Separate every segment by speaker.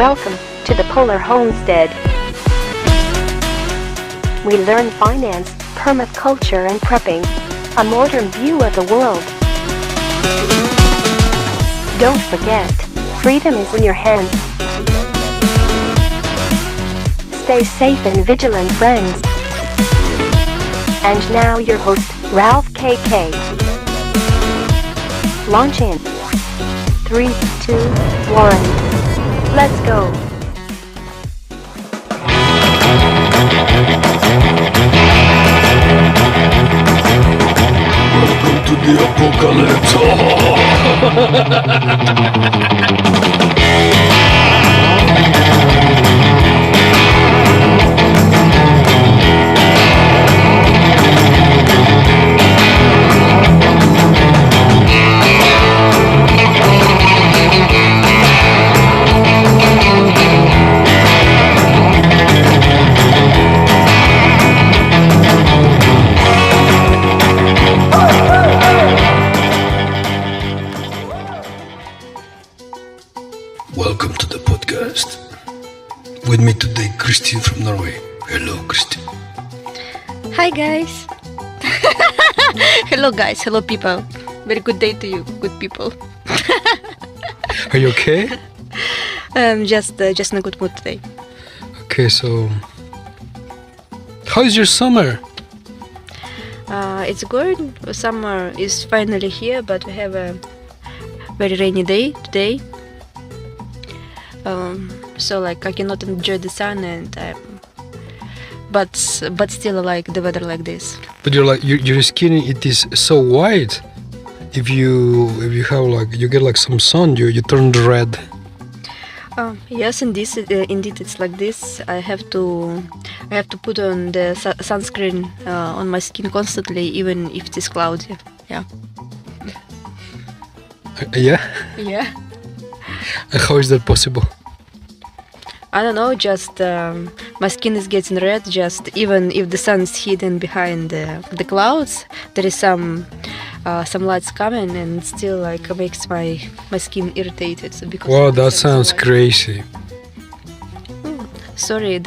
Speaker 1: Welcome to the Polar Homestead. We learn finance, permaculture and prepping, a modern view of the world. Don't forget, freedom is in your hands. Stay safe and vigilant, friends. And now your host, Ralph KK. Launch in 3, 2, 1. Let's go.
Speaker 2: Welcome to the apocalypse. Welcome to the podcast. With me today, Christine from Norway. Hello, Christine.
Speaker 3: Hi guys. Hello guys, hello people. Very good day to you, good people.
Speaker 2: Are you okay?
Speaker 3: Just in a good mood today.
Speaker 2: Okay, so how is your summer?
Speaker 3: It's good. Summer is finally here, but we have a very rainy day today. So I cannot enjoy the sun, and but still I like the weather like this.
Speaker 2: But your skin, it is so white. If you have you get some sun, you turn red.
Speaker 3: Yes, indeed it's like this. I have to put on the sunscreen on my skin constantly, even if it is cloudy. Yeah.
Speaker 2: Yeah.
Speaker 3: Yeah.
Speaker 2: How is that possible?
Speaker 3: I don't know, just my skin is getting red, just even if the sun is hidden behind the clouds, there is some lights coming, and still makes my skin irritated. So because
Speaker 2: Wow, that sounds crazy.
Speaker 3: Sorry,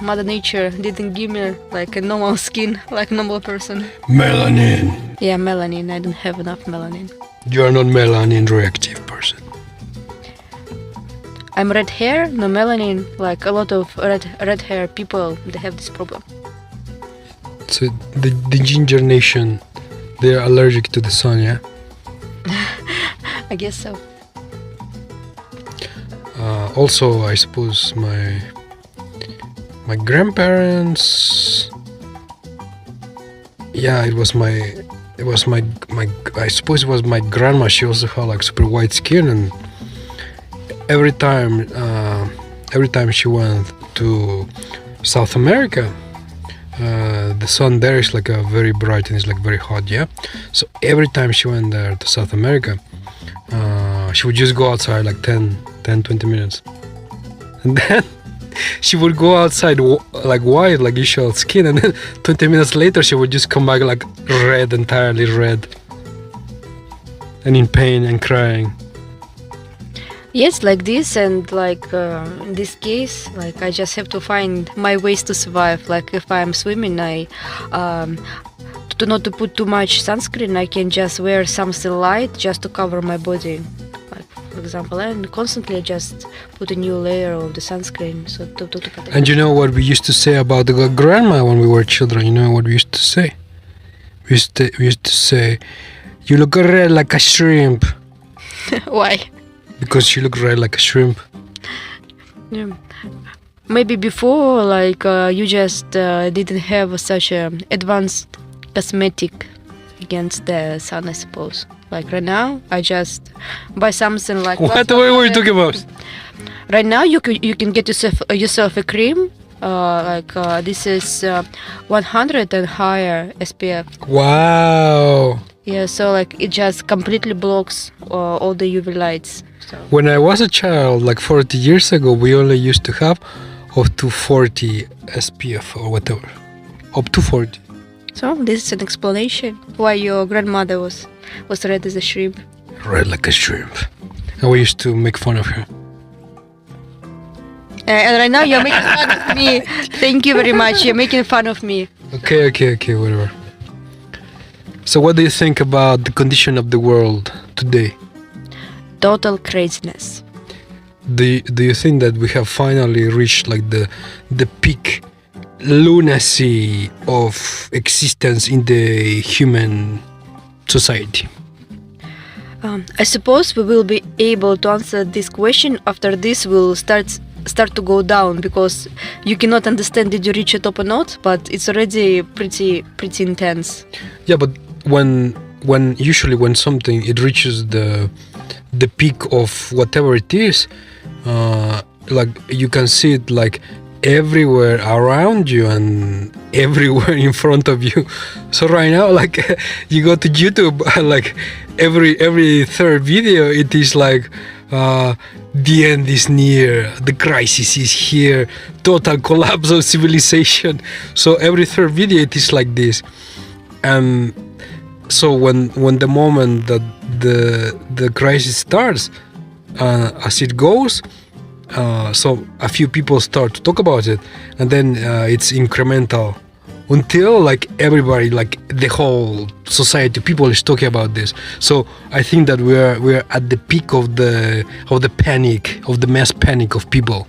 Speaker 3: Mother Nature didn't give me a normal skin, like normal person.
Speaker 2: Melanin.
Speaker 3: Yeah, melanin, I don't have enough melanin.
Speaker 2: You are not melanin reactive person.
Speaker 3: I'm red hair, no melanin, a lot of red hair people, they have this problem.
Speaker 2: So the ginger nation, they are allergic to the sun, yeah?
Speaker 3: I guess so.
Speaker 2: Also, I suppose my grandparents, yeah, I suppose it was my grandma. She also had super white skin, and every time she went to South America, the sun there is very bright and it's very hot, yeah. So every time she went there to South America, she would just go outside 10-20 minutes, and then she would go outside white, usual skin, and then 20 minutes later she would just come back red, entirely red, and in pain and crying.
Speaker 3: Yes, like this, and in this case, I just have to find my ways to survive. If I'm swimming, I not to put too much sunscreen, I can just wear something light just to cover my body, for example, and constantly just put a new layer of the sunscreen. So to protect.
Speaker 2: And you know what we used to say about the grandma when we were children? You know what we used to say? We used to say, "You look red like a shrimp."
Speaker 3: Why?
Speaker 2: Because she looked red like a shrimp.
Speaker 3: Yeah. Maybe before, you just didn't have such an advanced cosmetic against the sun, I suppose. Right now, I just buy something like.
Speaker 2: What were you talking about?
Speaker 3: Right now, you can get yourself a cream. This is 100 and higher SPF.
Speaker 2: Wow.
Speaker 3: Yeah, so it just completely blocks all the UV lights. So.
Speaker 2: When I was a child, 40 years ago, we only used to have up to 40 SPF or whatever. Up to 40.
Speaker 3: So this is an explanation why your grandmother was red as a shrimp.
Speaker 2: Red like a shrimp. And we used to make fun of her.
Speaker 3: And right now you're making fun of me. Thank you very much. You're making fun of me.
Speaker 2: Okay, whatever. So what do you think about the condition of the world today?
Speaker 3: Total craziness.
Speaker 2: Do you think that we have finally reached like the peak lunacy of existence in the human society?
Speaker 3: I suppose we will be able to answer this question after this will start to go down, because you cannot understand did you reach a top or not, but it's already pretty intense.
Speaker 2: Yeah, but when usually when something it reaches the peak of whatever it is, like you can see it like everywhere around you and everywhere in front of you. So right now, like you go to YouTube, like every third video, it is like the end is near, the crisis is here, total collapse of civilization. So every third video, it is like this. And so when the moment that the crisis starts, as it goes, so a few people start to talk about it, and then it's incremental until like everybody, like the whole society, people is talking about this. So I think that we're at the peak of the panic, of the mass panic of people.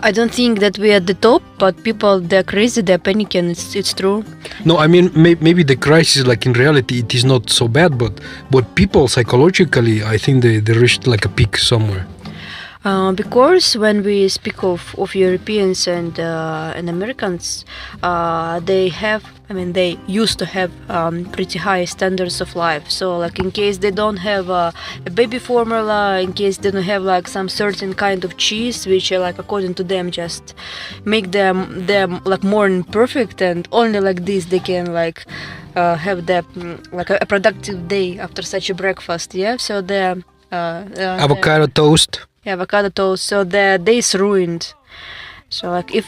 Speaker 3: I don't think that we're at the top, but people, they're crazy, they're panicking. It's true.
Speaker 2: No, I mean maybe the crisis, like in reality, it is not so bad, but people psychologically, I think they reached like a peak somewhere.
Speaker 3: Because when we speak of Europeans and Americans, they used to have pretty high standards of life. So like in case they don't have a baby formula, in case they don't have like some certain kind of cheese, which like according to them just make them like more imperfect, and only like this they can like have like a productive day after such a breakfast. Yeah, so the
Speaker 2: avocado toast.
Speaker 3: Avocado toast, so the day is ruined. So like if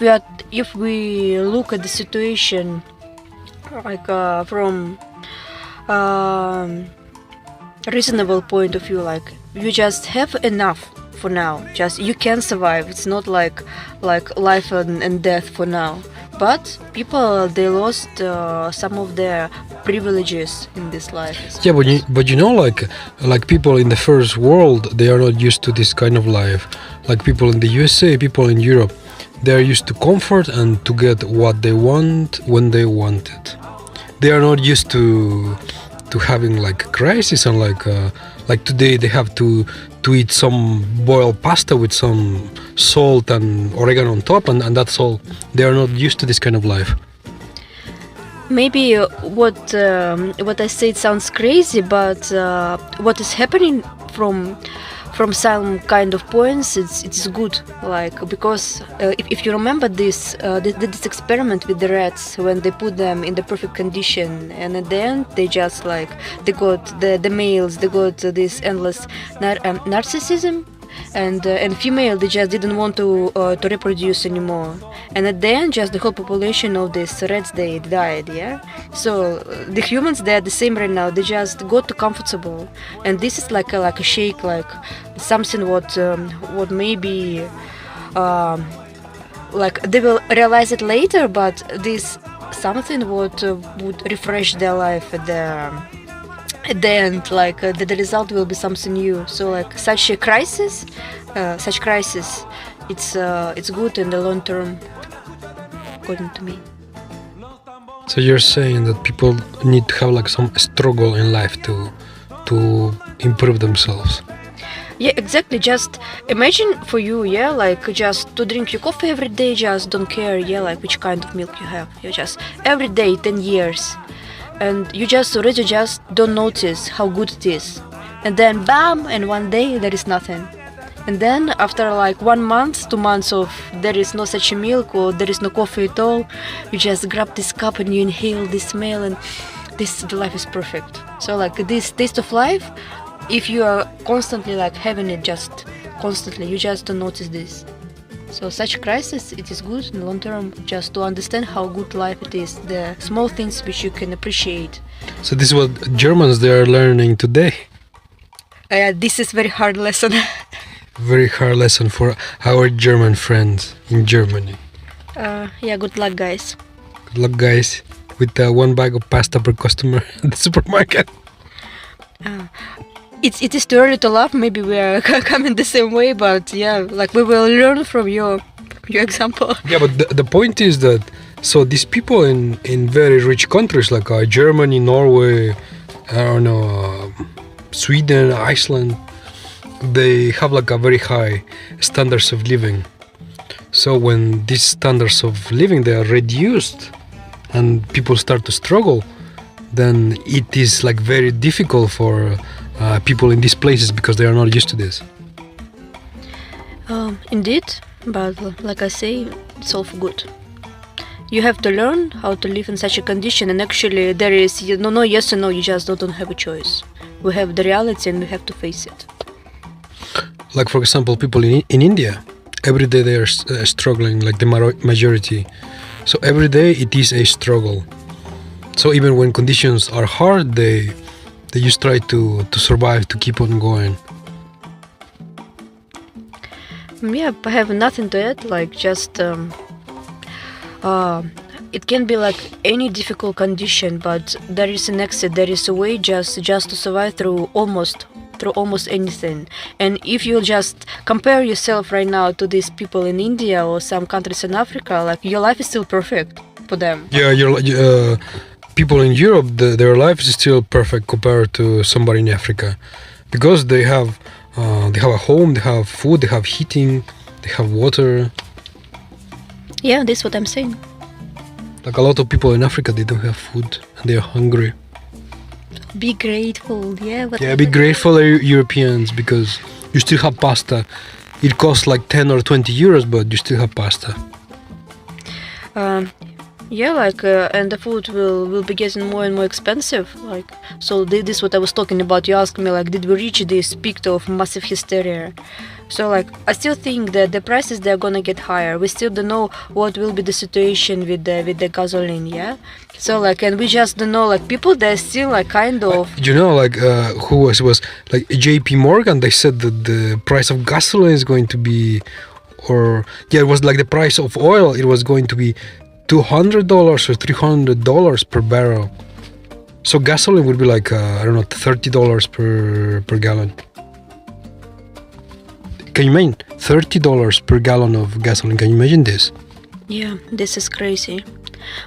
Speaker 3: we look at the situation like from reasonable point of view, like you just have enough for now, just you can survive. It's not like life and death for now, but people, they lost some of their privileges in this life.
Speaker 2: Yeah, but you know, like people in the first world, they are not used to this kind of life. Like people in the USA, people in Europe, they are used to comfort and to get what they want when they want it. They are not used to having like a crisis, and like today they have to eat some boiled pasta with some salt and oregano on top, and that's all. They are not used to this kind of life.
Speaker 3: Maybe what I said sounds crazy, but what is happening from some kind of points, it's good, like because if you remember this experiment with the rats, when they put them in the perfect condition, and at the end they just like they got the males, they got this endless narcissism, and female, they just didn't want to reproduce anymore, and at the end just the whole population of these rats, they died. Yeah, so the humans, they are the same right now. They just got too comfortable, and this is like a shake, like something what maybe like they will realize it later, but this something what would refresh their life at the end, like the result will be something new. So like such crisis, it's good in the long term, according to me.
Speaker 2: So you're saying that people need to have like some struggle in life to improve themselves.
Speaker 3: Yeah, exactly. Just imagine for you, yeah, like just to drink your coffee every day, just don't care, yeah, like which kind of milk you have. You just every day 10 years. And you just already just don't notice how good it is. And then bam, and one day there is nothing. And then after like 1 month, 2 months of there is no such a milk or there is no coffee at all, you just grab this cup and you inhale this smell, and the life is perfect. So like this taste of life, if you are constantly like having it just constantly, you just don't notice this. So such crisis, it is good in the long term, just to understand how good life it is, the small things which you can appreciate.
Speaker 2: So this is what Germans, they are learning today.
Speaker 3: This is very hard lesson.
Speaker 2: very hard lesson for our German friends in Germany.
Speaker 3: Yeah, good luck, guys.
Speaker 2: Good luck, guys, with one bag of pasta per customer at the supermarket.
Speaker 3: It is too early to laugh. Maybe we are coming the same way, but yeah, like we will learn from your example.
Speaker 2: Yeah, but the point is that so these people in very rich countries like Germany, Norway, I don't know, Sweden, Iceland, they have like a very high standards of living. So when these standards of living they are reduced and people start to struggle, then it is like very difficult for people in these places because they are not used to this.
Speaker 3: Indeed, but like I say, it's all for good. You have to learn how to live in such a condition, and actually there is no yes or no, you just don't have a choice. We have the reality and we have to face it.
Speaker 2: Like for example, people in India, every day they are struggling, like the majority. So every day it is a struggle. So even when conditions are hard, they just try to survive, to keep on going.
Speaker 3: Yeah, I have nothing to add, like just it can be like any difficult condition, but there is an exit, there is a way just to survive through almost anything. And if you just compare yourself right now to these people in India or some countries in Africa, like your life is still perfect for them.
Speaker 2: Yeah, people in Europe, their life is still perfect compared to somebody in Africa, because they have a home, they have food, they have heating, they have water.
Speaker 3: Yeah, that's what I'm saying.
Speaker 2: Like a lot of people in Africa, they don't have food and they are hungry.
Speaker 3: Be grateful, yeah.
Speaker 2: Be grateful, Europeans, because you still have pasta. It costs like 10 or 20 euros, but you still have pasta.
Speaker 3: Yeah, like and the food will be getting more and more expensive. Like, so this is what I was talking about. You asked me, like, did we reach this peak of massive hysteria? So like, I still think that the prices, they're gonna get higher. We still don't know what will be the situation with the gasoline. Yeah. So like, and we just don't know. Like, people, they're still like kind of.
Speaker 2: Like who was like J.P. Morgan? They said that the price of gasoline is going to be, it was like the price of oil. It was going to be $200 or $300 per barrel. So gasoline would be like I don't know, $30 per gallon. Can you imagine $30 per gallon of gasoline? Can you imagine this?
Speaker 3: Yeah, this is crazy.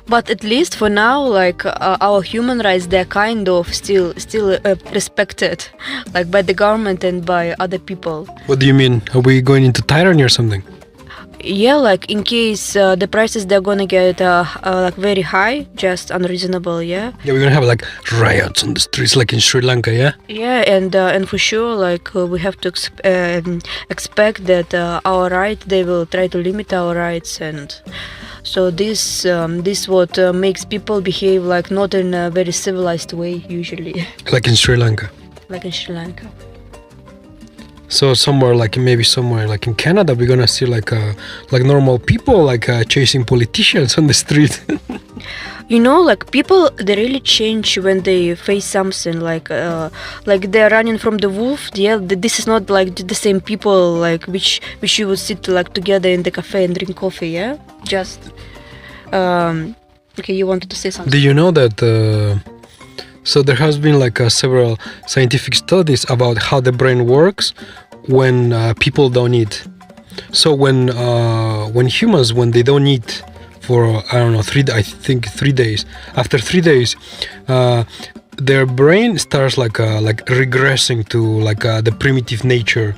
Speaker 3: But at least for now, like our human rights, they're kind of still respected, like by the government and by other people.
Speaker 2: What do you mean? Are we going into tyranny or something?
Speaker 3: Yeah, like in case the prices, they're gonna get like very high, just unreasonable. Yeah.
Speaker 2: Yeah, we're gonna have like riots on the streets, like in Sri Lanka. Yeah.
Speaker 3: Yeah, and for sure, like we have to expect that our rights, they will try to limit our rights, and so this what makes people behave like not in a very civilized way usually.
Speaker 2: Like in Sri Lanka.
Speaker 3: Like in Sri Lanka.
Speaker 2: So maybe somewhere like in Canada, we're gonna see like normal people chasing politicians on the street.
Speaker 3: Like people, they really change when they face something like they're running from the wolf. Yeah, this is not like the same people like which you would sit like together in the cafe and drink coffee. Yeah, just okay. You wanted to say something?
Speaker 2: Do you know that? So there has been like several scientific studies about how the brain works when people don't eat. So when humans, when they don't eat for I don't know 3 days. After 3 days, their brain starts like regressing to the primitive nature.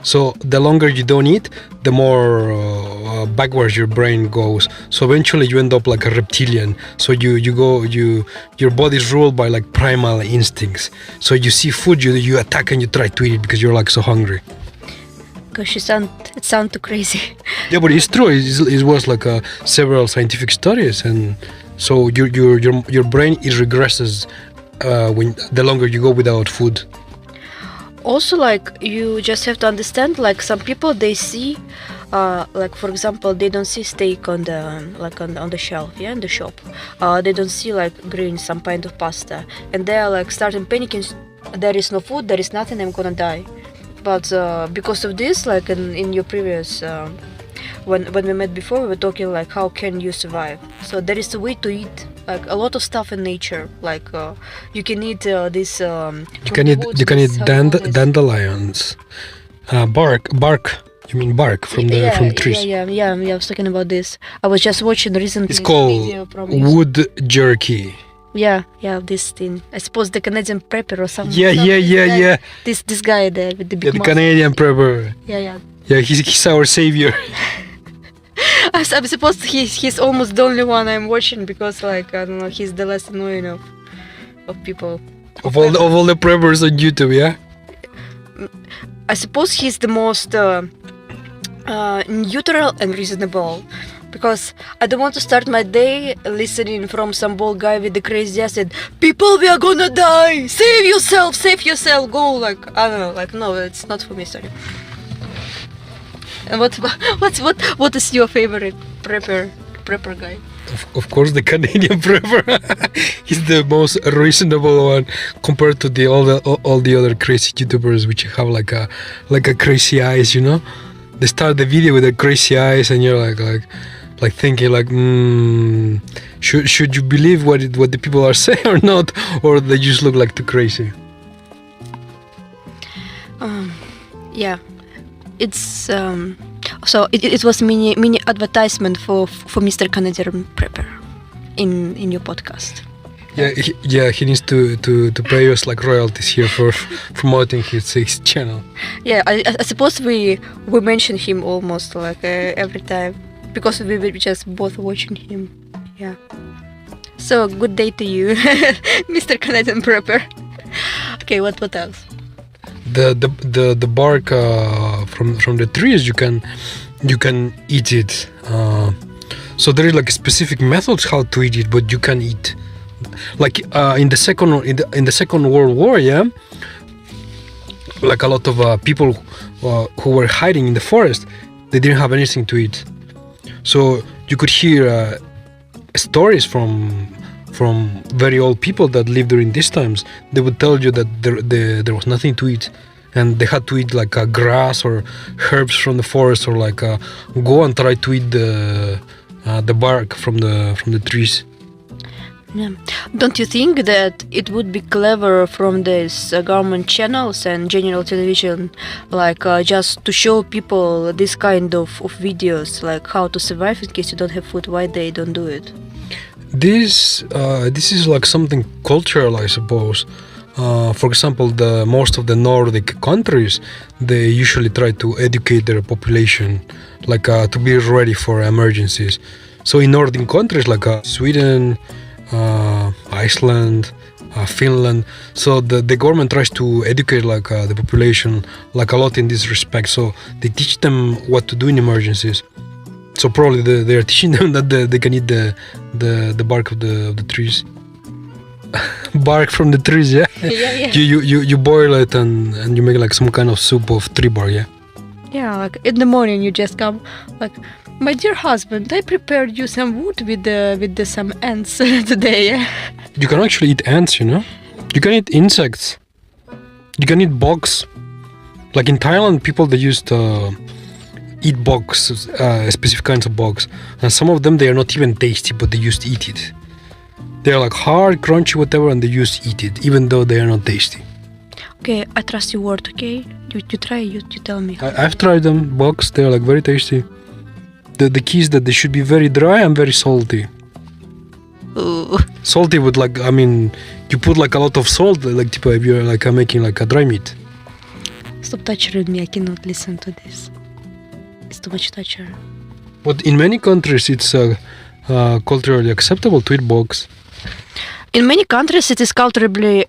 Speaker 2: So the longer you don't eat, the more backwards your brain goes. So eventually you end up like a reptilian. So your body is ruled by like primal instincts. So you see food, you attack and you try to eat it because you're like so hungry.
Speaker 3: Gosh, it sounds too crazy.
Speaker 2: Yeah, but it's true. It was like several scientific studies, and so your brain regresses when the longer you go without food.
Speaker 3: Also, like you just have to understand, like some people, they see like for example, they don't see steak on the shelf, yeah, in the shop. They don't see like greens, some kind of pasta, and they are like starting panicking. There is no food, there is nothing, I'm gonna die. but because of this, like in your previous when we met before, we were talking like how can you survive. So there is a way to eat like a lot of stuff in nature. Like you can eat this.
Speaker 2: You can eat dandelions, bark. You mean bark from the trees?
Speaker 3: Yeah. I was talking about this. I was just watching recently.
Speaker 2: It's called
Speaker 3: video from this.
Speaker 2: wood jerky.
Speaker 3: Yeah, this thing. I suppose the Canadian prepper or something.
Speaker 2: Yeah.
Speaker 3: This guy there with the big.
Speaker 2: Yeah, the
Speaker 3: muscle.
Speaker 2: Canadian prepper.
Speaker 3: Yeah.
Speaker 2: Yeah, he's our savior.
Speaker 3: I'm supposed he's almost the only one I'm watching because like I don't know, he's the less annoying of people.
Speaker 2: Of all the preppers on YouTube, yeah.
Speaker 3: I suppose he's the most neutral and reasonable, because I don't want to start my day listening from some bald guy with the crazy accent. People, we are gonna die. Save yourself. Go, like I don't know. Like no, it's not for me. Sorry. And what is your favorite prepper guy?
Speaker 2: Of course, the Canadian prepper. He's the most reasonable one compared to all the other crazy YouTubers which have like a crazy eyes. You know, they start the video with the crazy eyes, and you're like thinking like, should you believe what the people are saying or not, or they just look like too crazy?
Speaker 3: Yeah. It's so it was mini advertisement for Mr. Canadian Prepper in your podcast.
Speaker 2: Yeah, he needs to pay us like royalties here for promoting his channel.
Speaker 3: Yeah, I suppose we mention him almost like every time because we were just both watching him. Yeah. So good day to you, Mr. Canadian Prepper. Okay, what else?
Speaker 2: The bark from the trees, you can eat it. So there is like specific methods how to eat it, but you can eat. Like in the Second World War, yeah, like a lot of people who were hiding in the forest, they didn't have anything to eat. So you could hear stories from very old people that lived during these times. They would tell you that there was nothing to eat, and they had to eat like grass or herbs from the forest, or like go and try to eat the bark from the trees.
Speaker 3: Yeah. Don't you think that it would be clever from these government channels and general television, like just to show people this kind of videos, like how to survive in case you don't have food? Why they don't do it?
Speaker 2: This is like something cultural, I suppose. For example, most of the Nordic countries, they usually try to educate their population, like to be ready for emergencies. So in Nordic countries like Sweden, Iceland, Finland, so the government tries to educate like the population like a lot in this respect. So they teach them what to do in emergencies. So probably they are teaching them that they can eat the bark of the trees. Bark from the trees, yeah.
Speaker 3: Yeah.
Speaker 2: You boil it and you make like some kind of soup of tree bark, yeah.
Speaker 3: Yeah, like in the morning you just come like, my dear husband, I prepared you some wood with some ants today. Yeah.
Speaker 2: You can actually eat ants, you know. You can eat insects. You can eat bugs. Like in Thailand, people they used to eat bugs, specific kinds of bugs, and some of them they are not even tasty, but they used to eat it. They are like hard, crunchy, whatever, and they used to eat it, even though they are not tasty.
Speaker 3: Okay, I trust your word. Okay, you try, you tell me.
Speaker 2: I've tried them. Bugs, they are like very tasty. The key is that they should be very dry and very salty.
Speaker 3: Ooh.
Speaker 2: Salty with like, I mean, you put like a lot of salt, like if you're like making like a dry meat.
Speaker 3: Stop torturing me. I cannot listen to this. It's too much torture.
Speaker 2: But in many countries, it's culturally acceptable to eat bugs.
Speaker 3: In many countries, it is culturally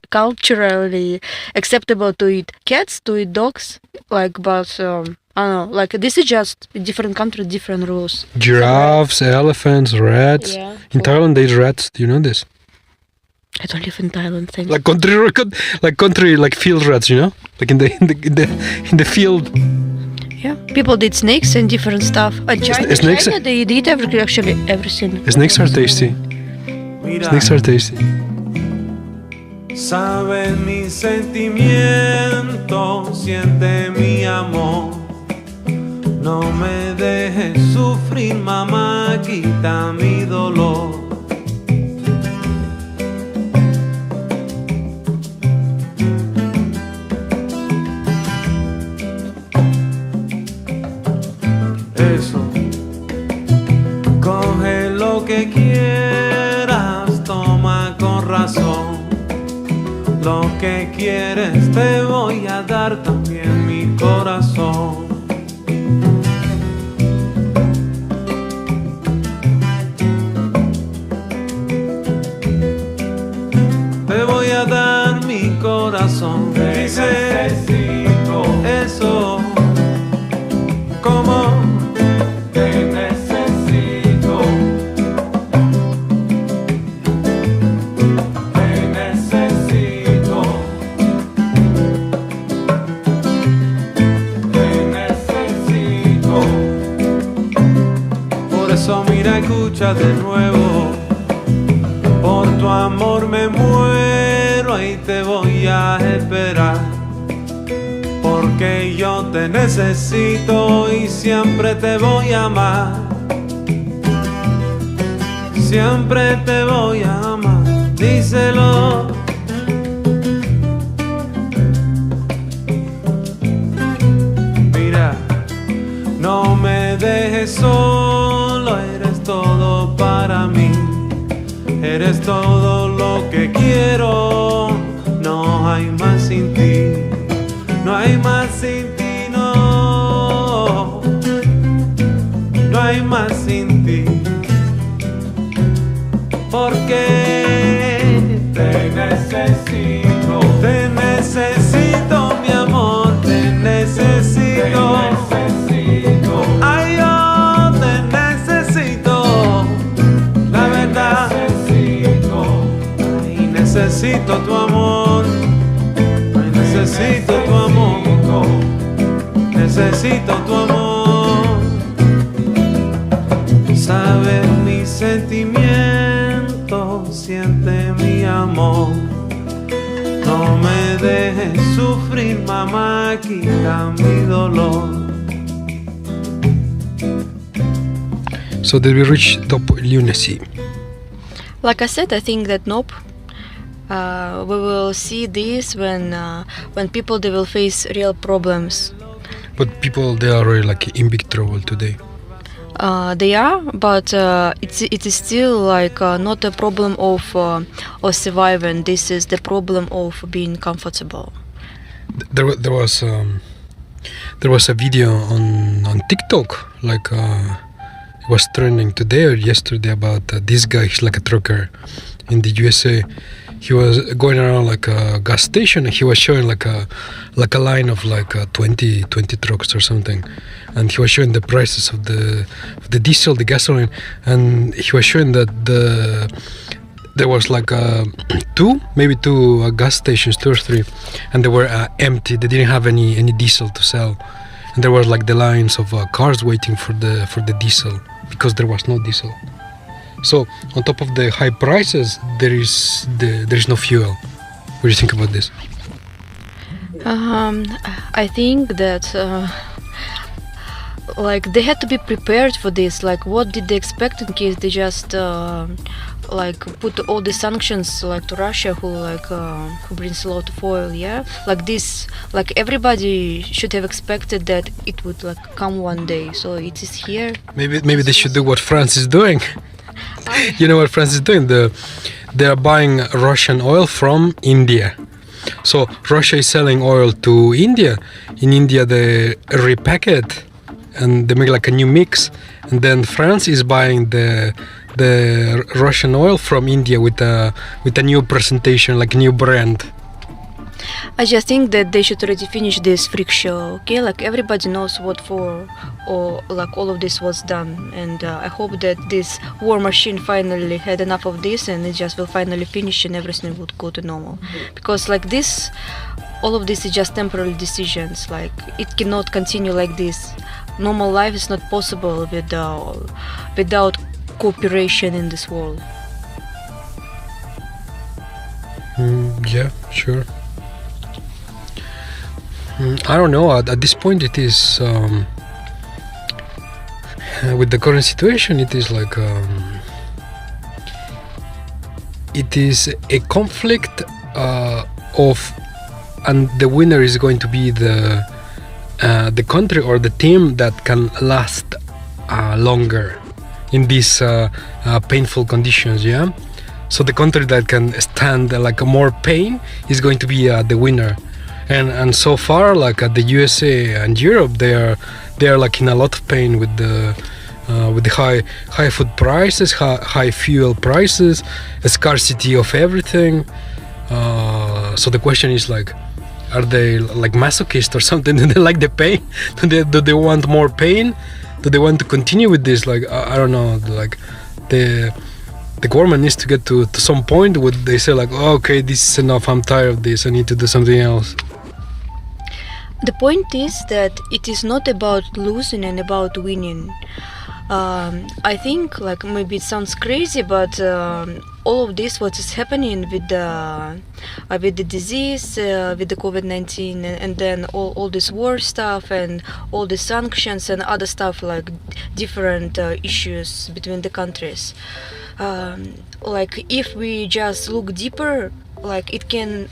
Speaker 3: culturally acceptable to eat cats, to eat dogs. Like, but I don't know. Like, this is just different country, different rules.
Speaker 2: Giraffes, elephants, rats.
Speaker 3: Yeah.
Speaker 2: In Thailand, they eat rats. Do you know this?
Speaker 3: I don't live in Thailand. Thanks.
Speaker 2: Like field rats, you know, like in the field.
Speaker 3: Yeah, people did snakes and different stuff. China, they eat everything.
Speaker 2: Snakes are tasty. Snakes are tasty.
Speaker 4: Sabe mi sentimiento, siente mi amor. No me dejes sufrir, mamá, quita mi dolor. Eso, coge lo que quieras, toma con razón. Lo que quieres te voy a dar, también mi corazón. Te voy a dar mi corazón. Dice eso, como te necesito. Te necesito. Te necesito. Por eso mira, escucha de nuevo. Por tu amor me muero, ahí te voy a esperar. Porque yo te necesito y siempre te voy a amar. Siempre te voy a amar, díselo. Mira, no me dejes solo, eres todo para mí. Eres todo lo que quiero, no hay más sin ti. No hay más sin ti, no. No hay más sin ti. Porque te necesito, mi amor, te necesito. Ay, yo te necesito, la verdad. Ay, necesito tu amor. Necesito tu amor, necesito tu amor. Sabes mi sentimiento, siente mi amor. No me dejes sufrir, mamá, quita mi dolor.
Speaker 2: So did we reach top lunacy?
Speaker 3: Like I said, I think that nope. We will see this when people they will face real problems.
Speaker 2: But people, they are really like in big trouble today.
Speaker 3: They are, but it is still like not a problem of surviving. This is the problem of being comfortable.
Speaker 2: There was a video on TikTok, like it was trending today or yesterday about this guy. He's like a trucker in the USA. He was going around like a gas station and he was showing like a line of like 20 trucks or something, and he was showing the prices of the diesel, the gasoline, and he was showing that there was like two gas stations, 2 or 3, and they were empty. They didn't have any diesel to sell, and there was like the lines of cars waiting for the diesel because there was no diesel. So on top of the high prices, there is no fuel. What do you think about this?
Speaker 3: I think that like they had to be prepared for this. Like, what did they expect in case they just like put all the sanctions like to Russia, who brings a lot of oil? Yeah, like this. Like everybody should have expected that it would like come one day. So it is here.
Speaker 2: Maybe they should do what France is doing. You know what France is doing? They are buying Russian oil from India. So Russia is selling oil to India. In India they repack it and they make like a new mix. And then France is buying the Russian oil from India with a new presentation, like new brand.
Speaker 3: I just think that they should already finish this freak show, okay? Like everybody knows what for, or like all of this was done, and I hope that this war machine finally had enough of this, and it just will finally finish, and everything would go to normal. Because like this, all of this is just temporary decisions. Like it cannot continue like this. Normal life is not possible without cooperation in this world.
Speaker 2: Yeah, sure. I don't know. At this point, it is with the current situation. It is like it is a conflict of, and the winner is going to be the country or the team that can last longer in these painful conditions. Yeah. So the country that can stand like more pain is going to be the winner. And so far, like the USA and Europe, they are like in a lot of pain with the high food prices, high fuel prices, a scarcity of everything. So the question is like, are they like masochists or something? Do they like the pain? Do they want more pain? Do they want to continue with this? Like I don't know. Like the government needs to get to some point where they say like, oh, okay, this is enough. I'm tired of this. I need to do something else.
Speaker 3: The point is that it is not about losing and about winning. I think like maybe it sounds crazy, but all of this what is happening with the disease, with the COVID-19, and then all this war stuff and all the sanctions and other stuff, like different issues between the countries. Like if we just look deeper, like it can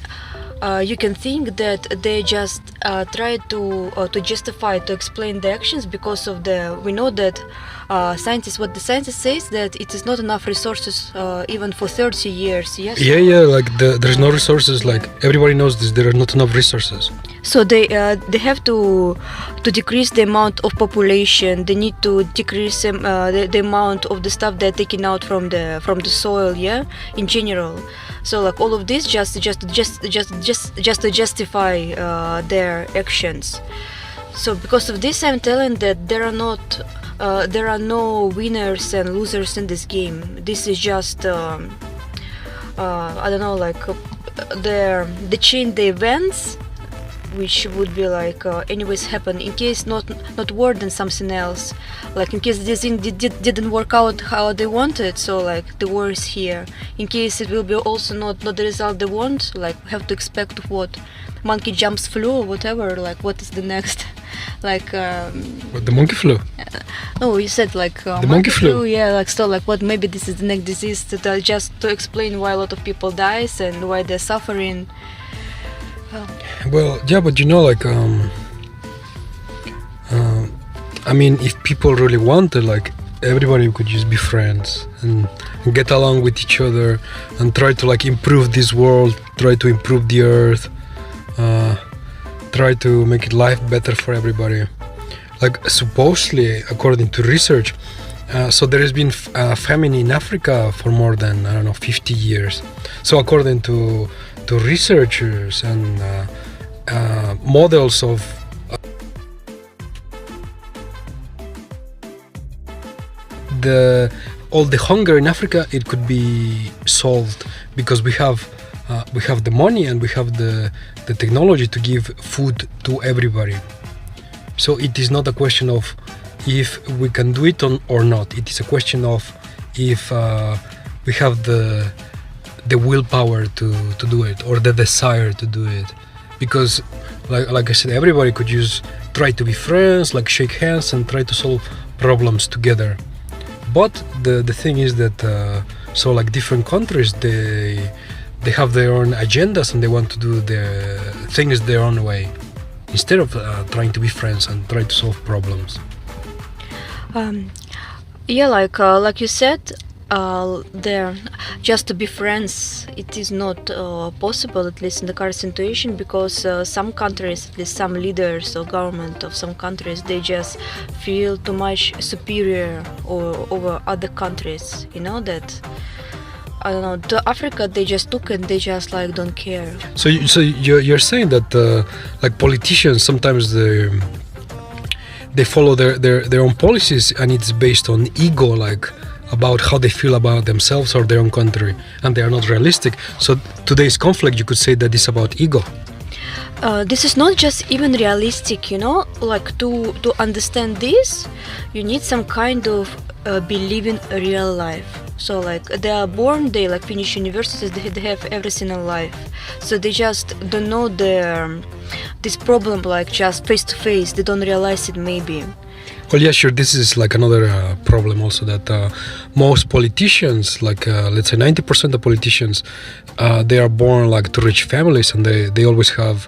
Speaker 3: you can think that they just try to justify, to explain the actions because of we know that what the scientist says, that it is not enough resources even for 30 years. Yes.
Speaker 2: Yeah, like there's no resources. Like everybody knows this. There are not enough resources.
Speaker 3: So they have to decrease the amount of population. They need to decrease the amount of the stuff they're taking out from the soil. Yeah, in general. So like all of this just to justify their actions. So because of this, I'm telling that there are no winners and losers in this game. This is just I don't know, like the chain the events, which would be like anyways happen in case not war than something else, like in case this thing didn't work out how they wanted, so like the war is here. In case it will be also not the result they want, like have to expect what monkey jumps flu or whatever, like what is the next like
Speaker 2: what, the monkey flu?
Speaker 3: No, you said like
Speaker 2: the monkey flu.
Speaker 3: Yeah, like so like what, maybe this is the next disease just to explain why a lot of people dies and why they're suffering.
Speaker 2: Well, yeah, but you know, like, I mean, if people really wanted, like, everybody could just be friends and get along with each other and try to, like, improve this world, try to improve the earth, try to make it life better for everybody. Like, supposedly, according to research, so there has been famine in Africa for more than, I don't know, 50 years. So according to researchers and models of all the hunger in Africa, it could be solved because we have the money and we have the technology to give food to everybody. So it is not a question of if we can do it or not. It is a question of if we have the willpower to do it or the desire to do it, because like I said, everybody could just try to be friends, like shake hands and try to solve problems together. But the thing is that so like different countries, they have their own agendas and they want to do their things their own way instead of trying to be friends and try to solve problems.
Speaker 3: Yeah, like you said, there just to be friends, it is not possible, at least in the current situation, because some countries, at least some leaders or government of some countries, they just feel too much superior over other countries, you know, that I don't know, to Africa they just look and they just like don't care.
Speaker 2: So you're saying that like politicians sometimes they follow their own policies and it's based on ego, like about how they feel about themselves or their own country, and they are not realistic. So today's conflict, you could say that is about ego.
Speaker 3: This is not just even realistic, you know, like to understand this, you need some kind of believe in real life. So like they are born, they like finish universities, they have everything in life. So they just don't know this problem like just face to face. They don't realize it maybe.
Speaker 2: Well, yeah, sure. This is like another problem also, that most politicians, like let's say 90% of politicians, they are born like to rich families, and they always have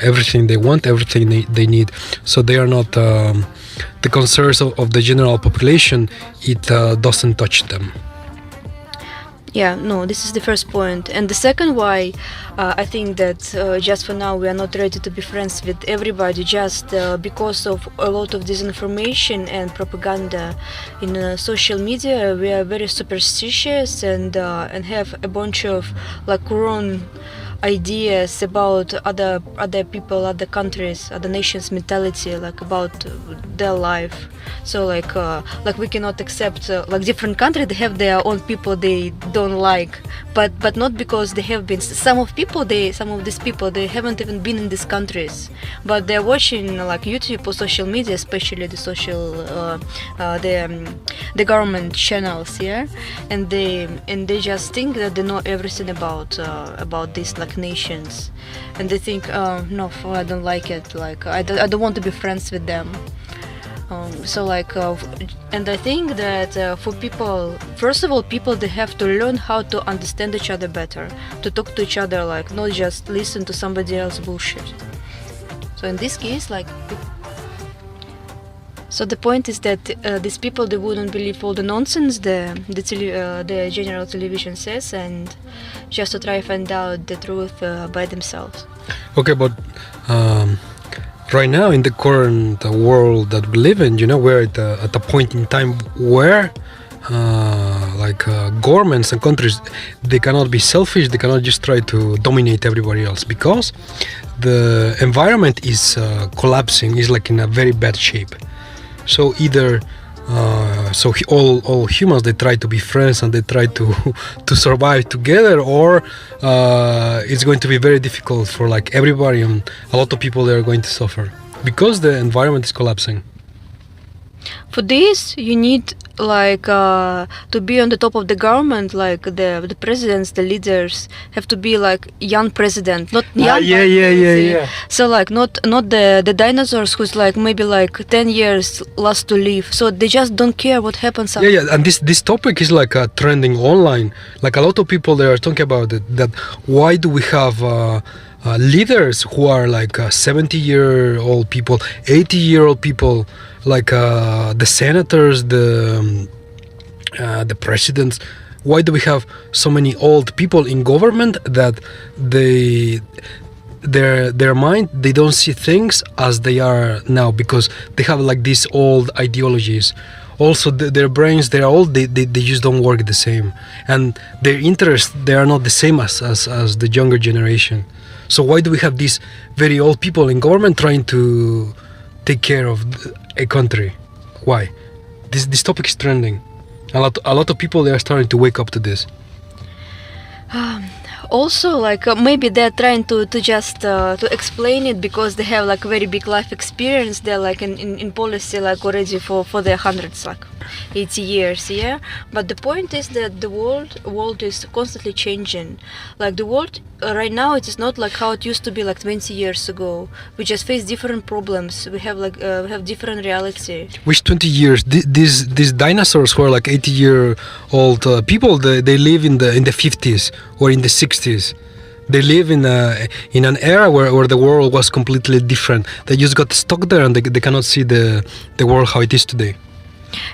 Speaker 2: everything they want, everything they need. So they are not the concerns of the general population. It doesn't touch them.
Speaker 3: Yeah, no, this is the first point. And the second why I think that just for now we are not ready to be friends with everybody, just because of a lot of disinformation and propaganda in social media. We are very superstitious and have a bunch of like wrong ideas about other people, other countries, other nations' mentality, like about their life. So like we cannot accept like different countries, they have their own people they don't like, but not because they have been some of these people they haven't even been in these countries, but they're watching like YouTube or social media, especially the social the government channels, yeah, and they just think that they know everything about these like nations, and they think no, I don't like it, like I don't want to be friends with them. So like and I think that for people, first of all, people they have to learn how to understand each other better, to talk to each other, like not just listen to somebody else's bullshit. So in this case, like, so the point is that these people they wouldn't believe all the nonsense the general television says, and just to try to find out the truth by themselves.
Speaker 2: Okay, but right now in the current world that we live in, you know, we're at a point in time where governments and countries, they cannot be selfish, they cannot just try to dominate everybody else, because the environment is collapsing, is like in a very bad shape. So either all humans, they try to be friends and they try to survive together, or it's going to be very difficult for like everybody, and a lot of people they are going to suffer because the environment is collapsing.
Speaker 3: For this, you need like to be on the top of the government, like the presidents, the leaders have to be like young president, not young.
Speaker 2: Yeah.
Speaker 3: So like not the dinosaurs who's like maybe like 10 years last to live. So they just don't care what happens.
Speaker 2: Yeah. And this topic is like trending online. Like a lot of people they are talking about it. That why do we have leaders who are like 70-year-old people, 80-year-old people, like the senators, the presidents? Why do we have so many old people in government that their mind, they don't see things as they are now, because they have like these old ideologies. Also their brains, they are old, they just don't work the same, and their interests, they are not the same as the younger generation. So why do we have these very old people in government trying to take care of a country? Why? This topic is trending. A lot of people, they are starting to wake up to this.
Speaker 3: Also, like maybe they're trying to just to explain it because they have like very big life experience. They're like in policy like already for their hundreds, like 80 years, yeah. But the point is that the world is constantly changing. Like the world right now, it is not like how it used to be like 20 years ago. We just face different problems. We have like we have different reality.
Speaker 2: Which 20 years? These dinosaurs who are like 80-year-old people, they live in the 50s or in the 60s. They live in an era where the world was completely different. They just got stuck there and they cannot see the world how it is today.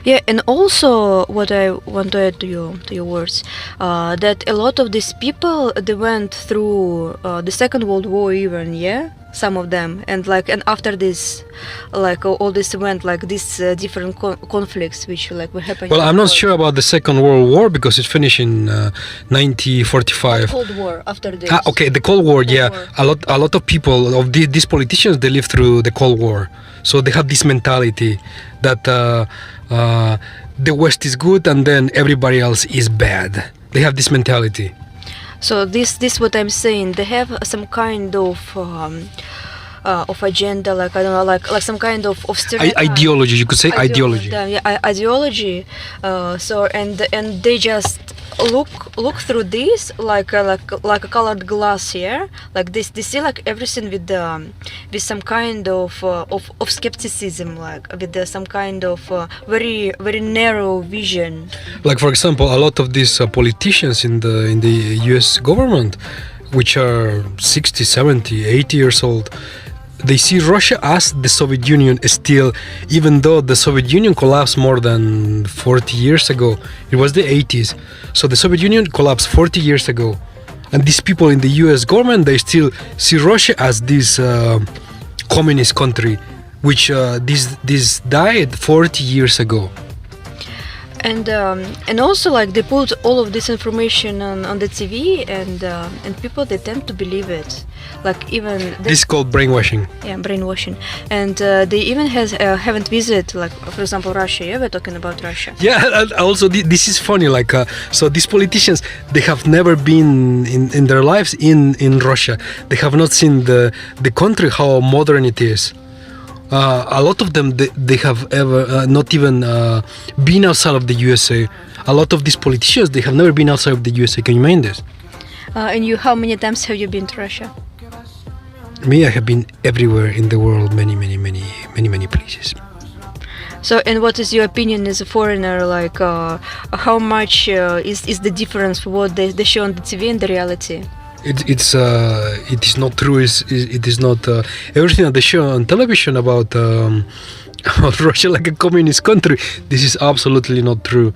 Speaker 3: Yeah, and also what I want to add to your words, that a lot of these people, they went through the Second World War even, yeah, some of them, and after this, like all this went like these different conflicts which like were happening.
Speaker 2: Well, I'm not sure about the Second World War because it finished in 1945.
Speaker 3: Cold War after this.
Speaker 2: Okay, the Cold War.
Speaker 3: Cold
Speaker 2: Yeah,
Speaker 3: War.
Speaker 2: A lot of people of these politicians, they lived through the Cold War, so they have this mentality that the West is good and then everybody else is bad. They have this mentality.
Speaker 3: So this what I'm saying. They have some kind of of agenda, like I don't know, like some kind of stereotype.
Speaker 2: Ideology, you could say ideology.
Speaker 3: Ideology. So and they just look through this like a colored glass here, like this. They see like everything with some kind of skepticism, like with some kind of very very narrow vision.
Speaker 2: Like for example, a lot of these politicians in the US government, which are 60, 70, 80 years old, they see Russia as the Soviet Union still, even though the Soviet Union collapsed more than 40 years ago. It was the 80s. So the Soviet Union collapsed 40 years ago. And these people in the US government, they still see Russia as this communist country, which this died 40 years ago.
Speaker 3: And also like they put all of this information on the TV, and people, they tend to believe it, like even
Speaker 2: this is called brainwashing.
Speaker 3: Yeah, brainwashing. And they even haven't visited, like for example, Russia. Yeah, we're talking about Russia.
Speaker 2: Yeah, and also this is funny, like so these politicians, they have never been in their lives in Russia. They have not seen the country, how modern it is. A lot of them, they have ever not even been outside of the USA. A lot of these politicians, they have never been outside of the USA. Can you imagine this?
Speaker 3: And you, how many times have you been to Russia?
Speaker 2: Me, I have been everywhere in the world, many places.
Speaker 3: So, and what is your opinion as a foreigner? Like, how much is the difference for what they show on the TV and the reality?
Speaker 2: It is not true. It is not everything that they show on television about Russia like a communist country. This is absolutely not true.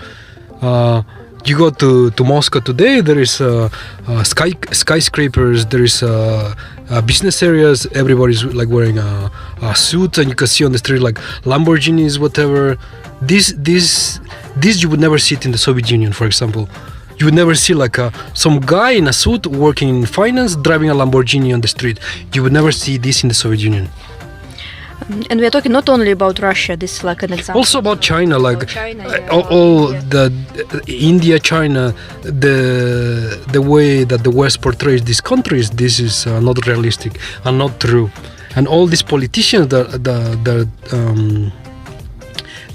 Speaker 2: You go to Moscow today, there is skyscrapers, there is business areas. Everybody's like wearing a suit, and you can see on the street like Lamborghinis, whatever. This you would never see it in the Soviet Union, for example. You would never see like some guy in a suit working in finance driving a Lamborghini on the street. You would never see this in the Soviet Union.
Speaker 3: And we are talking not only about Russia. This is like an example.
Speaker 2: Also about China, like
Speaker 3: China,
Speaker 2: the India, China, the way that the West portrays these countries. This is not realistic and not true. And all these politicians that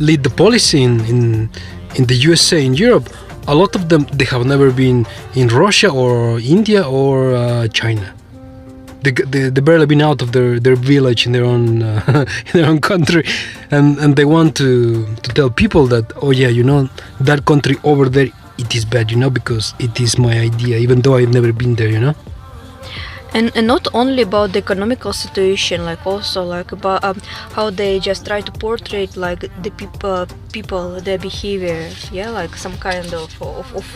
Speaker 2: lead the policy in the USA, in Europe. A lot of them, they have never been in Russia or India or China. They barely been out of their village in their own in their own country, and they want to tell people that, oh yeah, you know, that country over there, it is bad, you know, because it is my idea, even though I've never been there, you know.
Speaker 3: And not only about the economical situation, like also like about how they just try to portray like the people, their behavior, yeah, like some kind of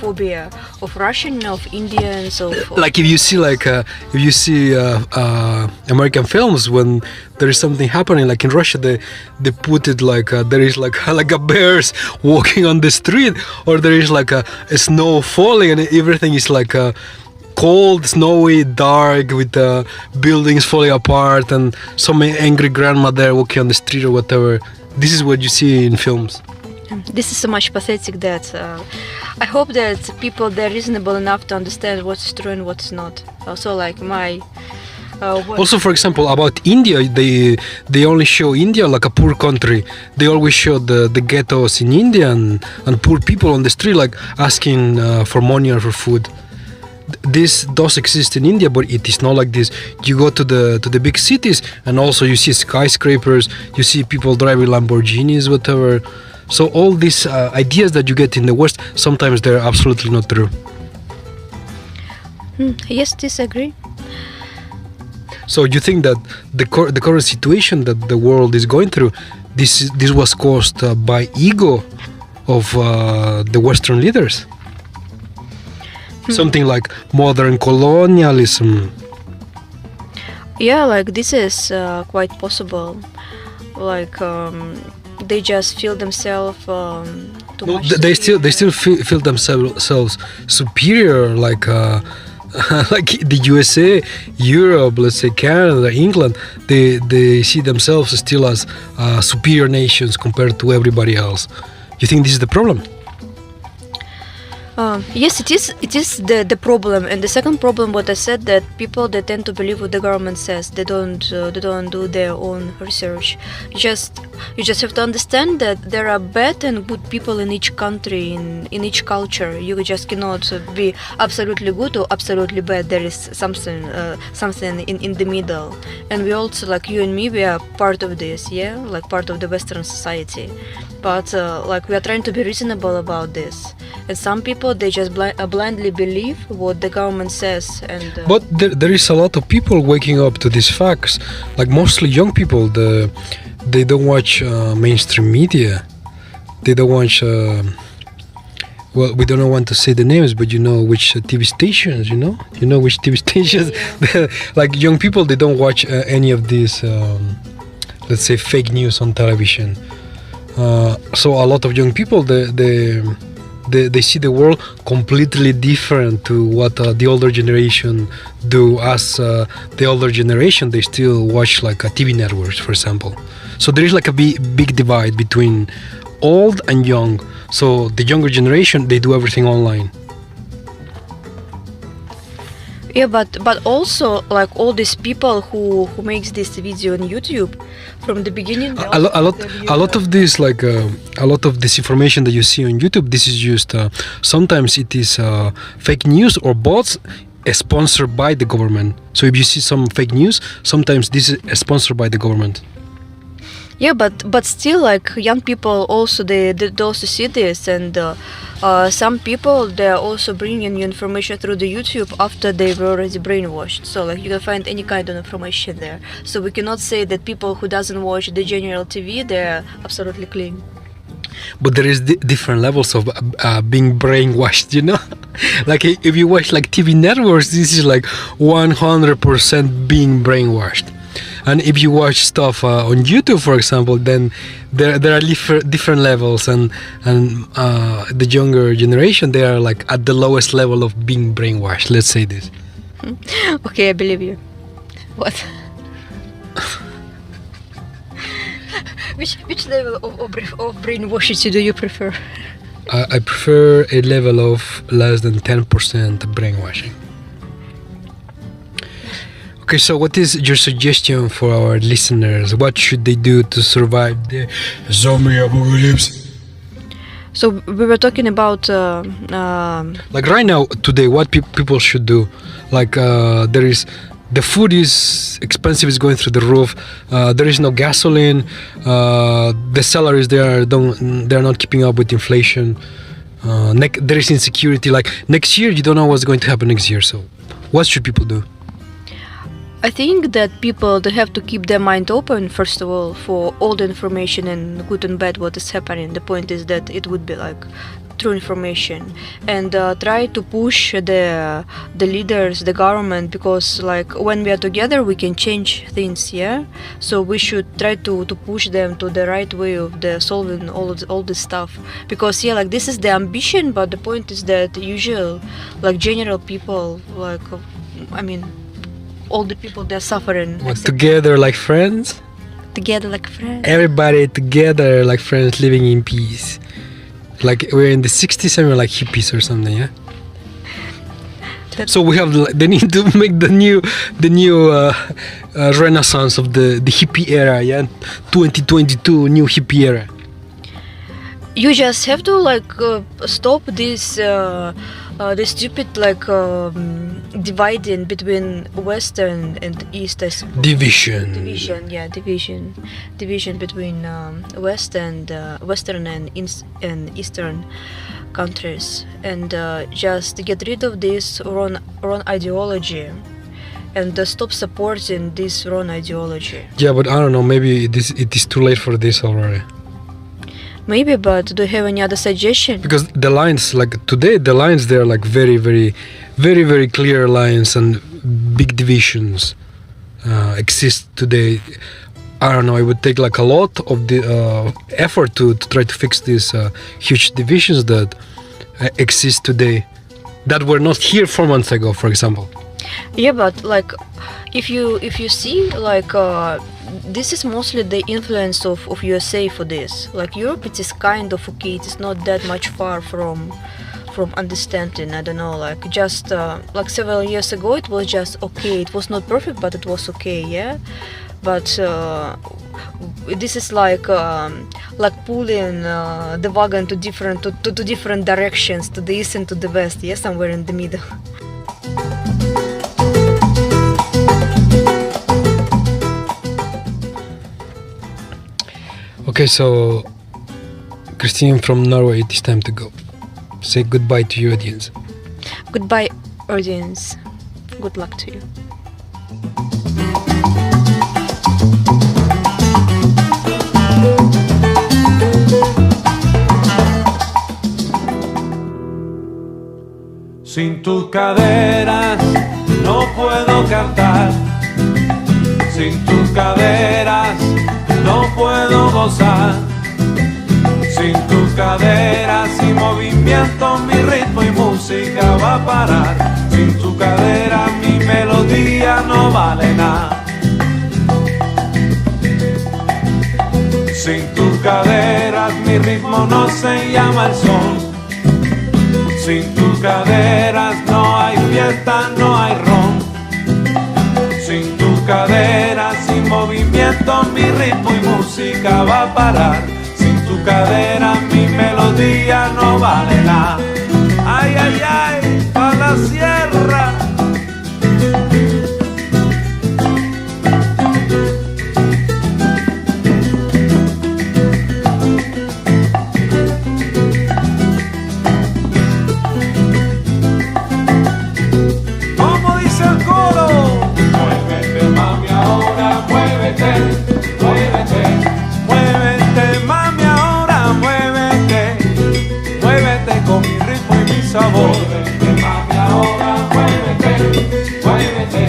Speaker 3: phobia of Russian, of Indians, of
Speaker 2: like if you see American films, when there is something happening, like in Russia, they put it like there is like a bears walking on the street, or there is like a snow falling, and everything is like cold, snowy, dark, with buildings falling apart and some angry grandma there walking on the street or whatever. This is what you see in films.
Speaker 3: This is so much pathetic that I hope that people, they're reasonable enough to understand what's true and what's not. Also, like my
Speaker 2: also, for example, about India, they only show India like a poor country. They always show the ghettos in India and poor people on the street like asking for money or for food. This does exist in India, but it is not like this. You go to the big cities, and also you see skyscrapers, you see people driving Lamborghinis, whatever. So all these ideas that you get in the West, sometimes they're absolutely not true.
Speaker 3: Yes, disagree.
Speaker 2: So you think that the current situation that the world is going through, this was caused by ego of the Western leaders? Something like modern colonialism.
Speaker 3: Yeah, like this is quite possible. Like they just feel themselves too much.
Speaker 2: They still feel themselves superior, like like the USA, Europe, let's say Canada, England. They see themselves still as superior nations compared to everybody else. You think this is the problem?
Speaker 3: Yes, it is. It is the problem, and the second problem, what I said, that people they tend to believe what the government says. They don't do their own research. You just have to understand that there are bad and good people in each country, in each culture. You just cannot be absolutely good or absolutely bad. There is something in the middle, and we also, like you and me, we are part of this, yeah, like part of the Western society. But like we are trying to be reasonable about this, and some people they just blindly believe what the government says. And
Speaker 2: But there is a lot of people waking up to these facts, like mostly young people. They don't watch mainstream media. They don't watch. Well, we don't want to say the names, but you know which TV stations. You know which TV stations. Like young people, they don't watch any of these. Let's say fake news on television. So a lot of young people they see the world completely different to what the older generation do. As the older generation, they still watch like TV networks, for example. So there is like a big divide between old and young. So the younger generation, they do everything online.
Speaker 3: yeah, but also like all these people who makes this video on YouTube from the beginning.
Speaker 2: A lot of this, like a lot of this information that you see on YouTube, this is just sometimes it is fake news or bots sponsored by the government. So if you see some fake news, sometimes this is sponsored by the government.
Speaker 3: Yeah, but still, like young people also they also see this, and some people they are also bringing you information through the YouTube after they were already brainwashed. So like you can find any kind of information there. So we cannot say that people who doesn't watch the general TV they're absolutely clean.
Speaker 2: But there is different levels of being brainwashed, you know. Like if you watch like TV networks, this is like 100% being brainwashed. And if you watch stuff on YouTube, for example, then there are different levels, and the younger generation, they are like at the lowest level of being brainwashed. Let's say this.
Speaker 3: Okay, I believe you. What? Which level of brainwashing do you prefer?
Speaker 2: I prefer a level of less than 10% brainwashing. Okay, so what is your suggestion for our listeners? What should they do to survive the zombie apocalypse?
Speaker 3: So we were talking about
Speaker 2: like right now, today, what people should do? Like there is, the food is expensive, is going through the roof. There is no gasoline. The salaries they're not keeping up with inflation. There is insecurity. Like next year, you don't know what's going to happen next year. So, what should people do?
Speaker 3: I think that people they have to keep their mind open first of all for all the information and good and bad what is happening. The point is that it would be like true information, and try to push the leaders, the government, because like when we are together we can change things. Yeah, so we should try to push them to the right way of the solving all this stuff, because yeah, like this is the ambition, but the point is that usual like general people, like I mean all the people they're suffering.
Speaker 2: What, together like friends?
Speaker 3: Together like friends.
Speaker 2: Everybody together like friends, living in peace. Like we're in the 60s and we're like hippies or something, yeah? So we have, they need to make the new renaissance of the hippie era, yeah? 2022, new hippie era.
Speaker 3: You just have to like stop this the stupid like dividing between Western and East.
Speaker 2: Division
Speaker 3: between Western and Eastern countries, and just get rid of this wrong ideology, and stop supporting this wrong ideology.
Speaker 2: Yeah, but I don't know, maybe it is too late for this already.
Speaker 3: Maybe, but do you have any other suggestion?
Speaker 2: Because the lines, like today, the lines, they are like very, very, very, very clear lines, and big divisions exist today. I don't know, it would take like a lot of the effort to try to fix these huge divisions that exist today, that were not here 4 months ago, for example.
Speaker 3: Yeah, but like if you see like this is mostly the influence of USA for this. Like Europe, it is kind of okay. It is not that much far from from understanding. I don't know, like just like several years ago, it was just okay. It was not perfect, but it was okay, yeah. But this is like pulling the wagon to different directions, to the east and to the west, yeah, somewhere in the middle.
Speaker 2: Okay, so Christine from Norway, it is time to go. Say goodbye to your audience.
Speaker 3: Goodbye, audience. Good luck to you.
Speaker 4: Sin tus caderas no puedo cantar, sin tus caderas no puedo gozar, sin tus caderas y movimiento mi ritmo y música va a parar, sin tu cadera mi melodía no vale nada, sin tus caderas mi ritmo no se llama el son. Sin tus caderas no hay fiesta, no hay ron. Sin tus caderas y movimiento mi ritmo y música va a parar. Sin tu cadera mi melodía no vale nada. Ay, ay, ay, pa' la sierra. Muévete, mami, ahora muévete, muévete.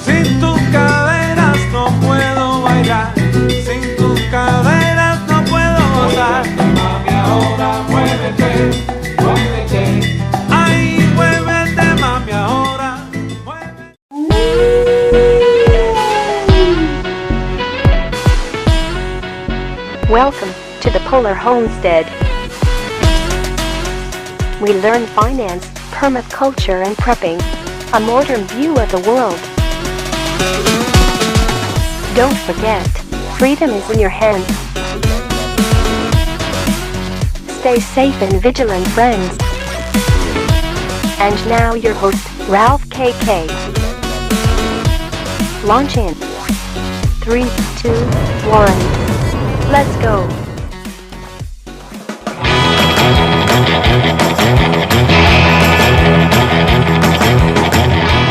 Speaker 4: Sin tus caderas no puedo bailar, sin tus caderas no puedo gozar. Muévete, mami, ahora muévete, muévete. Ay, muévete, mami, ahora muévete.
Speaker 1: Welcome to the Polar Homestead. We learn finance, permaculture and prepping, a modern view of the world. Don't forget, freedom is in your hands. Stay safe and vigilant, friends. And now your host, Ralph KK. Launch in 3, 2, 1. Let's go.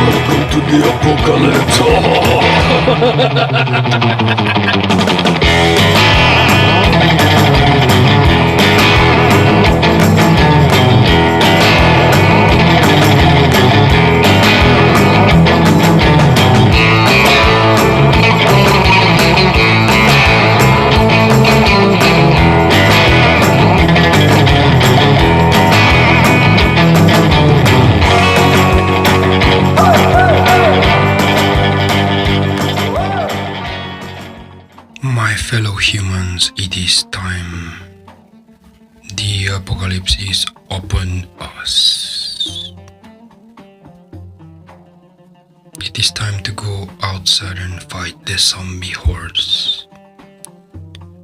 Speaker 2: Welcome to the apocalypse. My fellow humans, it is time. The apocalypse is upon us. It is time to go outside and fight the zombie hordes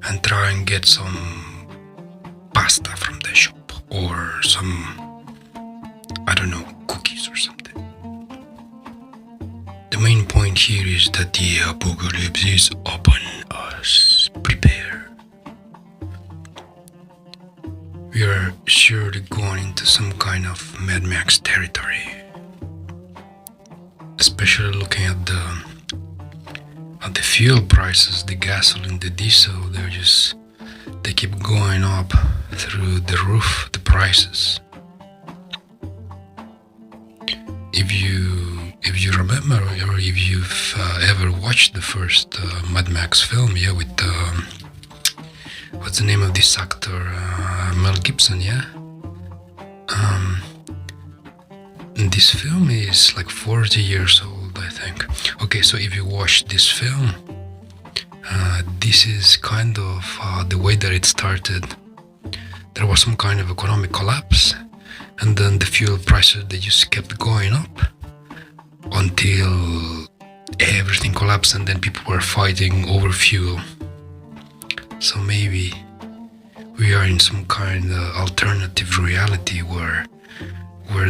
Speaker 2: and try and get some pasta from the shop or some, I don't know, cookies or something. The main point here is that the apocalypse is upon us. Prepare. We are surely going into some kind of Mad Max territory. Especially looking at the fuel prices, the gasoline, the diesel, they keep going up through the roof, the prices. If you remember, or if you've ever watched the first Mad Max film, yeah, with what's the name of this actor, Mel Gibson, yeah. This film is like 40 years old, I think. Okay, so if you watch this film, this is kind of the way that it started. There was some kind of economic collapse, and then the fuel prices, they just kept going up until everything collapsed, and then people were fighting over fuel. So maybe we are in some kind of alternative reality where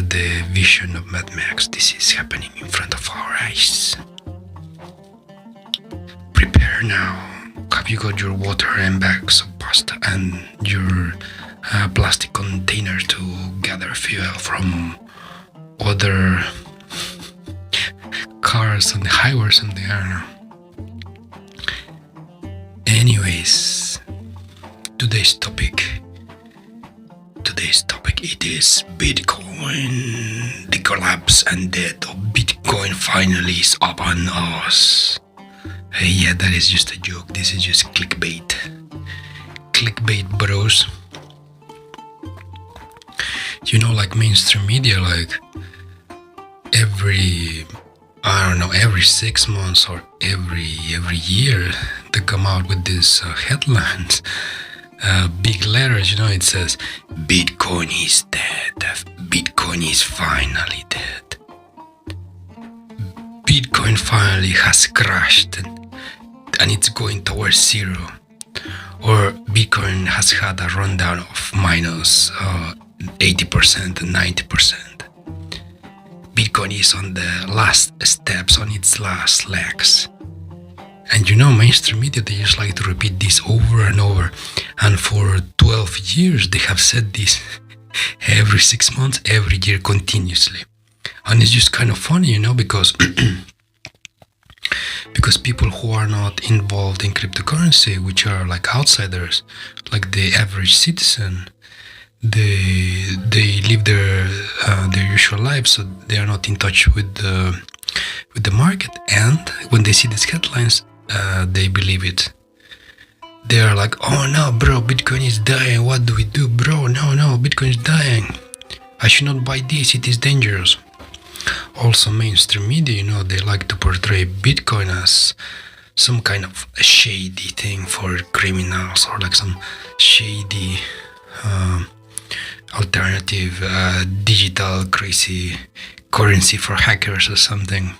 Speaker 2: the vision of Mad Max, this is happening in front of our eyes. Prepare now. Have you got your water and bags of pasta and your plastic container to gather fuel from other cars on the highway or something? I don't know. Anyways, today's topic, it is Bitcoin. The collapse and death of Bitcoin finally is upon us. Yeah, that is just a joke. This is just clickbait. Clickbait, bros. You know, like mainstream media, like every 6 months or every year, they come out with these headlines, big letters. You know, it says Bitcoin is dead. Bitcoin is finally dead. Bitcoin finally has crashed and it's going towards zero. Or Bitcoin has had a rundown of minus 80% and 90%. Bitcoin is on the last steps, on its last legs. And you know, mainstream media, they just like to repeat this over and over. And for 12 years, they have said this every 6 months, every year, continuously. And it's just kind of funny, you know, because people who are not involved in cryptocurrency, which are like outsiders, like the average citizen, they live their usual lives, so they are not in touch with the market. And when they see these headlines, they believe it. They are like, oh no, bro, Bitcoin is dying. What do we do, bro? No, Bitcoin is dying. I should not buy this. It is dangerous. Also, mainstream media, you know, they like to portray Bitcoin as some kind of a shady thing for criminals, or like some shady alternative digital crazy currency for hackers or something.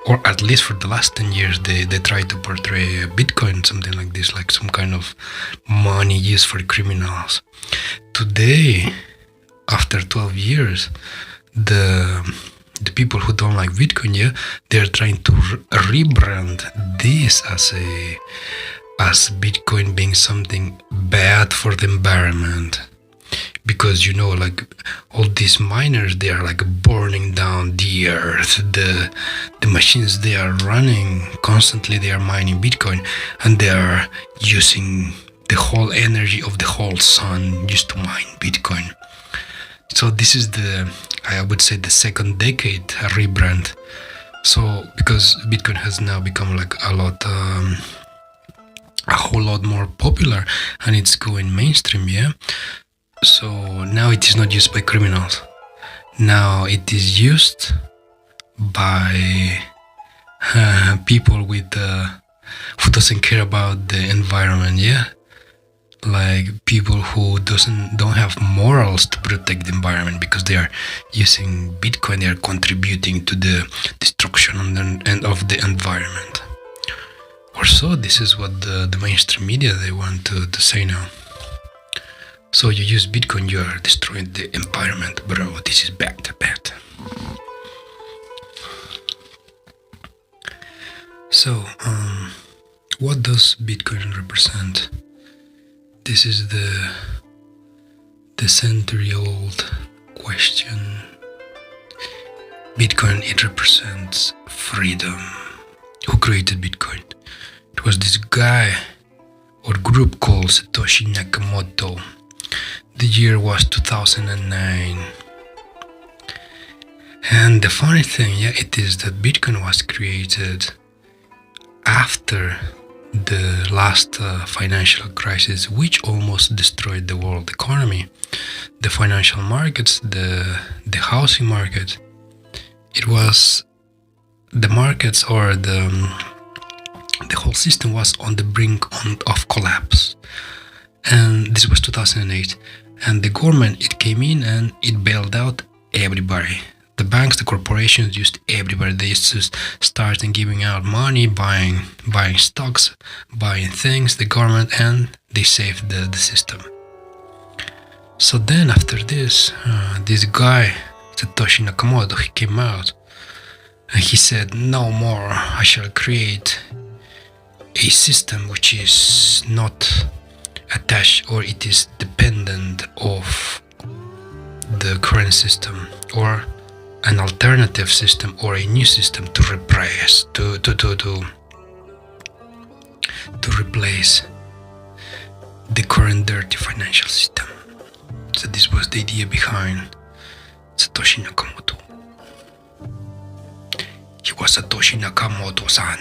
Speaker 2: Or at least for the last 10 years, they try to portray Bitcoin something like this, like some kind of money used for criminals. Today, after 12 years, the people who don't like Bitcoin, yeah, they're trying to rebrand this as Bitcoin being something bad for the environment. Because, you know, like all these miners, they are like burning down the earth. The machines they are running constantly, they are mining Bitcoin, and they are using the whole energy of the whole sun just to mine Bitcoin. So this is I would say the second decade rebrand. So because Bitcoin has now become like a whole lot more popular, and it's going mainstream, yeah. So now it is not used by criminals. Now it is used by people with who doesn't care about the environment, yeah. Like people who don't have morals to protect the environment, because they are using Bitcoin, they are contributing to the destruction of the environment. Or so this is what the mainstream media, they want to say now. So you use Bitcoin, you are destroying the environment, bro. This is bad. So what does Bitcoin represent? This is the century-old question. Bitcoin, it represents freedom. Who created Bitcoin? It was this guy or group called Satoshi Nakamoto. The year was 2009. And the funny thing, yeah, it is that Bitcoin was created after the last financial crisis, which almost destroyed the world economy. The financial markets, the housing market, it was the markets, or the whole system was on the brink of collapse. And this was 2008. And the government, it came in and it bailed out everybody. The banks, the corporations, used everybody. They used to start and giving out money, buying stocks, buying things, the government, and they saved the system. So then after this, this guy, Satoshi Nakamoto, he came out and he said, no more, I shall create a system which is not attached, or it is dependent of the current system, or an alternative system, or a new system to replace the current dirty financial system. So this was the idea behind Satoshi Nakamoto. He was Satoshi Nakamoto-san.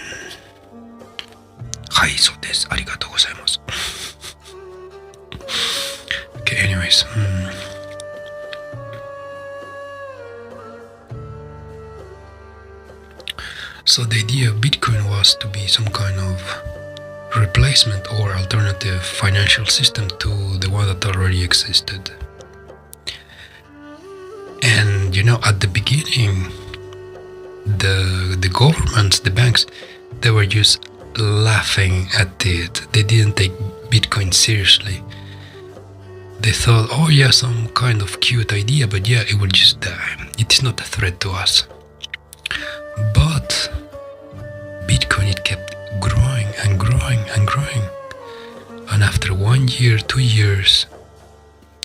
Speaker 2: はい、そうです。ありがとうございます。Okay, anyways. So the idea of Bitcoin was to be some kind of replacement or alternative financial system to the one that already existed. And at the beginning, the governments, the banks, they were just laughing at it. They didn't take Bitcoin seriously. They thought, oh yeah, some kind of cute idea, but yeah, it will just die. It is not a threat to us. But Bitcoin, it kept growing and growing and growing. And after 1 year, 2 years,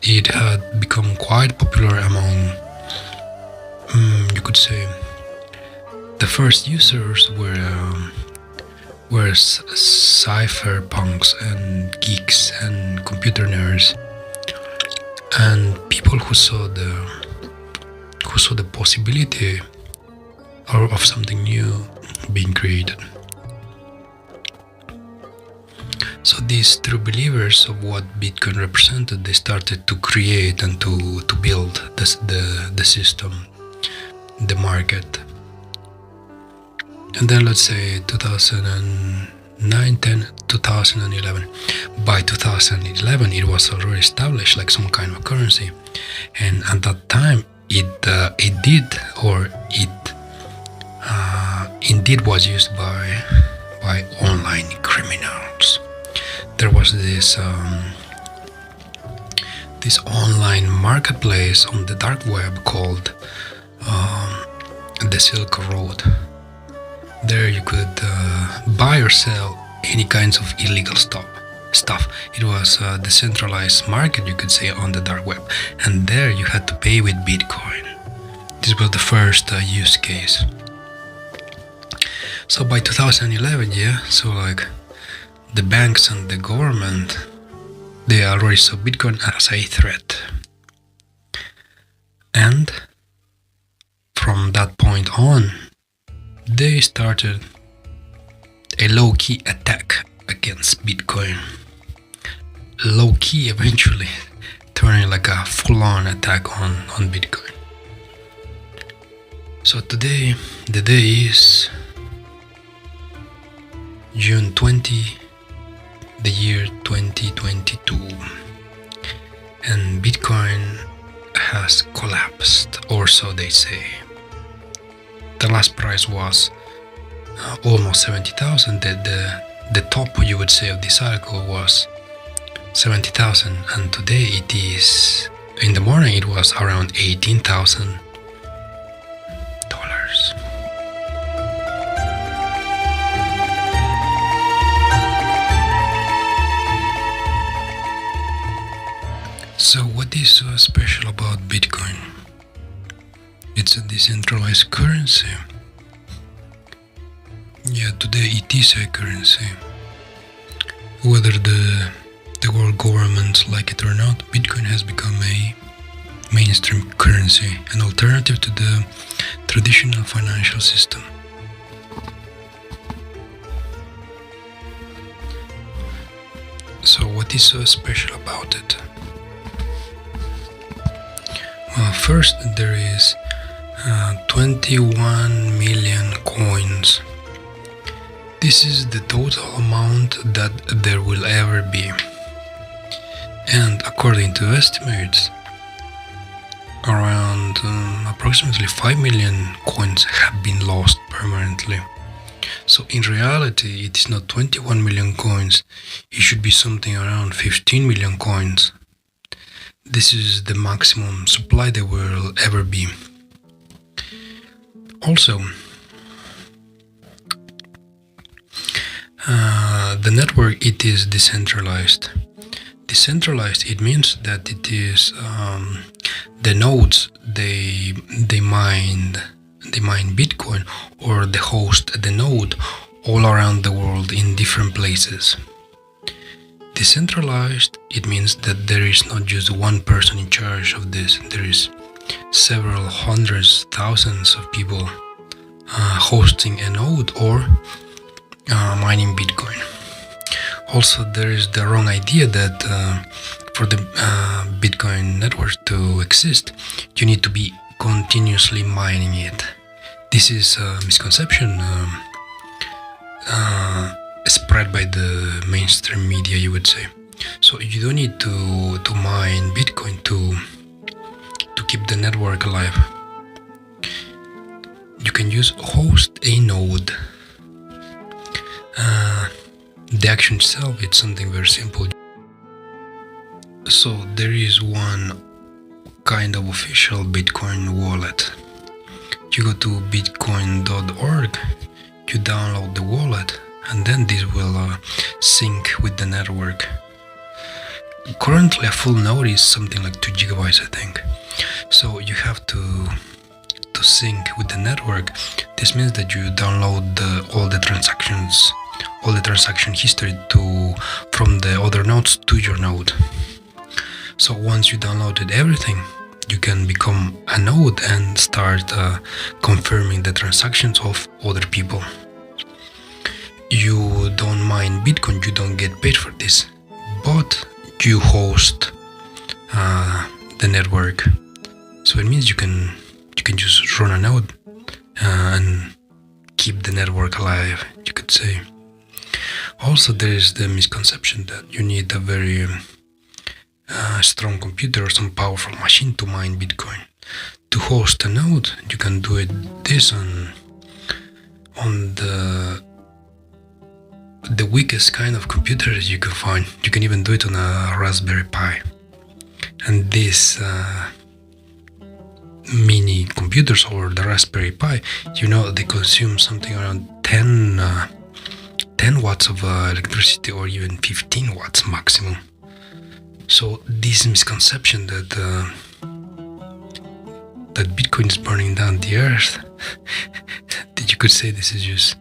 Speaker 2: it had become quite popular among, you could say, the first users were cypherpunks and geeks and computer nerds, and people who saw the possibility of something new being created. So these true believers of what Bitcoin represented, they started to create and to build the system, the market. And then let's say 2009, 10, 2011. By 2011, it was already established like some kind of currency, and at that time, it indeed was used by online criminals. There was this online marketplace on the dark web called the Silk Road. There you could buy or sell any kinds of illegal stuff. It was a decentralized market, you could say, on the dark web, and there you had to pay with Bitcoin. This was the first use case. So by 2011, so like the banks and the government, they already saw Bitcoin as a threat. And from that point on, they started a low-key attack against Bitcoin. Low-key, eventually turning like a full-on attack on Bitcoin. So today, the day is June 20, the year 2022, and Bitcoin has collapsed, or so they say. The last price was almost 70,000. The top, you would say, of this cycle was 70,000, and today it is, in the morning it was around $18,000. So what is so special about Bitcoin? It's a decentralized currency. Yeah, today it is a currency. Whether the world governments like it or not, Bitcoin has become a mainstream currency, an alternative to the traditional financial system. So what is so special about it? Well, first there is 21 million coins. This is the total amount that there will ever be. And according to estimates, around approximately 5 million coins have been lost permanently. So in reality, it is not 21 million coins, it should be something around 15 million coins. This is the maximum supply there will ever be. Also, the network, it is decentralized. Decentralized, it means that it is the nodes they mine Bitcoin, or they host the node all around the world in different places. Decentralized, it means that there is not just one person in charge of this. There is several hundreds, thousands of people hosting a node or mining Bitcoin. Also, there is the wrong idea that for the Bitcoin network to exist, you need to be continuously mining it. This is a misconception spread by the mainstream media, you would say. So you don't need to mine Bitcoin to keep the network alive. You can just host a node. The action itself, it's something very simple. So there is one kind of official Bitcoin wallet. You go to bitcoin.org, you download the wallet, and then this will sync with the network. Currently a full node is something like 2 gigabytes, I think. So you have to sync with the network. This means that you download all the transaction history from the other nodes to your node. So once you downloaded everything, you can become a node and start confirming the transactions of other people. You don't mine Bitcoin, you don't get paid for this, but you host the network. So it means you can just run a node and keep the network alive, you could say. Also, there is the misconception that you need a very strong computer or some powerful machine to mine Bitcoin. To host a node, you can do it on the weakest kind of computers you can find. You can even do it on a Raspberry Pi. And these mini computers, or the Raspberry Pi, they consume something around 10 watts of electricity, or even 15 watts maximum. So this misconception that Bitcoin is burning down the earth, that you could say this is just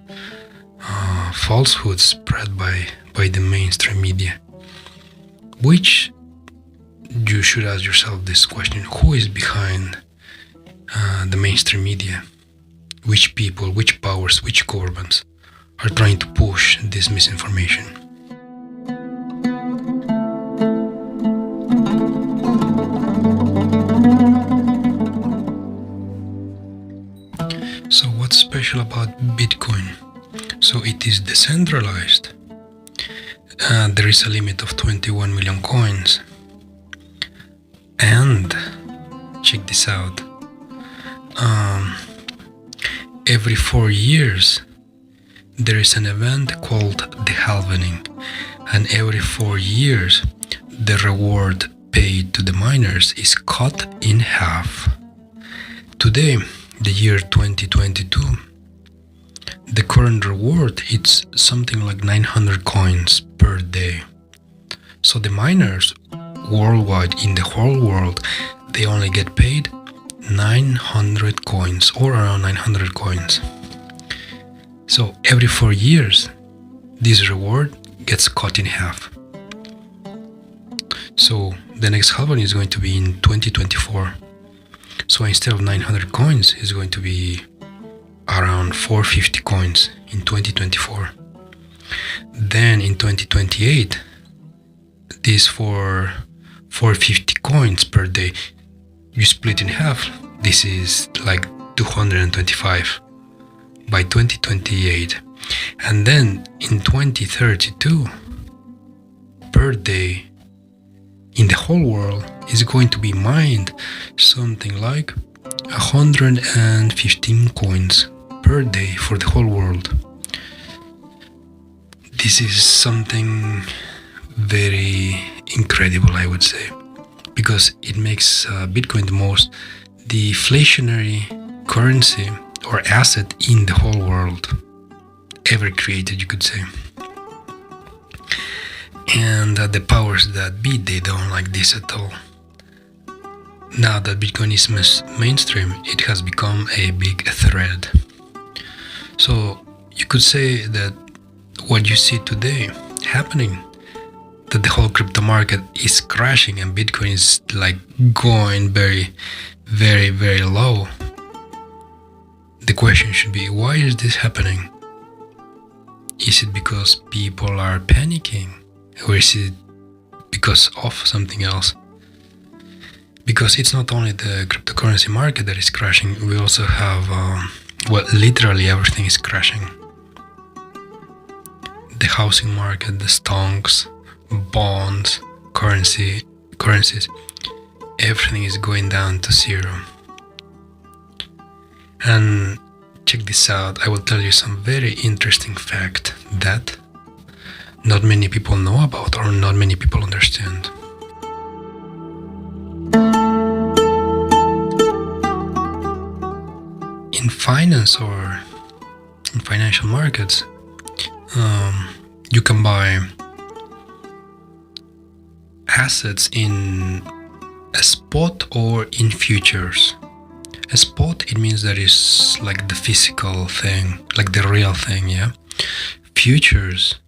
Speaker 2: falsehood spread by the mainstream media. Which you should ask yourself this question: who is behind the mainstream media? Which people, which powers, which governments are trying to push this misinformation? So what's special about Bitcoin? So it is decentralized. There is a limit of 21 million coins. And check this out. Every 4 years there is an event called the halvening, and every 4 years the reward paid to the miners is cut in half. Today, the year 2022, the current reward, it's something like 900 coins per day. So the miners worldwide, in the whole world, they only get paid 900 coins, or around 900 coins. So every 4 years, this reward gets cut in half. So the next halving is going to be in 2024. So instead of 900 coins, it's going to be around 450 coins in 2024. Then in 2028, this for 450 coins per day, you split in half. This is like 225 by 2028. And then in 2032, per day, in the whole world is going to be mined something like 115 coins per day for the whole world. This is something very incredible, I would say, because it makes Bitcoin the most deflationary currency or asset in the whole world ever created, you could say. And the powers that be, they don't like this at all. Now that Bitcoin is mainstream, it has become a big threat. So you could say that what you see today happening, that the whole crypto market is crashing and Bitcoin is like going very, very, very low. The question should be, why is this happening? Is it because people are panicking? Or is it because of something else? Because it's not only the cryptocurrency market that is crashing, we also have, literally everything is crashing. The housing market, the stocks, bonds, currencies, everything is going down to zero. And check this out, I will tell you some very interesting fact that not many people know about or not many people understand. In finance or in financial markets, you can buy assets in a spot or in futures. A spot, it means that is like the physical thing, like the real thing, yeah. Futures,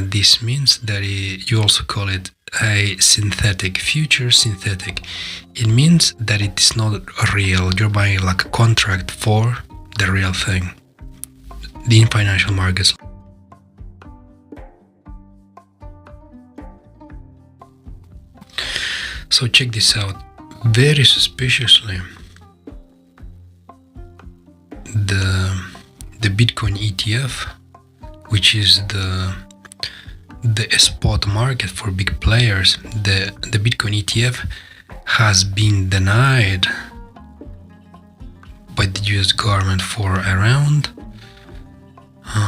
Speaker 2: this means that you also call it a synthetic. Future synthetic. It means that it is not real. You're buying like a contract for the real thing. In financial markets. So check this out. Very suspiciously, the Bitcoin ETF, which is the spot market for big players, the Bitcoin ETF has been denied by the US government for around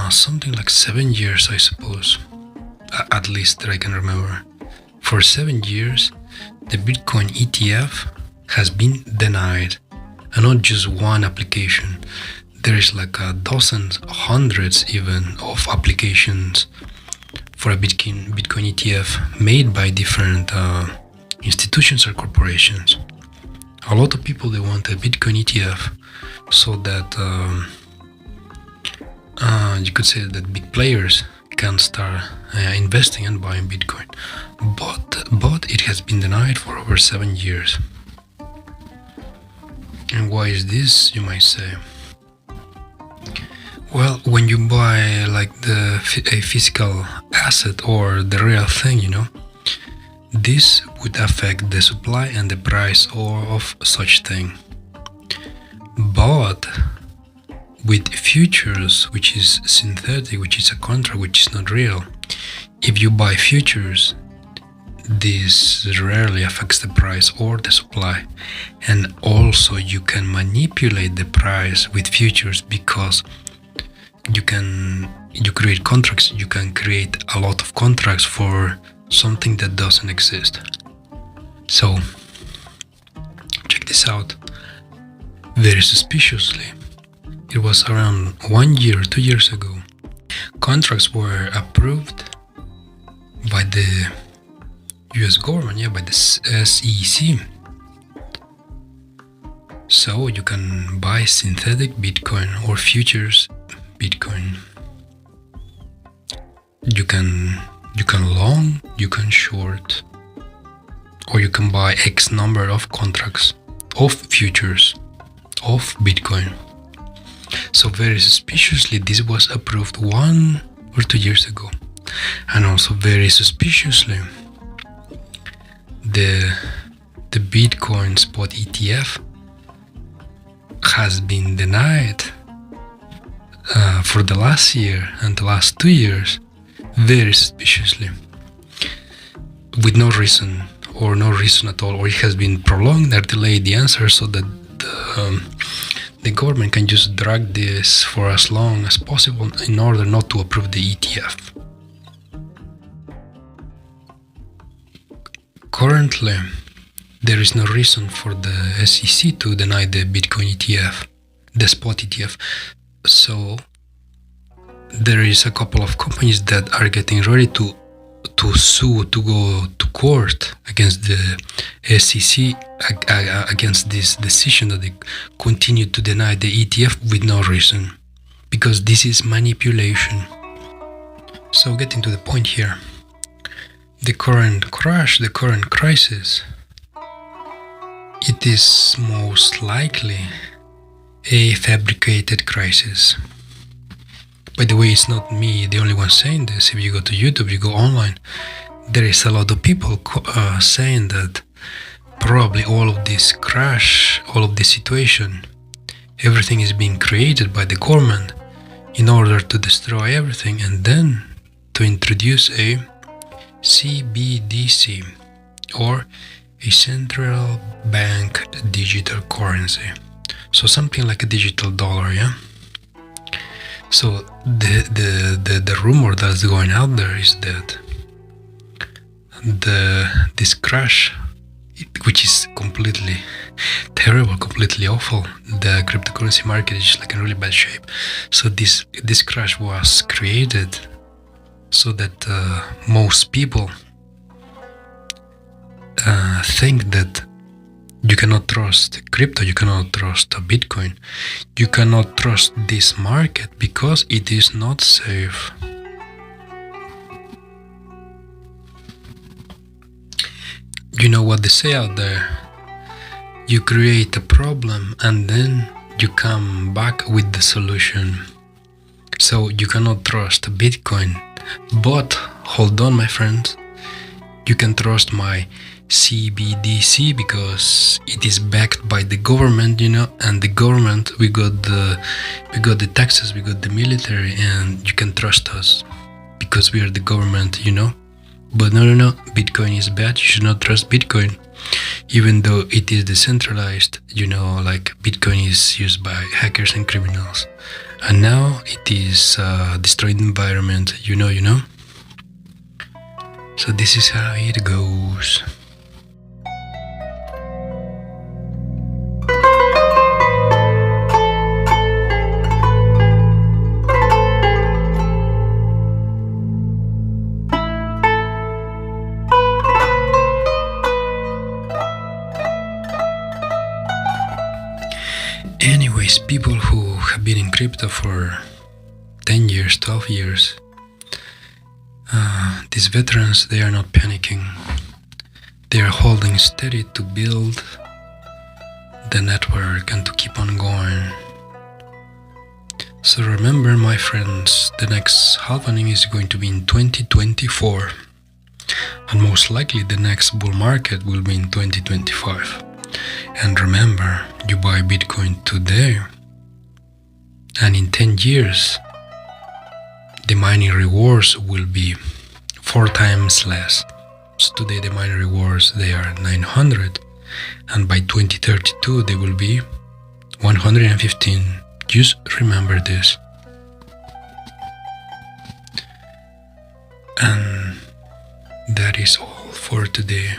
Speaker 2: something like 7 years, I suppose, at least that I can remember. For 7 years, the Bitcoin ETF has been denied, and not just one application. There is like dozens, hundreds even of applications for a Bitcoin ETF made by different institutions or corporations. A lot of people, they want a Bitcoin ETF so that you could say that big players can start investing and buying Bitcoin, but it has been denied for over 7 years. And why is this, you might say? Well, when you buy like a physical asset or the real thing, this would affect the supply and the price of such thing. But with futures, which is synthetic, which is a contract, which is not real, if you buy futures, this rarely affects the price or the supply. And also you can manipulate the price with futures, because you create contracts, you can create a lot of contracts for something that doesn't exist. So check this out. Very suspiciously, it was around 1 year, 2 years ago, contracts were approved by the US government, by the SEC. So you can buy synthetic Bitcoin or futures Bitcoin. You can long, you can short, or you can buy X number of contracts of futures of Bitcoin. So very suspiciously, this was approved 1 or 2 years ago. And also very suspiciously, the Bitcoin spot ETF has been denied for the last year and the last 2 years, very suspiciously. with no reason or no reason at all, or it has been prolonged or delayed the answer so that the government can just drag this for as long as possible in order not to approve the ETF. Currently, there is no reason for the SEC to deny the Bitcoin ETF, the spot ETF. So there is a couple of companies that are getting ready to sue, to go to court against the SEC against this decision that they continue to deny the ETF with no reason, because this is manipulation. So getting to the point here, the current crash, the current crisis, it is most likely a fabricated crisis. By the way, it's not me the only one saying this. If you go to YouTube, you go online, there is a lot of people saying that probably all of this crash, all of this situation, everything is being created by the government in order to destroy everything and then to introduce a CBDC, or a central bank digital currency. So something like a digital dollar, yeah? So the rumor that's going out there is that this crash, which is completely terrible, completely awful, the cryptocurrency market is like in really bad shape. So this crash was created so that most people think that you cannot trust crypto, you cannot trust Bitcoin, you cannot trust this market because it is not safe. You know what they say out there? You create a problem and then you come back with the solution. So you cannot trust Bitcoin, but hold on, my friends, you can trust my CBDC because it is backed by the government, you know, and the government, we got the taxes, we got the military, and you can trust us because we are the government, you know. But no, Bitcoin is bad. You should not trust Bitcoin, even though it is decentralized, you know, like Bitcoin is used by hackers and criminals, and now it is destroying the environment, you know. So this is how it goes. Anyways, people who have been in crypto for 10 years, 12 years, these veterans, they are not panicking. They are holding steady to build the network and to keep on going. So remember, my friends, the next halving is going to be in 2024, and most likely the next bull market will be in 2025. And remember, you buy Bitcoin today, and in 10 years, the mining rewards will be 4 times less. So today the mining rewards, they are 900, and by 2032 they will be 115. Just remember this. And that is all for today.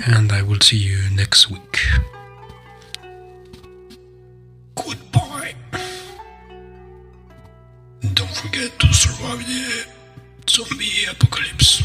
Speaker 2: And I will see you next week. Goodbye. Don't forget to survive the zombie apocalypse.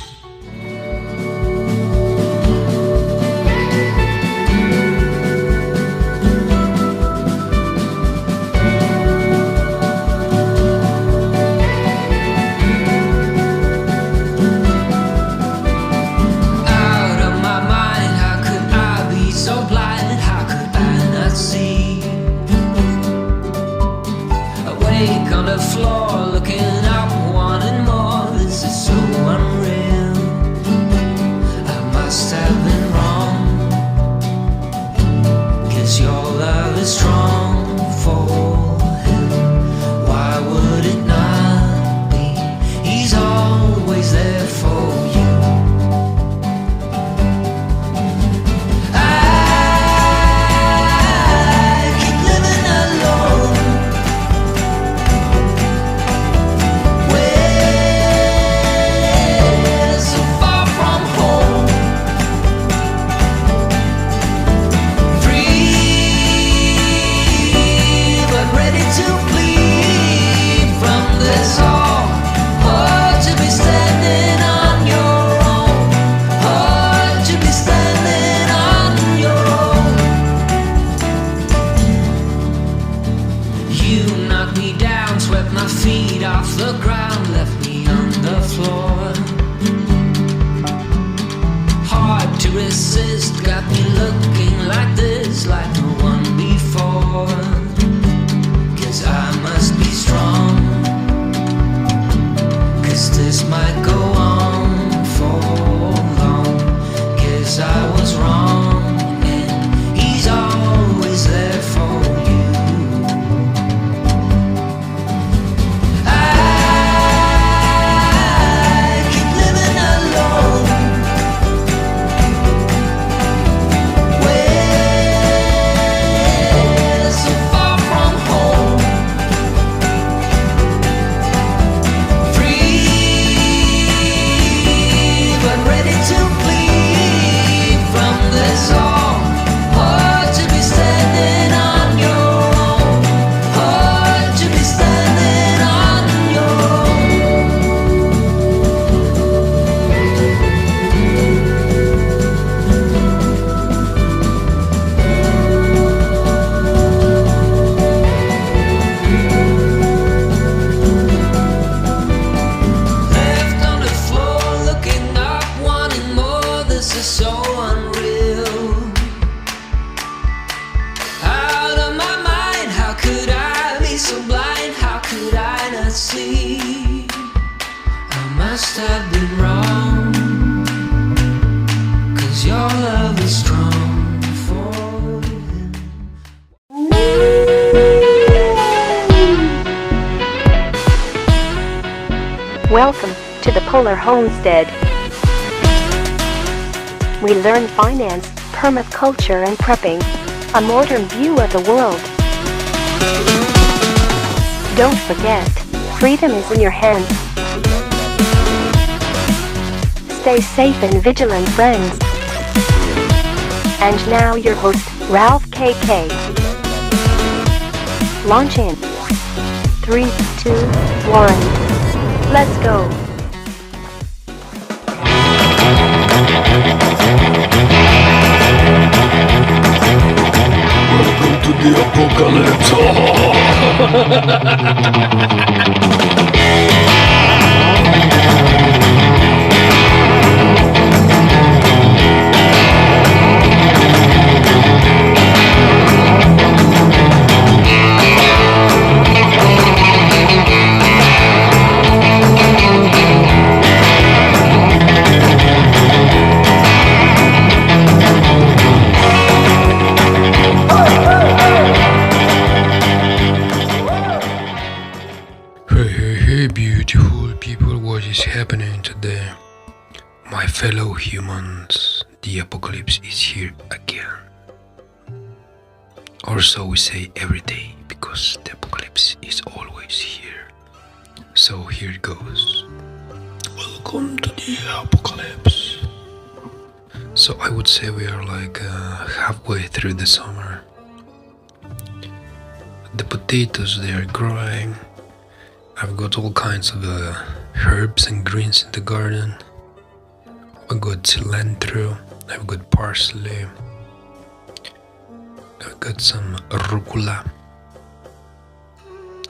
Speaker 5: On the floor, looking up, wanting more. This is so unreal. I must have been wrong, 'cause your love is strong for him. Why would it not be? He's all see I must have been wrong, 'cause your love is strong for him.
Speaker 1: Welcome to the Polar Homestead. We learn finance, permaculture and prepping, a modern view of the world. Don't forget, freedom is in your hands. Stay safe and vigilant, friends. And now your host, Ralph KK. Launch in 3, 2, 1. Let's go.
Speaker 2: Welcome to the apocalypse. Hey, beautiful people, what is happening today? My fellow humans, the apocalypse is here again. Or so we say every day, because the apocalypse is always here. So here it goes. Welcome to the apocalypse. So I would say we are like halfway through the summer. The potatoes, they are growing. I've got all kinds of herbs and greens in the garden. I've got cilantro, I've got parsley, I've got some rucola,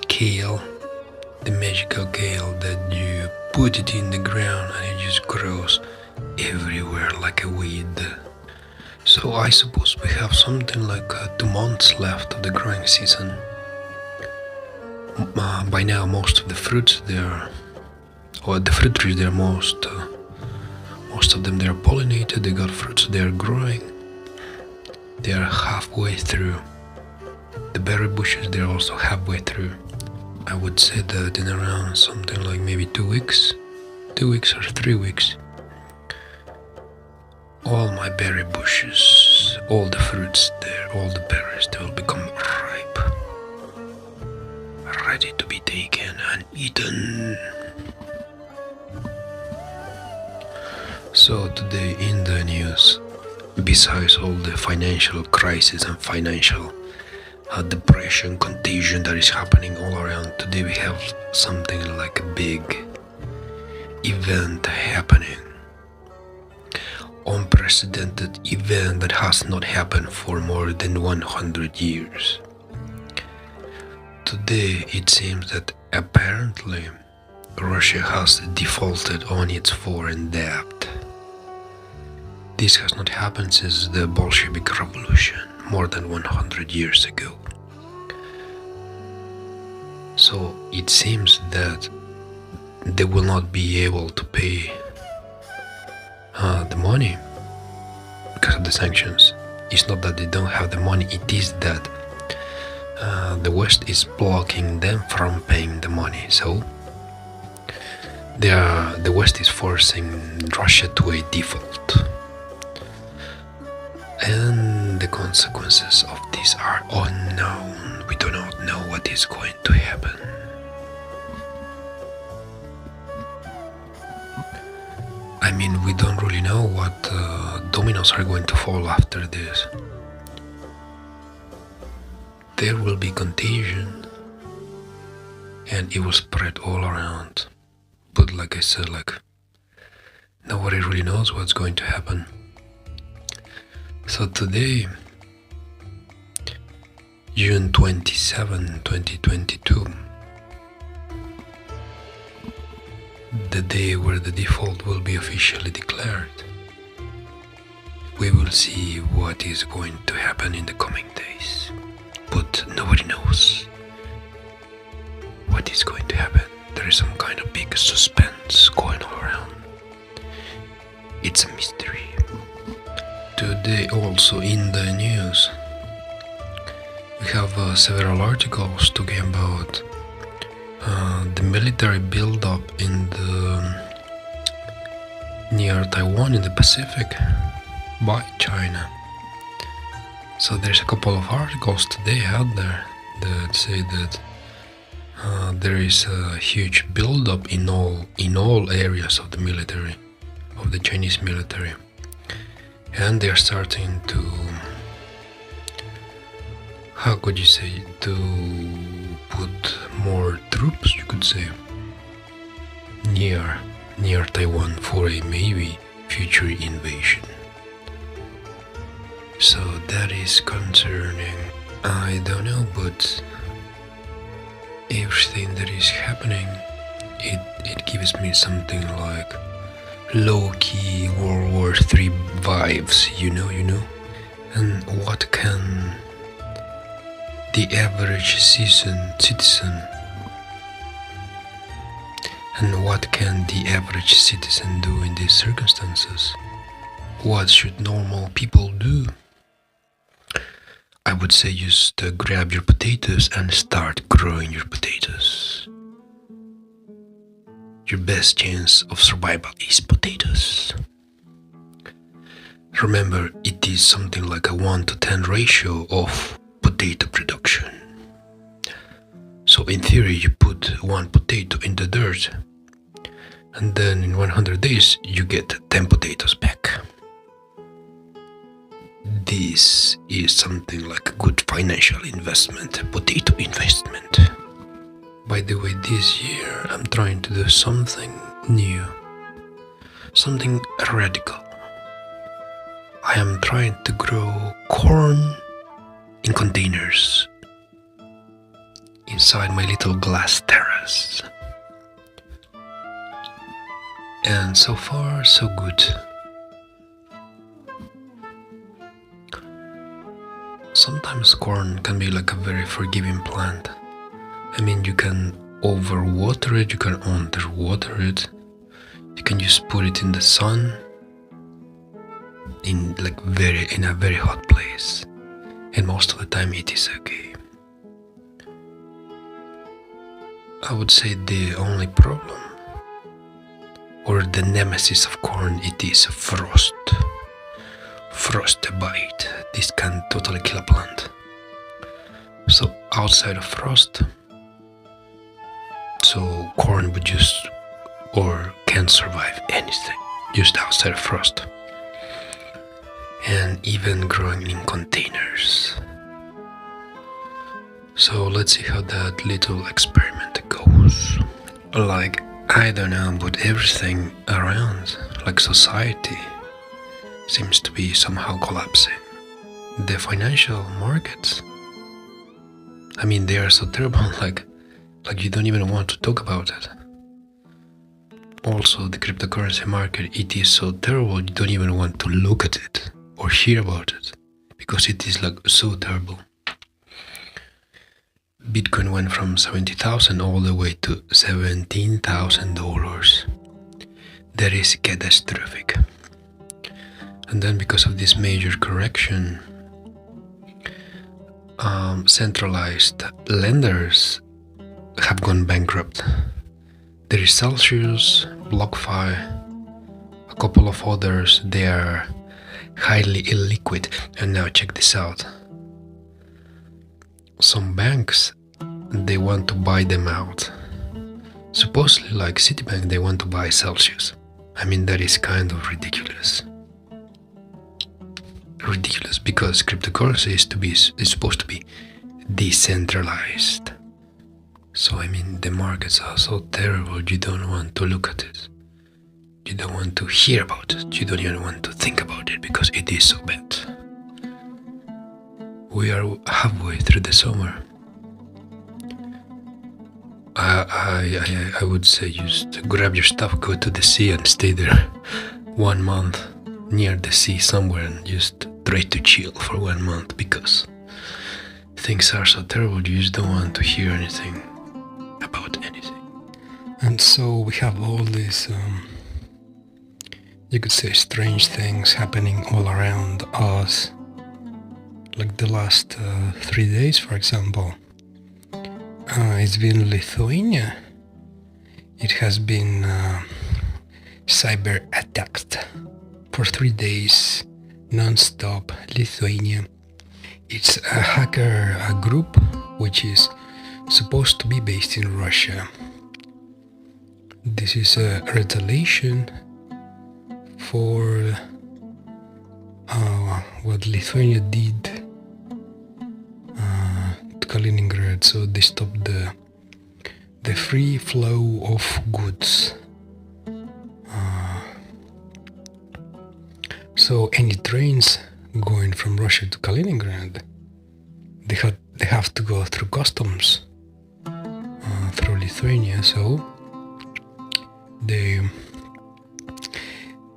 Speaker 2: kale, the magical kale that you put it in the ground and it just grows everywhere like a weed. So I suppose we have something like 2 months left of the growing season. By now most of the fruits there, or the fruit trees there, most of them, they are pollinated, they got fruits, they are growing. They are halfway through. The berry bushes, they are also halfway through. I would say that in around something like maybe 2 weeks, 2 weeks or 3 weeks, all my berry bushes, all the fruits there, all the berries, they will become ripe, ready to be taken and eaten. So today in the news, besides all the financial crisis and financial depression, contagion that is happening all around, today we have something like a big event happening. Unprecedented event that has not happened for more than 100 years. Today it seems that apparently Russia has defaulted on its foreign debt. This has not happened since the Bolshevik Revolution, more than 100 years ago. So it seems that they will not be able to pay the money because of the sanctions. It's not that they don't have the money, it is that the West is blocking them from paying the money. So the West is forcing Russia to a default. And the consequences of this are unknown. We do not know what is going to happen. I mean, we don't really know what dominoes are going to fall after this. There will be contagion and it will spread all around. But like I said, nobody really knows what's going to happen. So today, June 27, 2022, the day where the default will be officially declared, we will see what is going to happen in the coming days. But nobody knows what is going to happen. like a suspense going all around. It's a mystery. Today also in the news we have several articles talking about the military build-up in the near Taiwan in the Pacific by China. So there's a couple of articles today out there that say that there is a huge build-up in all areas of the military, of the Chinese military, and they're starting to, how could you say, to put more troops, you could say, near Taiwan for a maybe future invasion. So that is concerning. I don't know, but everything that is happening, it gives me something like low-key World War III vibes, you know. And what can the average citizen and what can the average citizen do in these circumstances? What should normal people do? I would say just grab your potatoes and start growing your potatoes. Your best chance of survival is potatoes. Remember, it is something like a 1-to-10 ratio of potato production. So in theory, you put 1 potato in the dirt, and then in 100 days, you get 10 potatoes back. This is something like a good financial investment, potato investment. By the way, this year I'm trying to do something new, something radical. I am trying to grow corn in containers inside my little glass terrace. And so far, so good. Sometimes corn can be like a very forgiving plant. I mean, you can overwater it, you can underwater it, you can just put it in the sun in a very hot place, and most of the time it is okay. I would say the only problem, or the nemesis of corn, it is frost. Frostbite. This can totally kill a plant. So outside of frost, so corn would just, or can't survive anything just outside of frost. And even growing in containers. So let's see how that little experiment goes. Like, I don't know, but everything around, like society, seems to be somehow collapsing. The financial markets, I mean, they are so terrible, like you don't even want to talk about it. Also, the cryptocurrency market, it is so terrible, you don't even want to look at it or hear about it, because it is like so terrible. Bitcoin went from 70,000 all the way to $17,000. That is catastrophic. And then because of this major correction, centralized lenders have gone bankrupt. There is Celsius, BlockFi, a couple of others, they are highly illiquid. And now check this out. Some banks, they want to buy them out. Supposedly, like Citibank, they want to buy Celsius. I mean, that is kind of ridiculous. Ridiculous, because cryptocurrency is supposed to be decentralized. So I mean, the markets are so terrible, you don't want to look at it. You don't want to hear about it. You don't even want to think about it, because it is so bad. We are halfway through the summer. I would say just grab your stuff, go to the sea and stay there 1 month near the sea somewhere, and just try to chill for 1 month, because things are so terrible, you just don't want to hear anything about anything. And so we have all these, you could say, strange things happening all around us. Like the last 3 days, for example, it's been Lithuania. It has been cyber attacked for 3 days, non-stop. Lithuania. It's a hacker group which is supposed to be based in Russia. This is a retaliation for what Lithuania did to Kaliningrad. So they stopped the free flow of goods. So any trains going from Russia to Kaliningrad, they have to go through customs through Lithuania. So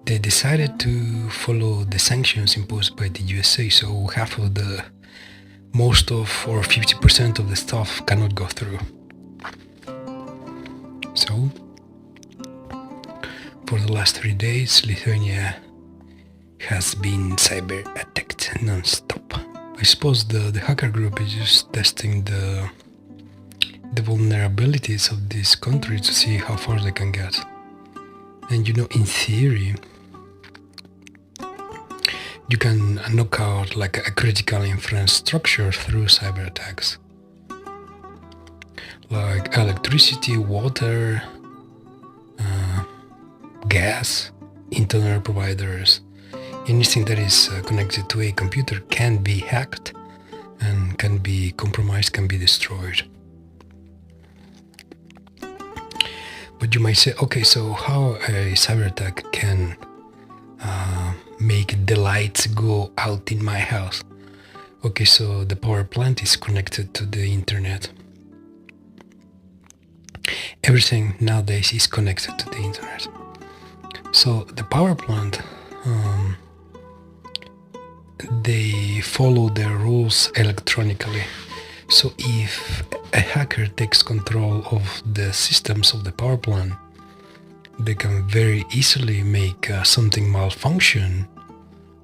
Speaker 2: they decided to follow the sanctions imposed by the USA. So most of or 50% of the stuff cannot go through. So for the last 3 days, Lithuania has been cyber attacked non-stop. I suppose the hacker group is just testing the vulnerabilities of this country to see how far they can get. And in theory, you can knock out like a critical infrastructure through cyber attacks, like electricity, water, gas, internet providers. Anything that is connected to a computer can be hacked and can be compromised, can be destroyed. But you might say, okay, so how a cyber attack can make the lights go out in my house? Okay, so the power plant is connected to the internet. Everything nowadays is connected to the internet. So the power plant, they follow their rules electronically. So if a hacker takes control of the systems of the power plant, they can very easily make something malfunction,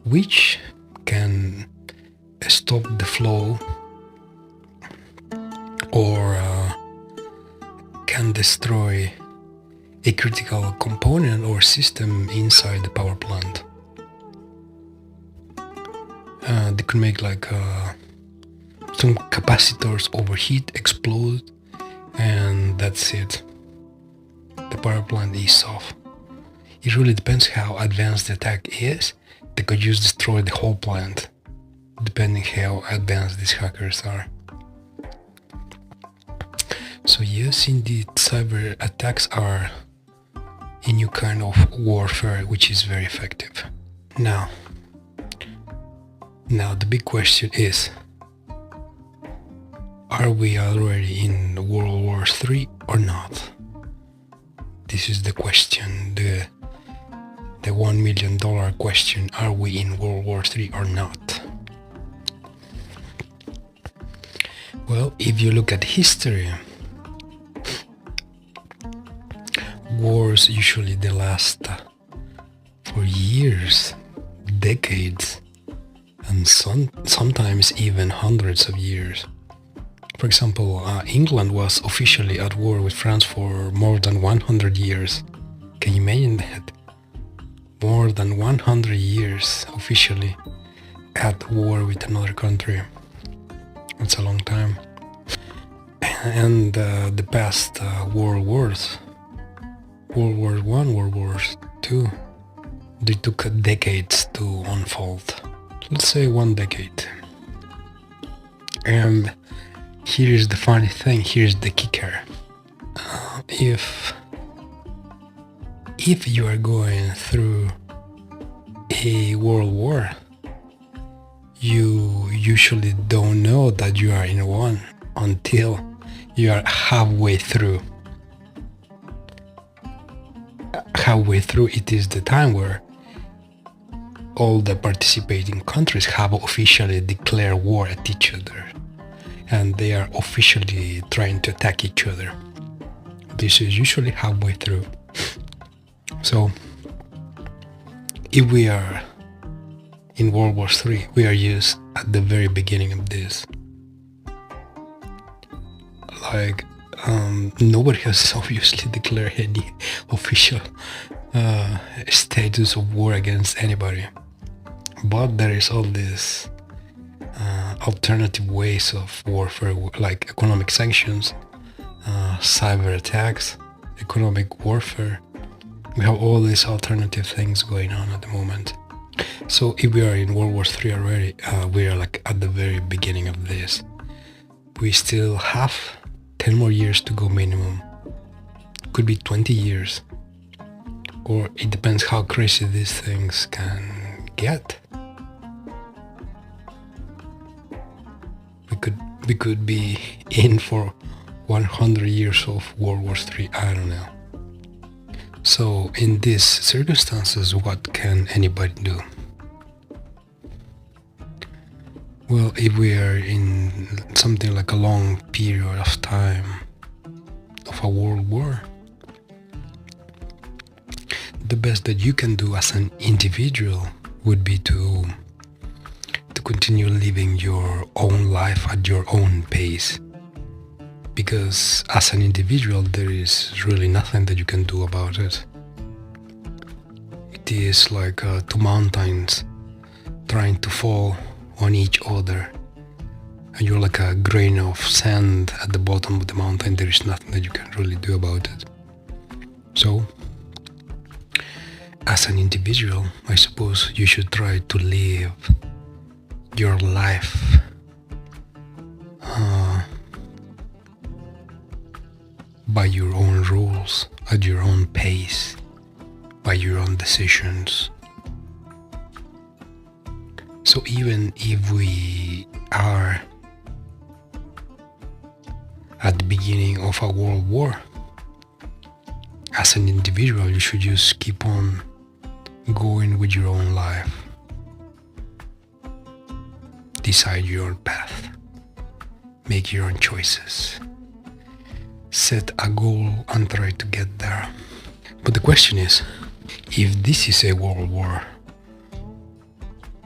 Speaker 2: which can stop the flow or can destroy a critical component or system inside the power plant. They could make like some capacitors overheat, explode, and that's it. The power plant is off. It really depends how advanced the attack is. They could just destroy the whole plant, depending how advanced these hackers are. So yes, indeed, cyber attacks are a new kind of warfare, which is very effective. Now the big question is, are we already in World War III or not? This is the question, the $1 million question. Are we in World War III or not? Well, if you look at history, wars usually they last for years, decades, and sometimes even hundreds of years. For example, England was officially at war with France for more than 100 years. Can you imagine that? More than 100 years officially at war with another country. It's a long time. And the past world wars, World War I, World War II, they took decades to unfold. Let's say 1 decade. And here's the funny thing, here's the kicker. If you are going through a world war, you usually don't know that you are in one until you are halfway through. Halfway through, it is the time where all the participating countries have officially declared war at each other, and they are officially trying to attack each other. this is usually halfway through. So if we are in World War III, we are just at the very beginning of this. Like, nobody has obviously declared any official status of war against anybody, but there is all this alternative ways of warfare, like economic sanctions, cyber attacks, economic warfare. We have all these alternative things going on at the moment. So if we are in World War III already, we are like at the very beginning of this. We still have 10 more years to go minimum. Could be 20 years. Or it depends how crazy these things can get. We could be in for 100 years of World War III, I don't know. So in these circumstances, what can anybody do? Well, if we are in something like a long period of time of a world war, the best that you can do as an individual would be to continue living your own life at your own pace. Because as an individual, there is really nothing that you can do about it. It is like two mountains trying to fall on each other, and you're like a grain of sand at the bottom of the mountain. There is nothing that you can really do about it. So, as an individual, I suppose you should try to live your life by your own rules, at your own pace, by your own decisions. So even if we are at the beginning of a world war, as an individual, you should just keep on going with your own life. Decide your own path. Make your own choices. Set a goal and try to get there. But the question is, if this is a world war,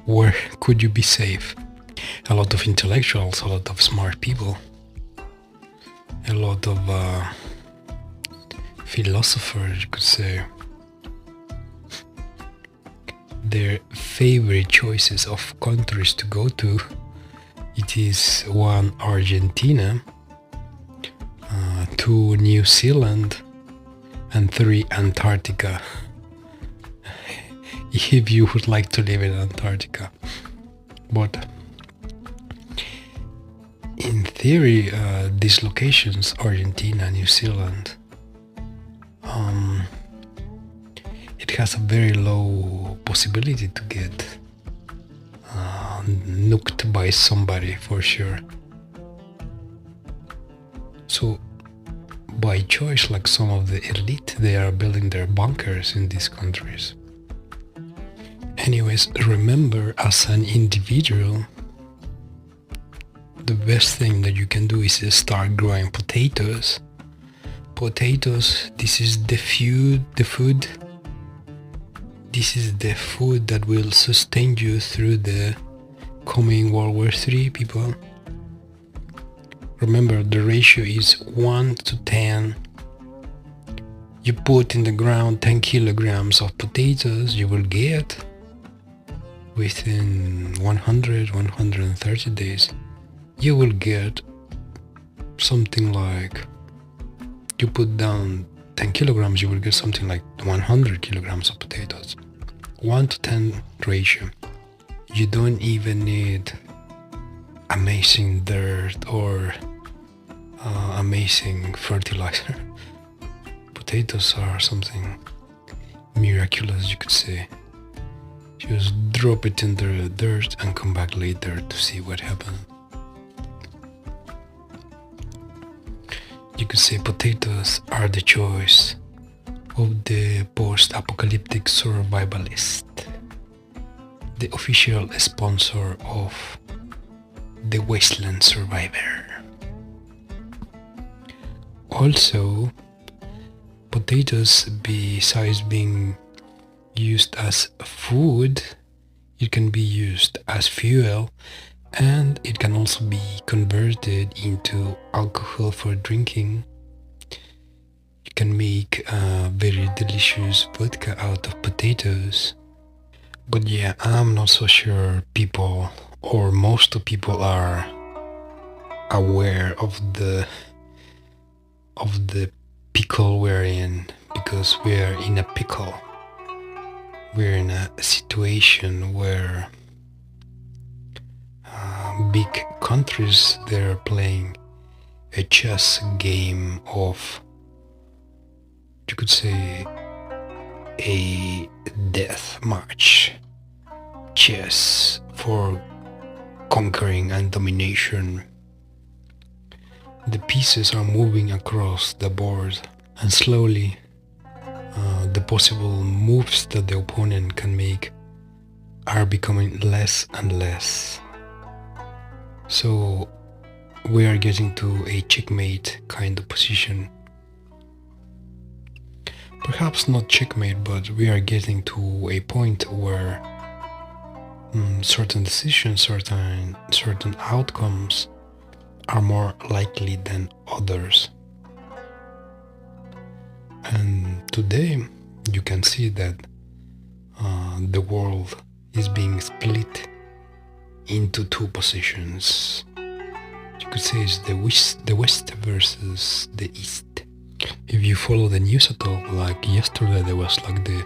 Speaker 2: where could you be safe? A lot of intellectuals, a lot of smart people, a lot of philosophers, you could say, their favorite choices of countries to go to, it is 1, Argentina, 2, New Zealand, and 3, Antarctica. If you would like to live in Antarctica. But in theory, these locations, Argentina, New Zealand, it has a very low possibility to get nuked by somebody, for sure. So by choice, like some of the elite, they are building their bunkers in these countries. Anyways, remember, as an individual, the best thing that you can do is start growing potatoes. Potatoes, this is the food. This is the food that will sustain you through the coming World War III, people. Remember, the ratio is 1 to 10. You put in the ground 10 kilograms of potatoes, you will get within 130 days, you will get something like, you put down 10 kilograms, you will get something like 100 kilograms of potatoes. 1 to 10 ratio. You don't even need amazing dirt or amazing fertilizer. Potatoes are something miraculous, you could say. Just drop it in the dirt and come back later to see what happened. You could say potatoes are the choice of the post-apocalyptic survivalist, the official sponsor of the Wasteland Survivor. Also, potatoes, besides being used as food, it can be used as fuel, and it can also be converted into alcohol for drinking. You can make a very delicious vodka out of potatoes. But yeah, I'm not so sure people, or most of people, are aware of the pickle we're in, because we're in a pickle. We're in a situation where big countries, they're playing a chess game of, you could say, a death match. Chess for conquering and domination. The pieces are moving across the board, and slowly the possible moves that the opponent can make are becoming less and less. So we are getting to a checkmate kind of position. Perhaps not checkmate, but we are getting to a point where certain decisions, certain outcomes are more likely than others. And today you can see that the world is being split into two positions. You could say it's the West versus the East. If you follow the news at all, like yesterday there was like the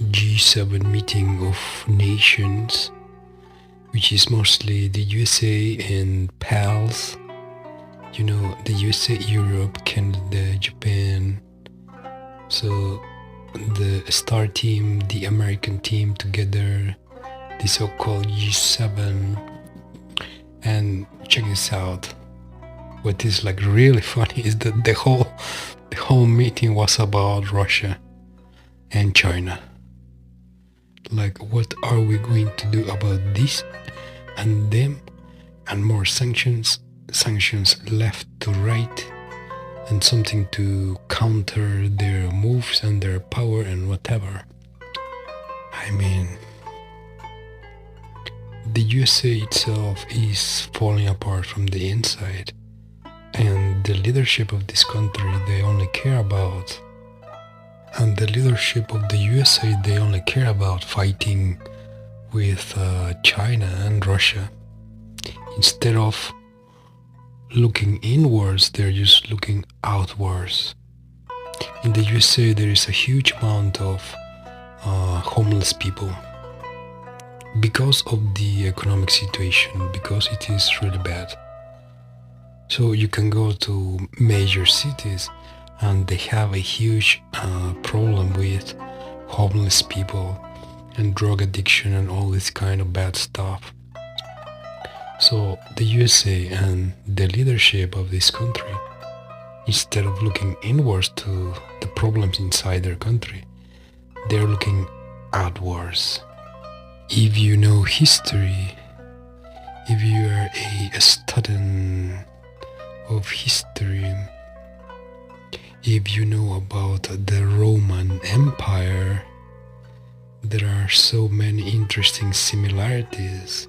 Speaker 2: G7 meeting of nations, which is mostly the USA and pals. You know, the USA, Europe, Canada, Japan. So the star team, the American team together, the so-called G7. And check this out. What is like really funny is that the whole meeting was about Russia and China. Like, what are we going to do about this and them, and more sanctions left to right, and something to counter their moves and their power and whatever. I mean, the USA itself is falling apart from the inside, and the leadership of this country, they only care about, and the leadership of the USA, they only care about fighting with China and Russia. Instead of looking inwards, they're just looking outwards. In the USA, there is a huge amount of homeless people because of the economic situation, because it is really bad. So you can go to major cities and they have a huge problem with homeless people and drug addiction and all this kind of bad stuff. So the USA and the leadership of this country, instead of looking inwards to the problems inside their country, they're looking outwards. If you know history, if you are a student of history, if you know about the Roman Empire, there are so many interesting similarities,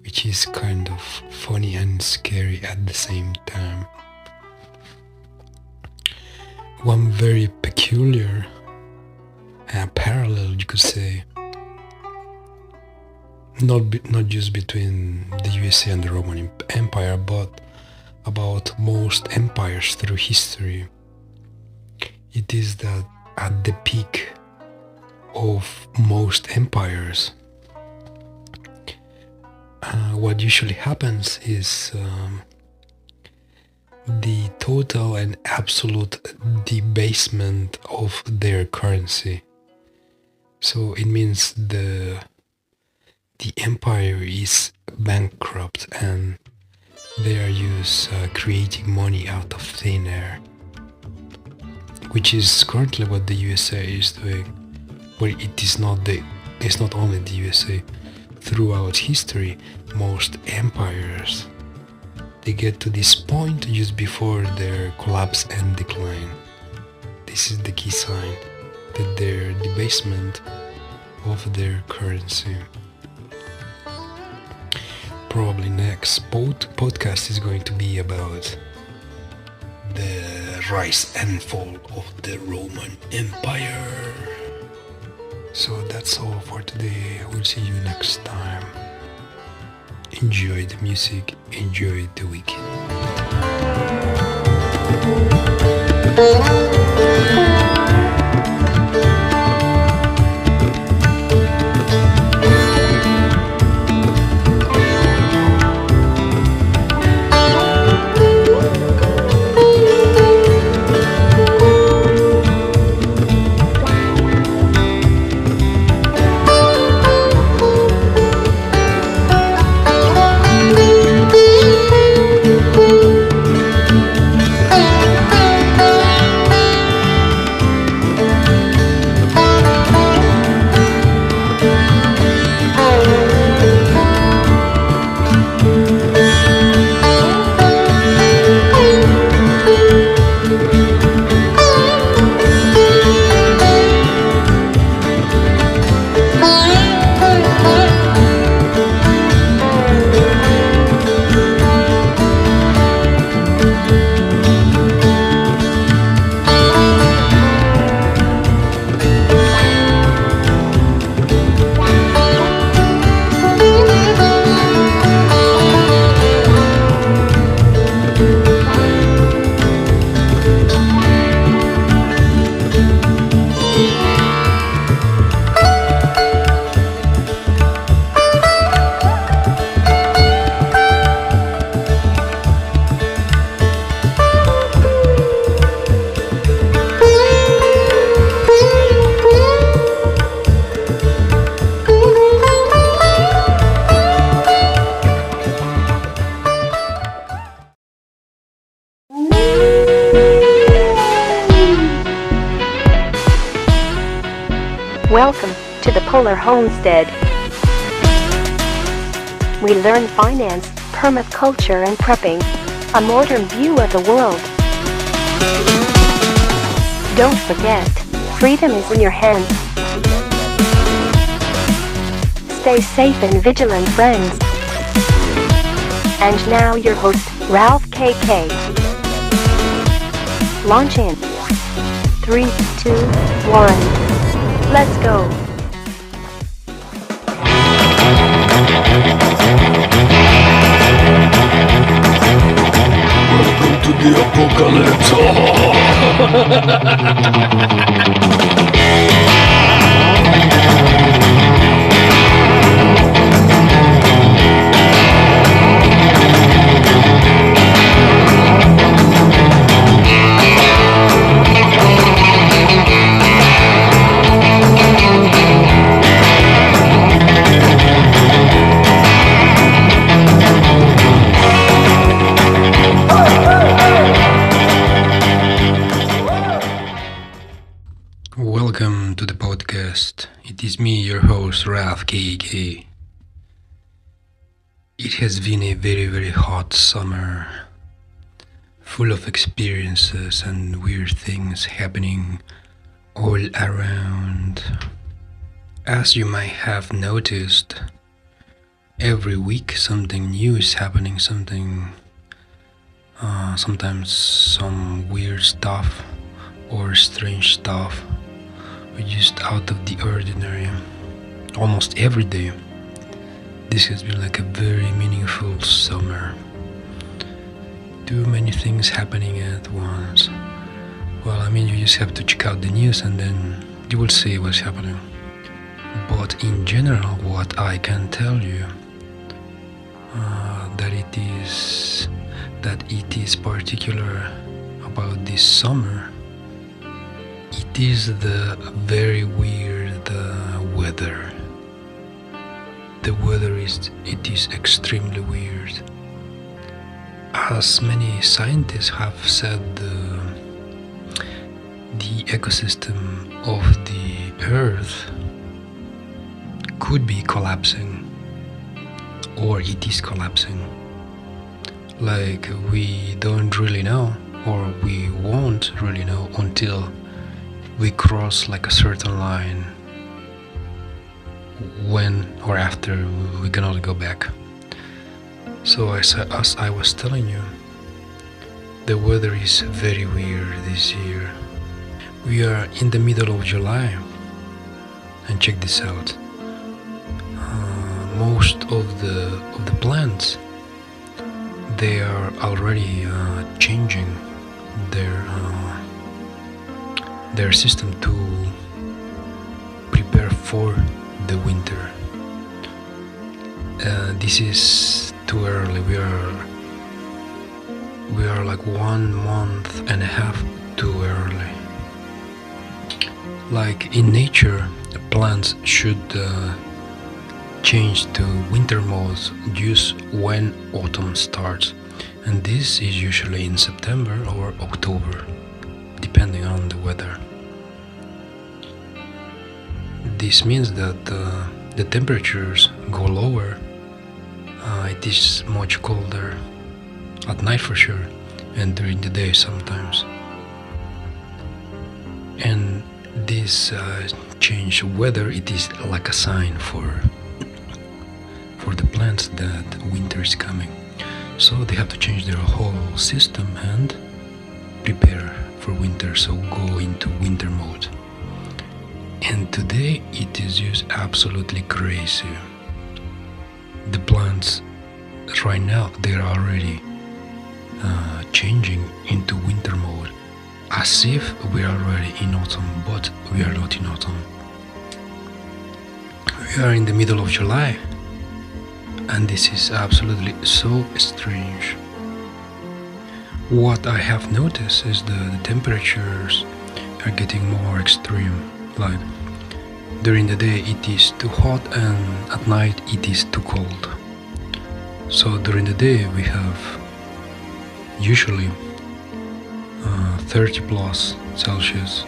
Speaker 2: which is kind of funny and scary at the same time. One very peculiar parallel, you could say, not just between the USA and the Roman Empire, but about most empires through history. It is that at the peak of most empires, what usually happens is the total and absolute debasement of their currency. So it means the empire is bankrupt and they are just creating money out of thin air, which is currently what the USA is doing. But it's not only the USA. Throughout history, most empires, they get to this point just before their collapse and decline. this is the key sign that they're debasement of their currency. Probably next podcast is going to be about the rise and fall of the Roman Empire. So that's all for today. I will see you next time. Enjoy the music, enjoy the weekend.
Speaker 1: Welcome to the Polar Homestead. We learn finance, permaculture and prepping, a modern view of the world. Don't forget, freedom is in your hands. Stay safe and vigilant, friends. And now your host, Ralph KK. Launch in 3, 2, 1. Let's go.
Speaker 2: Welcome to the Welcome to the podcast. It is me, your host, Ralph KK. It has been a very, very hot summer, full of experiences and weird things happening all around. As you might have noticed, every week something new is happening, sometimes some weird stuff or strange stuff, or just out of the ordinary, almost every day. This has been like a very meaningful summer. Too many things happening at once. Well, I mean, you just have to check out the news and then you will see what's happening. But in general, what I can tell you, that it is particular about this summer, it is the very weird weather. The weather is extremely weird. As many scientists have said, the ecosystem of the Earth could be collapsing, or it is collapsing. Like, we don't really know, or we won't really know until we cross like a certain line when or after we cannot go back. So as I was telling you, the weather is very weird this year. We are in the middle of July, and check this out. Most of the plants, they are already changing their system to prepare for the winter. This is too early. We are like 1 month and a half too early. Like in nature, plants should change to winter mode just when autumn starts, and this is usually in September or October, depending on the weather. This means that the temperatures go lower. It is much colder at night for sure, and during the day sometimes. And this change weather, it is like a sign for the plants that winter is coming. So they have to change their whole system and prepare for winter, so go into winter mode. And today it is just absolutely crazy. The plants right now, they're already changing into winter mode, as if we are already in autumn, but we are not in autumn. We are in the middle of July, and this is absolutely so strange. What I have noticed is the temperatures are getting more extreme. Like during the day it is too hot, and at night it is too cold. So during the day we have usually 30 plus Celsius,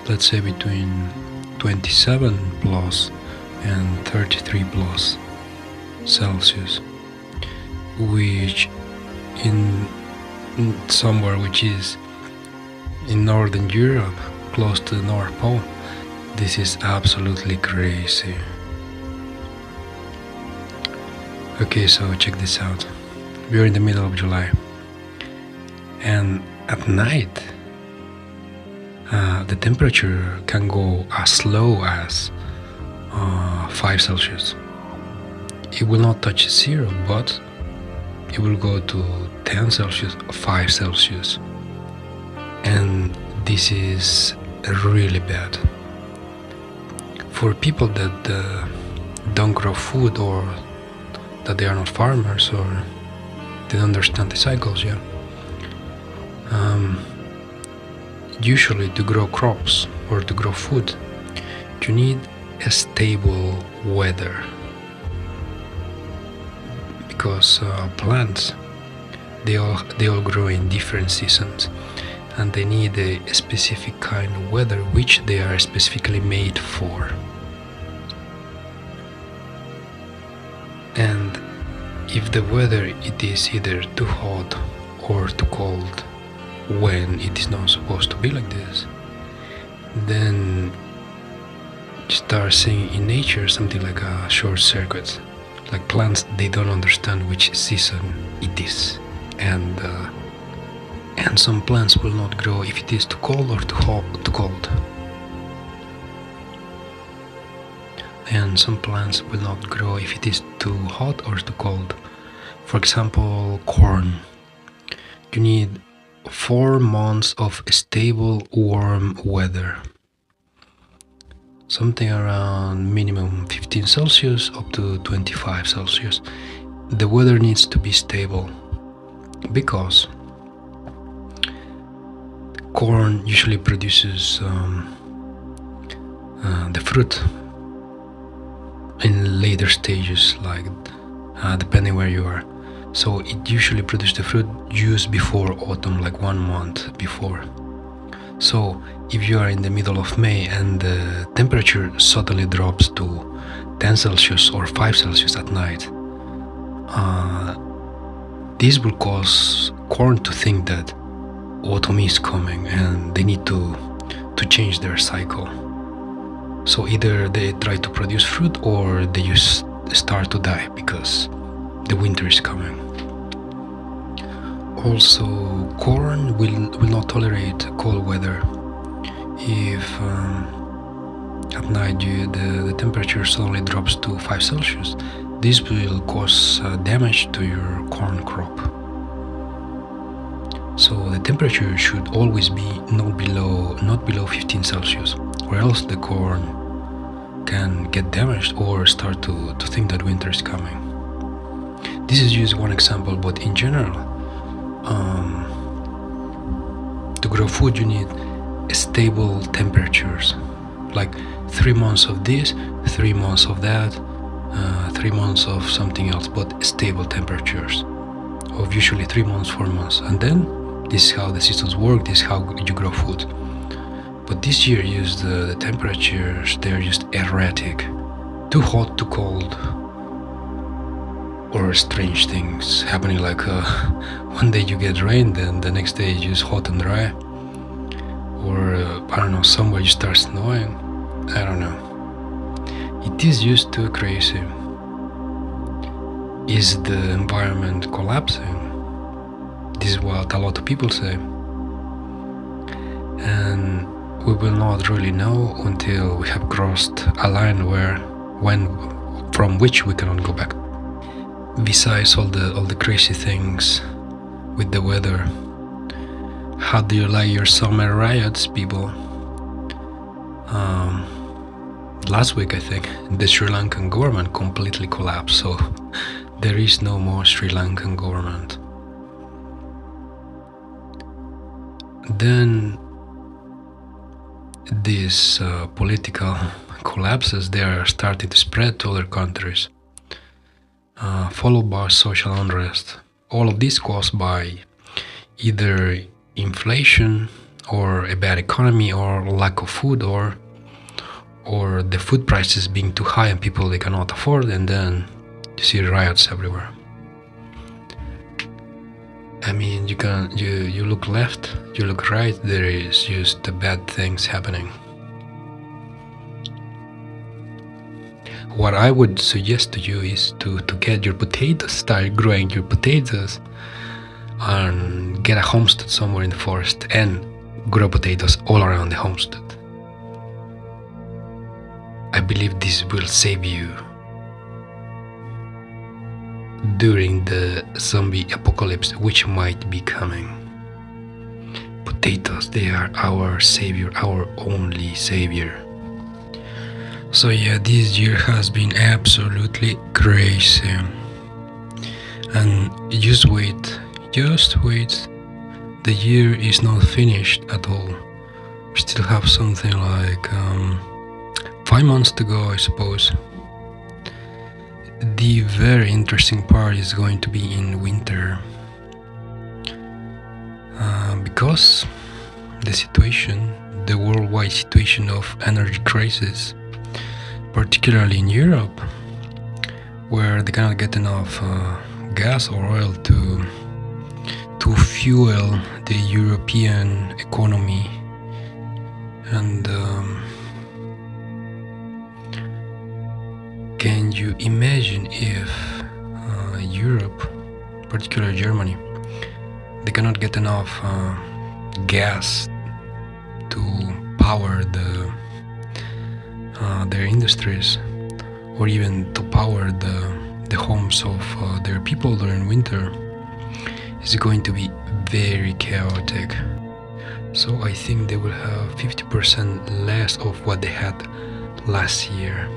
Speaker 2: let's say between 27 plus and 33 plus Celsius, which in somewhere which is in Northern Europe, close to the North Pole, this is absolutely crazy. Okay, so check this out. We are in the middle of July, and at night the temperature can go as low as 5 Celsius. It will not touch 0, but it will go to 10 Celsius, 5 Celsius, and this is really bad. For people that don't grow food, or that they are not farmers, or they don't understand the cycles, usually to grow crops or to grow food, you need a stable weather, because plants, they all grow in different seasons, and they need a specific kind of weather which they are specifically made for. And if the weather it is either too hot or too cold when it is not supposed to be like this, then you start seeing in nature something like a short circuit. Like plants, they don't understand which season it is, and some plants will not grow if it is too cold or too cold. And some plants will not grow if it is too hot or too cold. For example, corn. You need 4 months of stable warm weather, something around minimum 15 Celsius up to 25 Celsius. The weather needs to be stable, because corn usually produces the fruit in later stages, like depending where you are. So it usually produces the fruit just before autumn, like 1 month before. So if you are in the middle of May and the temperature suddenly drops to 10 Celsius or 5 Celsius at night, this will cause corn to think that autumn is coming, and they need to to change their cycle. So either they try to produce fruit or they just start to die because the winter is coming. Also, corn will not tolerate cold weather. If at night the temperature suddenly drops to 5 Celsius, this will cause damage to your corn crop. So the temperature should always be not below 15 Celsius, or else the corn can get damaged or start to think that winter is coming. This is just one example, but in general, to grow food you need stable temperatures, like 3 months of this, 3 months of that, 3 months of something else, but stable temperatures of usually 3 months, 4 months. And then this is how the seasons work, this is how you grow food. But this year the temperatures, they're just erratic, too hot, too cold, or strange things happening, like one day you get rain, then the next day it's just hot and dry, or I don't know, somewhere you start snowing. I don't know. It is just too crazy. Is the environment collapsing? This is what a lot of people say. And we will not really know until we have crossed a line from which we cannot go back. Besides all the crazy things with the weather, how do you like your summer riots, people? Last week, I think, the Sri Lankan government completely collapsed, so there is no more Sri Lankan government. Then these political collapses, they are starting to spread to other countries, followed by social unrest. All of this caused by either inflation or a bad economy or lack of food, or the food prices being too high and people they cannot afford, and then you see riots everywhere. I mean, you look left, you look right, there is just the bad things happening. What I would suggest to you is to get your potatoes, start growing your potatoes, and get a homestead somewhere in the forest and grow potatoes all around the homestead. I believe this will save you during the zombie apocalypse which might be coming. Potatoes, they are our savior, our only savior. So yeah, this year has been absolutely crazy. And just wait, the year is not finished at all. We still have something like 5 months to go, I suppose. The very interesting part is going to be in winter, because the worldwide situation of energy crisis, particularly in Europe, where they cannot get enough gas or oil to fuel the European economy. And can you imagine if Europe, particularly Germany, they cannot get enough gas to power their industries, or even to power the homes of their people during winter? It's going to be very chaotic. So I think they will have 50% less of what they had last year.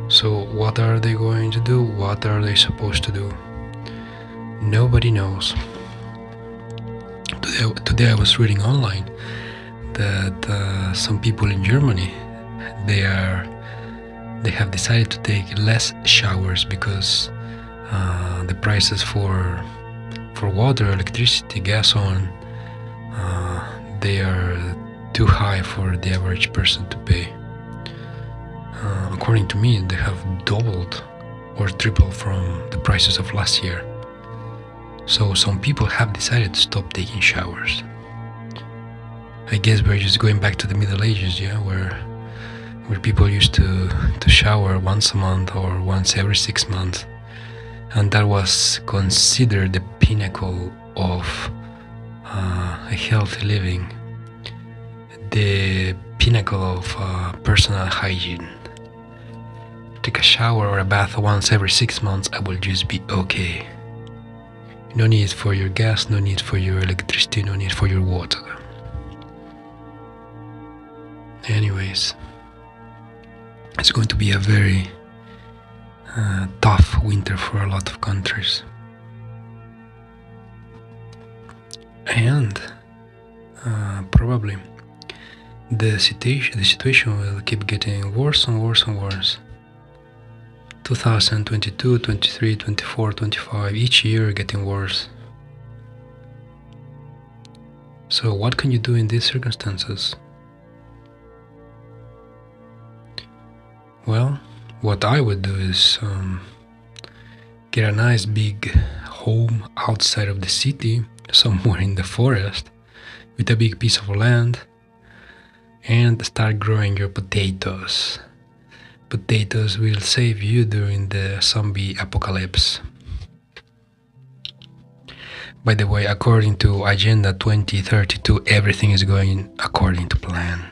Speaker 2: So what are they going to do? What are they supposed to do? Nobody knows. Today I was reading online that some people in Germany, they have decided to take less showers because the prices for water, electricity, gas on, they are too high for the average person to pay. According to me, they have doubled or tripled from the prices of last year. So some people have decided to stop taking showers. I guess we're just going back to the Middle Ages, yeah, where people used to shower once a month or once every 6 months, and that was considered the pinnacle of a healthy living, the pinnacle of personal hygiene. Take a shower or a bath once every 6 months, I will just be okay. No need for your gas, no need for your electricity, no need for your water. Anyways, it's going to be a very tough winter for a lot of countries. And probably the situation will keep getting worse and worse and worse. 2022, 23, 24, 25, each year getting worse. So what can you do in these circumstances? Well, what I would do is get a nice big home outside of the city, somewhere in the forest, with a big piece of land, and start growing your potatoes. Potatoes will save you during the zombie apocalypse. By the way, according to Agenda 2032, everything is going according to plan.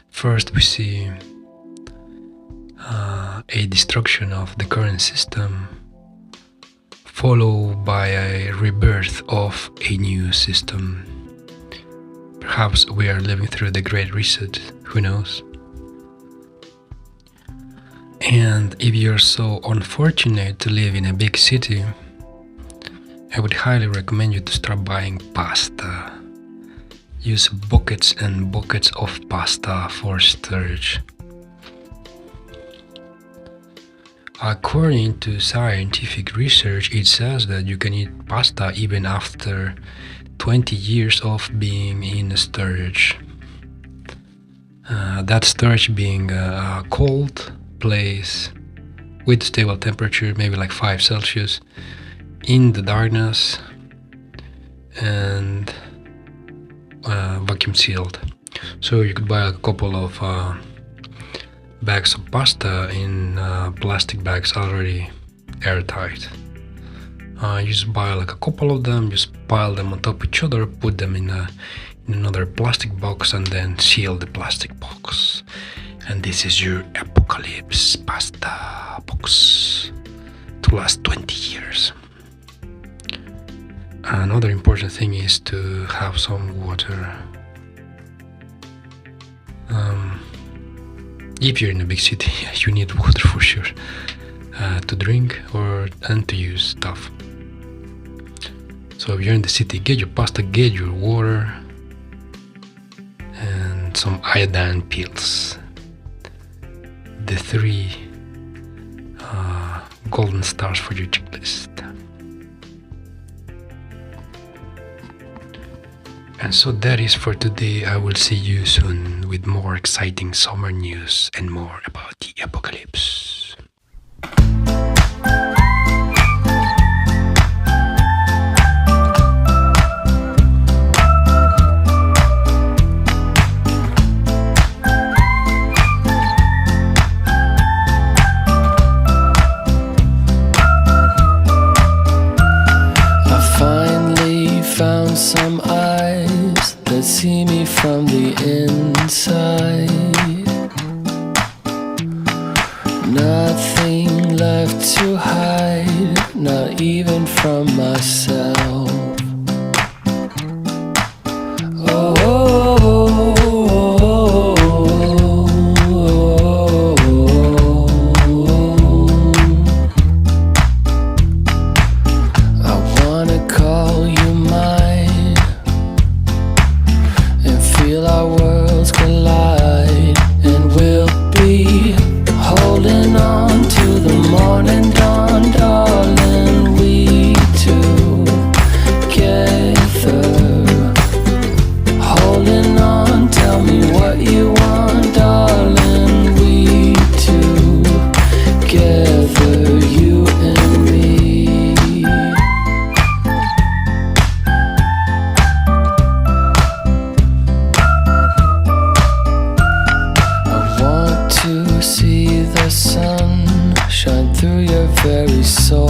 Speaker 2: First, we see a destruction of the current system, followed by a rebirth of a new system. Perhaps we are living through the Great Reset, who knows? And if you're so unfortunate to live in a big city, I would highly recommend you to start buying pasta. Use buckets and buckets of pasta for storage. According to scientific research, it says that you can eat pasta even after 20 years of being in storage. That storage being a cold place with stable temperature, maybe like 5 Celsius, in the darkness, and vacuum sealed. So you could buy a couple of bags of pasta in plastic bags already airtight. You just buy like a couple of them, just pile them on top of each other, put them in another plastic box, and then seal the plastic box. And this is your apocalypse pasta box to last 20 years. Another important thing is to have some water. If you're in a big city, you need water for sure, to drink and to use stuff. So if you're in the city, get your pasta, get your water, and some iodine pills. The 3 golden stars for your checklist. And so that is for today. I will see you soon with more exciting summer news and more about the apocalypse.
Speaker 6: I finally found some eyes that see me from the inside. Nothing left to hide, not even from myself. I wanna call you mine and feel our worlds collide, and we'll be holding on to the morning dawn, darling, we two.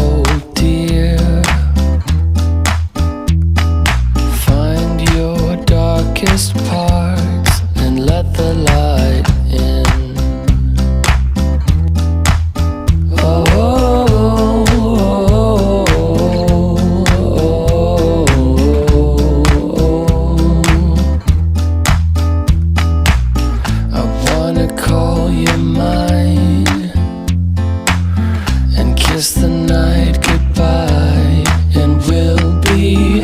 Speaker 6: oh dear. Find your darkest parts and let the light in. I wanna call you mine and kiss the night goodbye, and we'll be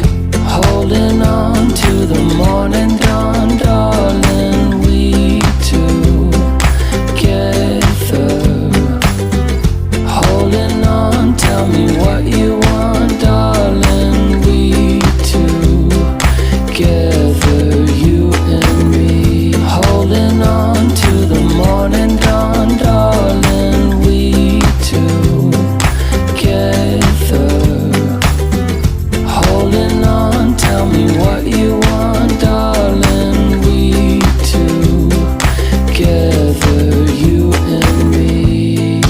Speaker 6: holding on to the morning dawn, darling. We together, holding on. Tell me what you want, darling. We together, you and me, holding on to the morning dawn, darling. We together, holding on. Tell me what you want, darling. We together, you and me.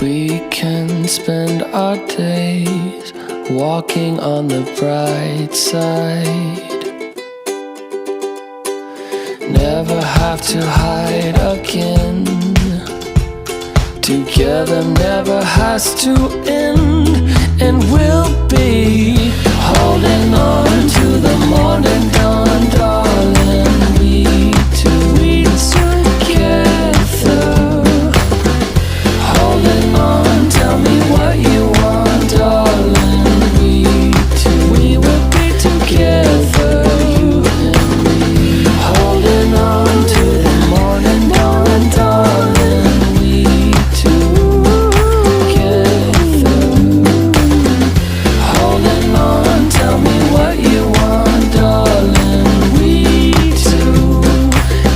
Speaker 6: We can spend our days walking on the bright side. Never have to hide again. Together never has to end. And we'll be holding on to the morning dawn, darling. We together, holding on. Tell me what you want, darling. We will be together, you and me, holding on to the morning dawn, darling. We together, holding on. Tell me what you want, darling. We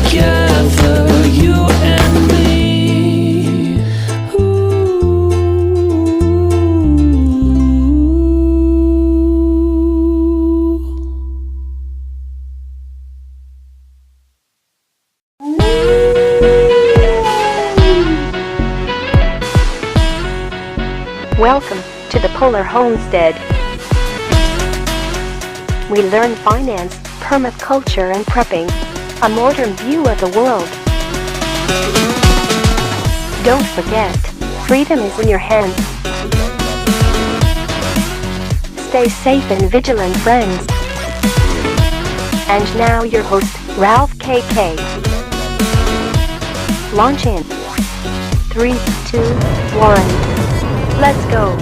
Speaker 6: together, you and me.
Speaker 1: Welcome to the Polar Homestead. We learn finance, permaculture and prepping, a modern view of the world. Don't forget, freedom is in your hands. Stay safe and vigilant, friends. And now your host, Ralph KK. Launch in 3, 2, 1. Let's go.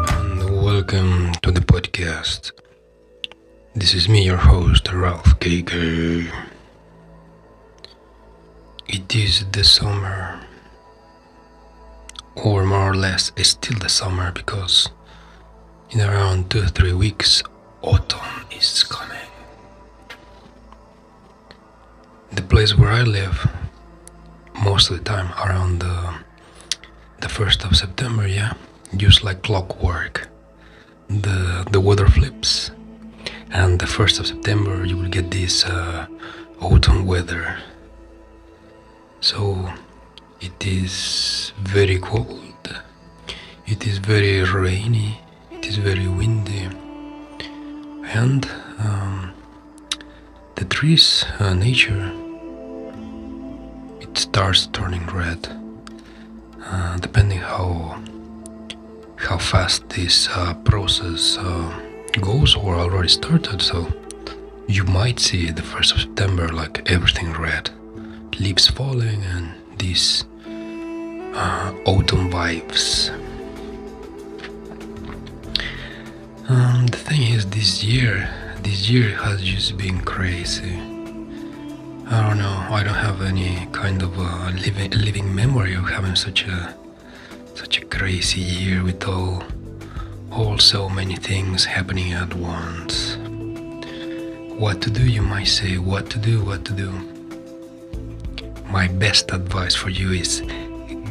Speaker 2: And welcome to the podcast. This is me, your host, Ralph KK. It is the summer, or more or less it's still the summer, because in around 2 or 3 weeks autumn is coming. The place where I live, most of the time around the 1st of September, just like clockwork, the weather flips, and the 1st of September you will get this autumn weather. So it is very cold, it is very rainy, it is very windy, and the trees, nature, it starts turning red, depending how fast this process goes or already started. So you might see the 1st of September like everything red, leaves falling and these autumn vibes. The thing is, this year has just been crazy. I don't know, I don't have any kind of living memory of having such a crazy year with all Also many things happening at once. What to do, you might say, what to do. My best advice for you is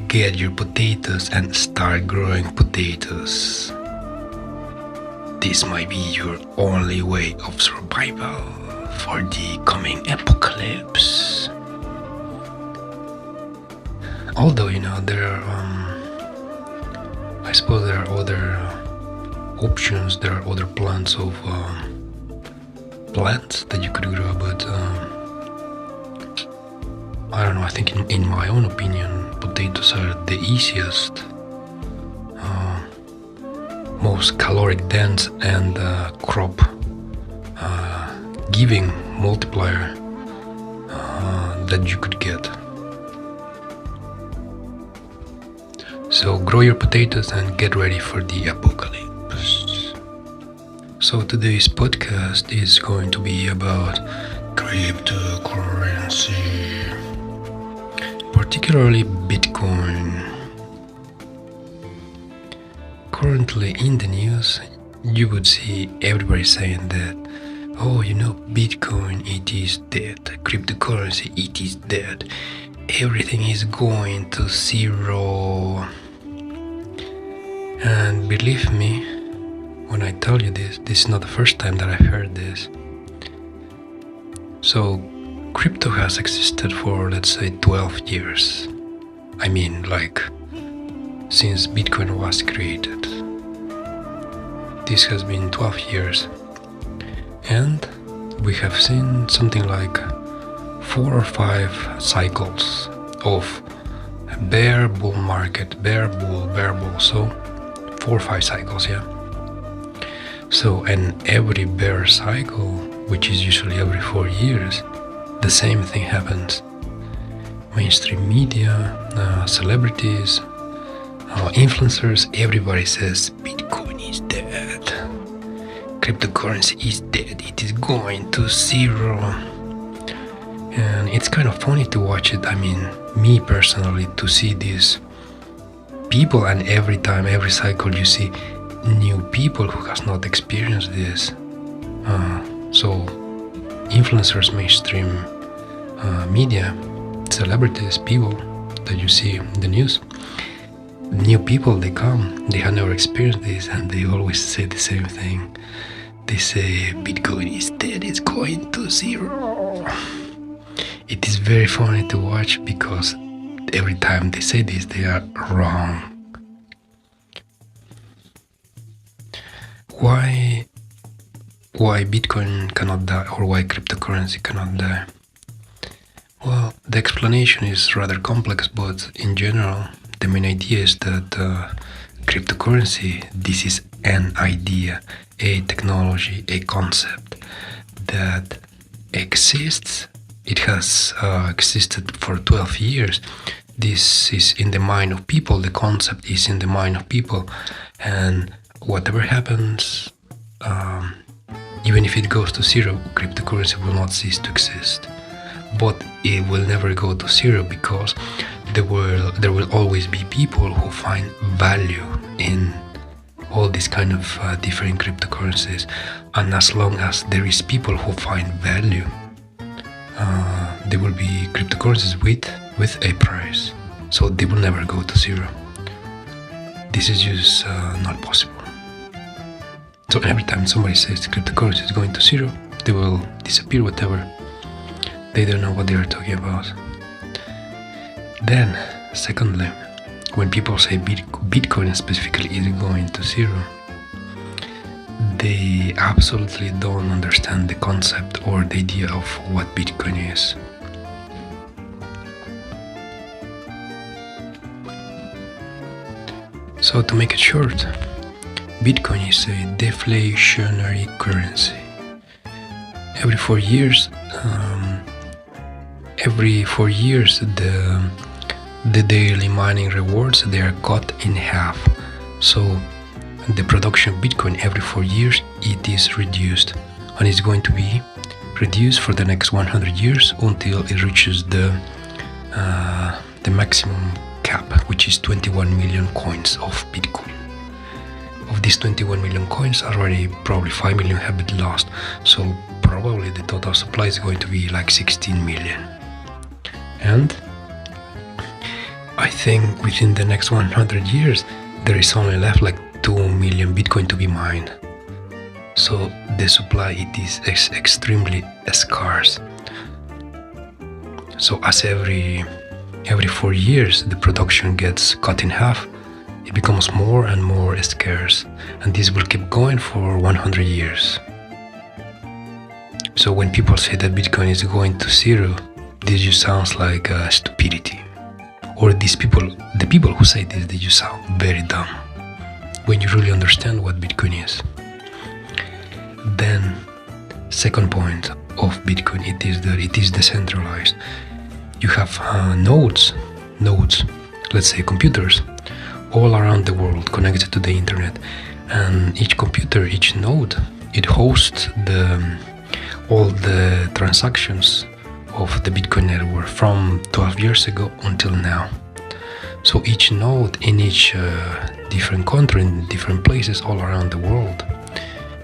Speaker 2: get your potatoes and start growing potatoes. This might be your only way of survival for the coming apocalypse. Although, there are, I suppose there are other options, there are other plants that you could grow, but I don't know, I think in my own opinion, potatoes are the easiest, most caloric dense and crop giving multiplier that you could get. So grow your potatoes and get ready for the apocalypse. So today's podcast is going to be about cryptocurrency, particularly Bitcoin. Currently in the news, you would see everybody saying that, oh, Bitcoin, it is dead. Cryptocurrency, it is dead. Everything is going to zero. And believe me, when I tell you this is not the first time that I've heard this. So, crypto has existed for, let's say, 12 years. I mean, like, since Bitcoin was created. This has been 12 years. And we have seen something like 4 or 5 cycles of bear, bull market, bear, bull, so 4 or 5 cycles, yeah. So, and every bear cycle, which is usually every 4 years, the same thing happens. Mainstream media, celebrities, influencers, everybody says Bitcoin is dead. Cryptocurrency is dead. It is going to zero. And it's kind of funny to watch it. I mean, me personally, to see these people, and every time, every cycle, you see new people who has not experienced this. So influencers, mainstream media, celebrities, people that you see in the news, new people, they come, they have never experienced this, and they always say the same thing. They say Bitcoin is dead, it's going to zero. It is very funny to watch because every time they say this, they are wrong. Why Bitcoin cannot die, or why cryptocurrency cannot die? Well, the explanation is rather complex, but in general, the main idea is that cryptocurrency, this is an idea, a technology, a concept that exists. It has existed for 12 years. This is in the mind of people, the concept is in the mind of people, and whatever happens, even if it goes to zero, cryptocurrency will not cease to exist. But it will never go to zero because there will always be people who find value in all these kind of different cryptocurrencies. And as long as there is people who find value, there will be cryptocurrencies with a price. So they will never go to zero. This is just not possible. So every time somebody says cryptocurrency is going to zero, they will disappear, whatever. They don't know what they are talking about. Then, secondly, when people say Bitcoin specifically is going to zero, they absolutely don't understand the concept or the idea of what Bitcoin is. So to make it short, Bitcoin is a deflationary currency. Every 4 years, the daily mining rewards, they are cut in half. So the production of Bitcoin every 4 years, it is reduced, and it's going to be reduced for the next 100 years until it reaches the maximum cap, which is 21 million coins of Bitcoin. of these 21 million coins, already probably 5 million have been lost. So probably the total supply is going to be like 16 million. And I think within the next 100 years, there is only left like 2 million Bitcoin to be mined. So the supply, it is extremely scarce. So as every 4 years the production gets cut in half, it becomes more and more scarce, and this will keep going for 100 years. So when people say that Bitcoin is going to zero, this just sounds like stupidity. Or the people who say this, they just sound very dumb when you really understand what Bitcoin is. Then, second point of Bitcoin, it is that it is decentralized. You have nodes, let's say computers, all around the world connected to the internet, and each computer, each node, it hosts all the transactions of the Bitcoin network from 12 years ago until now. So each node in each different country, in different places all around the world,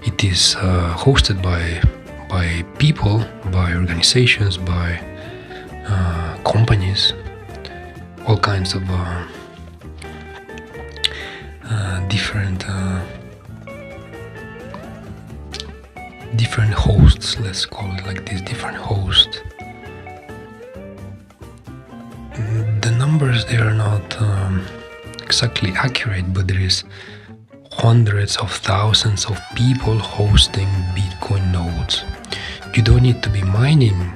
Speaker 2: it is hosted by people, by organizations, by companies, all kinds of different hosts, let's call it like this, different hosts. The numbers, they are not exactly accurate, but there is hundreds of thousands of people hosting Bitcoin nodes. You don't need to be mining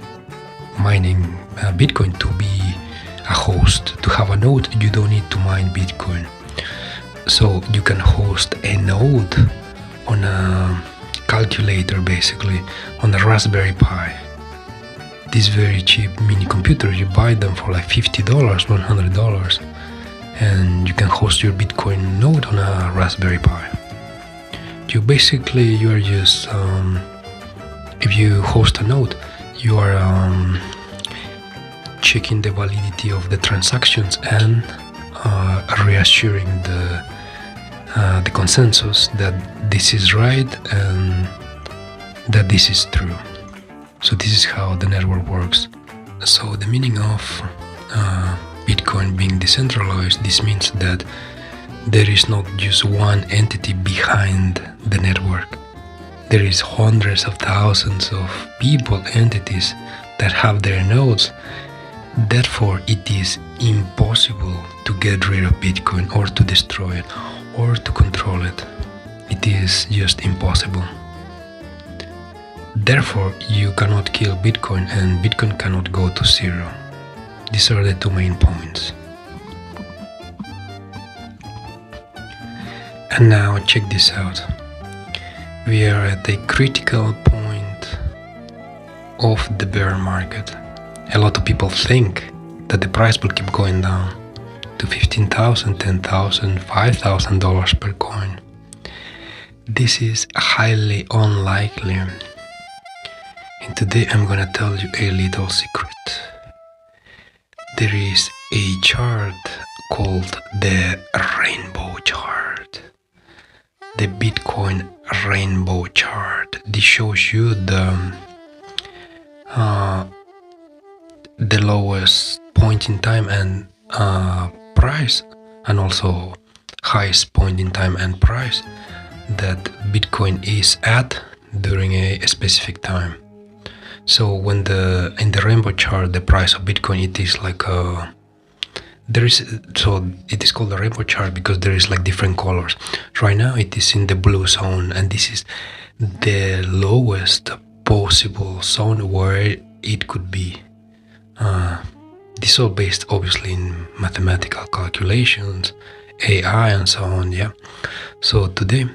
Speaker 2: Bitcoin to be a host. To have a node, you don't need to mine Bitcoin. So you can host a node on a calculator, basically, on a Raspberry Pi. These very cheap mini computers, you buy them for like $50, $100, and you can host your Bitcoin node on a Raspberry Pi. You are just, if you host a node, you are checking the validity of the transactions and reassuring the consensus that this is right and that this is true. So this is how the network works. So the meaning of Bitcoin being decentralized, this means that there is not just one entity behind the network. There is hundreds of thousands of people, entities that have their nodes. Therefore, it is impossible to get rid of Bitcoin or to destroy it or to control it. It is just impossible. Therefore, you cannot kill Bitcoin and Bitcoin cannot go to zero. These are the two main points. And now check this out. We are at a critical point of the bear market. A lot of people think that the price will keep going down to $15,000, $10,000, $5,000 per coin. This is highly unlikely. And today I'm gonna tell you a little secret. There is a chart called the rainbow chart. The Bitcoin rainbow chart. This shows you the lowest point in time and price, and also highest point in time and price that Bitcoin is at during a specific time. So when in the rainbow chart, the price of Bitcoin, it is like it is called the rainbow chart because there is like different colors. Right now it is in the blue zone, and this is the lowest possible zone where it could be. This is all based obviously in mathematical calculations, AI and so on, yeah. So today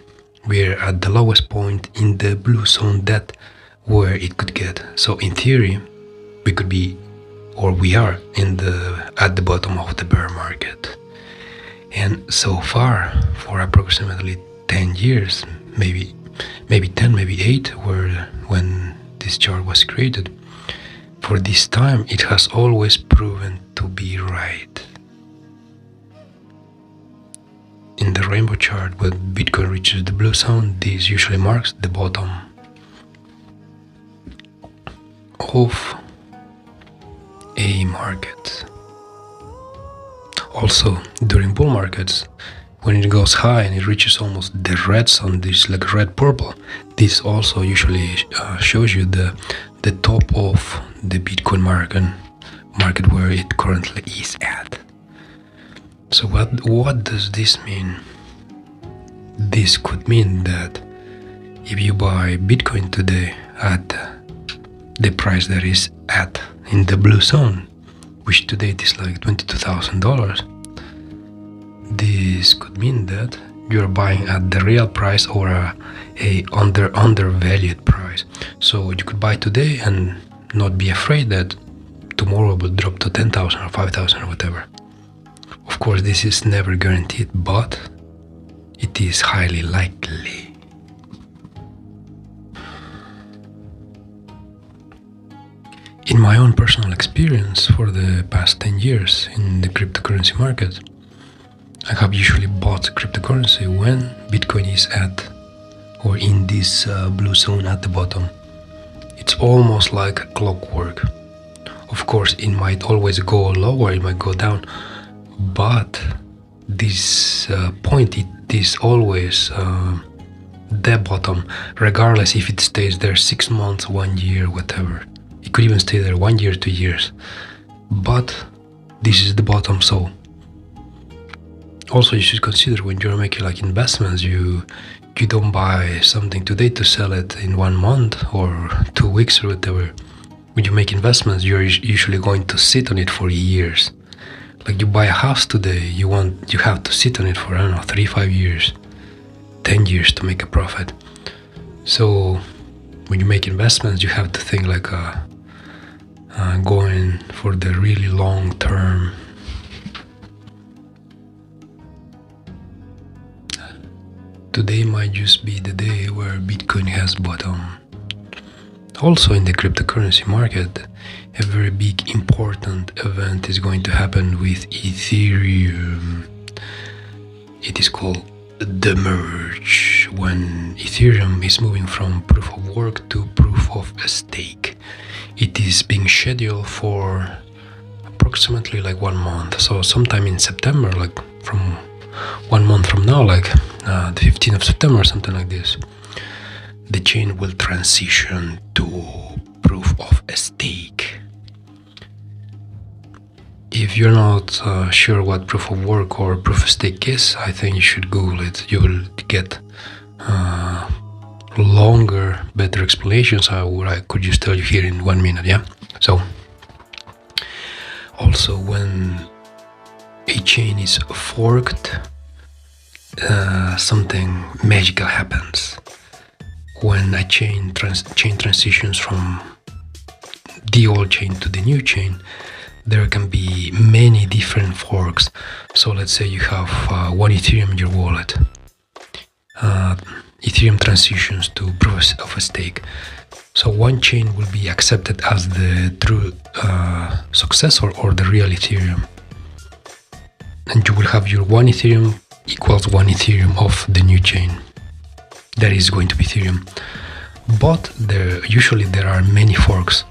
Speaker 2: we're at the lowest point in the blue zone that where it could get. So in theory, we could be, or we are at the bottom of the bear market. And so far, for approximately 10 years, maybe 10, maybe 8, when this chart was created, for this time it has always proven to be right. in the rainbow chart, when Bitcoin reaches the blue zone, this usually marks the bottom of a market. Also, during bull markets, when it goes high and it reaches almost the red zone, this like red purple, this also usually shows you the top of the Bitcoin market where it currently is at. So what does this mean? This could mean that if you buy Bitcoin today at the price that is at in the blue zone, which today is like $22,000, this could mean that you're buying at the real price or a undervalued price. So you could buy today and not be afraid that tomorrow will drop to 10,000 or 5,000 or whatever. Of course, this is never guaranteed, but it is highly likely. In my own personal experience for the past 10 years in the cryptocurrency market, I have usually bought cryptocurrency when Bitcoin is at or in this blue zone at the bottom. It's almost like clockwork. Of course, it might always go lower, it might go down, but this point, it is always the bottom, regardless if it stays there 6 months, 1 year, whatever. It could even stay there 1 year, 2 years. But this is the bottom, so also you should consider when you're making like investments, you don't buy something today to sell it in 1 month or 2 weeks or whatever. When you make investments, you're usually going to sit on it for years. Like you buy a house today, you have to sit on it for, I don't know, 3-5 years, 10 years to make a profit. So when you make investments, you have to think like going for the really long term. Today might just be the day where Bitcoin has bottom. Also in the cryptocurrency market, a very big important event is going to happen with Ethereum. It is called the merge, when Ethereum is moving from proof of work to proof of stake. It is being scheduled for approximately like 1 month. So sometime in September, like from 1 month from now, like the 15th of September, something like this, the chain will transition to proof of stake. If you're not sure what proof of work or proof of stake is, I think you should Google it. You will get longer, better explanations. I could just tell you here in 1 minute, yeah? So, also when a chain is forked, something magical happens. When a chain transitions from the old chain to the new chain, there can be many different forks. So let's say you have 1 Ethereum in your wallet. Ethereum transitions to proof of stake. So one chain will be accepted as the true successor or the real Ethereum. And you will have your 1 Ethereum equals 1 Ethereum of the new chain. That is going to be Ethereum. But usually there are many forks.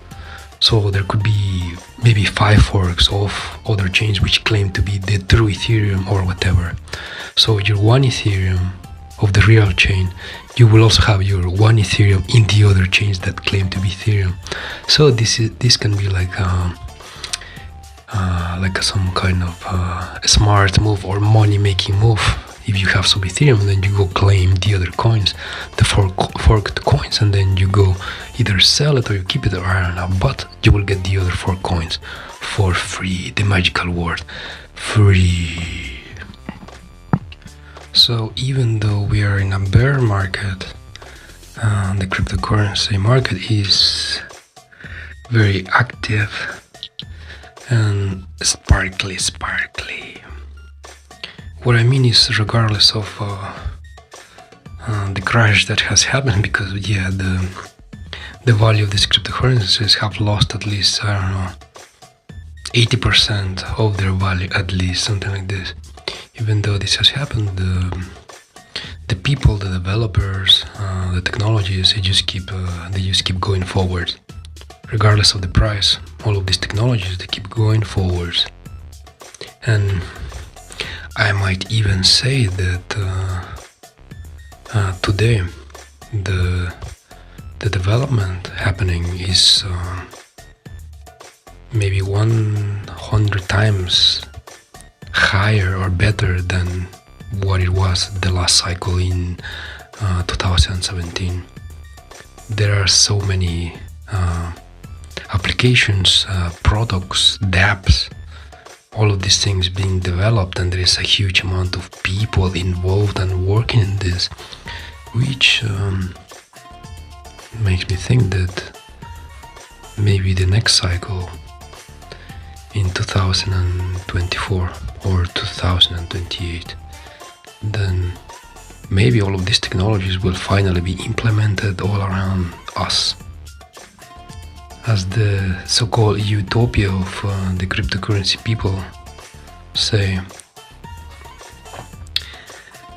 Speaker 2: So there could be maybe 5 forks of other chains which claim to be the true Ethereum or whatever. So your 1 Ethereum of the real chain, you will also have your 1 Ethereum in the other chains that claim to be Ethereum. So this can be like some kind of a smart move or money-making move. If you have some Ethereum, then you go claim the other coins, the forked coins, and then you go either sell it or you keep it, or I don't know, but you will get the other 4 coins for free. The magical word, free. So even though we are in a bear market, the cryptocurrency market is very active and sparkly. What I mean is, regardless of the crash that has happened, because yeah, the value of these cryptocurrencies have lost at least, I don't know, 80% of their value, at least, something like this. even though this has happened, the people, the developers, the technologies, they just keep going forward, regardless of the price. All of these technologies, they keep going forward, and I might even say that today the development happening is maybe 100 times higher or better than what it was the last cycle in 2017. There are so many applications, products, dApps, all of these things being developed, and there is a huge amount of people involved and working in this, which makes me think that maybe the next cycle in 2024 or 2028, then maybe all of these technologies will finally be implemented all around us, as the so-called utopia of the cryptocurrency people say.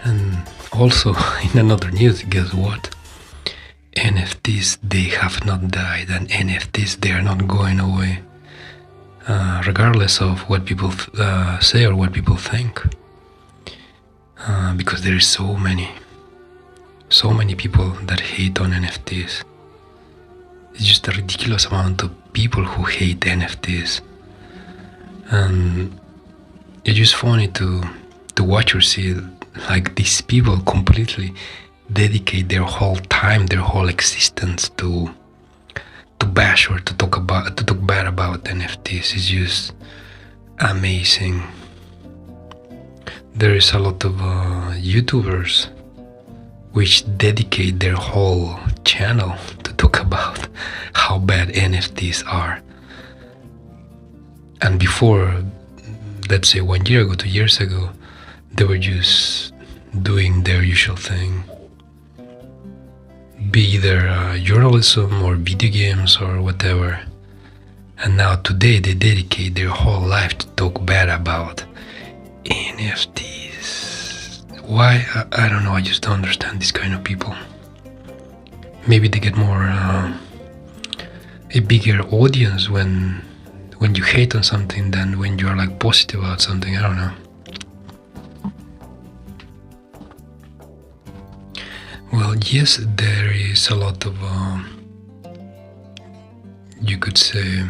Speaker 2: And also, in another news, guess what? NFTs, they have not died, and NFTs, they are not going away, regardless of what people say or what people think, because there is so many people that hate on NFTs. It's just a ridiculous amount of people who hate NFTs, and it's just funny to watch or see like these people completely dedicate their whole time, their whole existence to bash or to talk bad about NFTs. It's just amazing. There is a lot of YouTubers which dedicate their whole channel to talk about how bad NFTs are. And before, let's say 1 year ago, 2 years ago, they were just doing their usual thing, be either journalism or video games or whatever. And now today they dedicate their whole life to talk bad about NFTs. Why? I don't know. I just don't understand these kind of people. Maybe they get more a bigger audience when you hate on something than when you are like positive about something. I don't know. Well, yes, there is a lot of you could say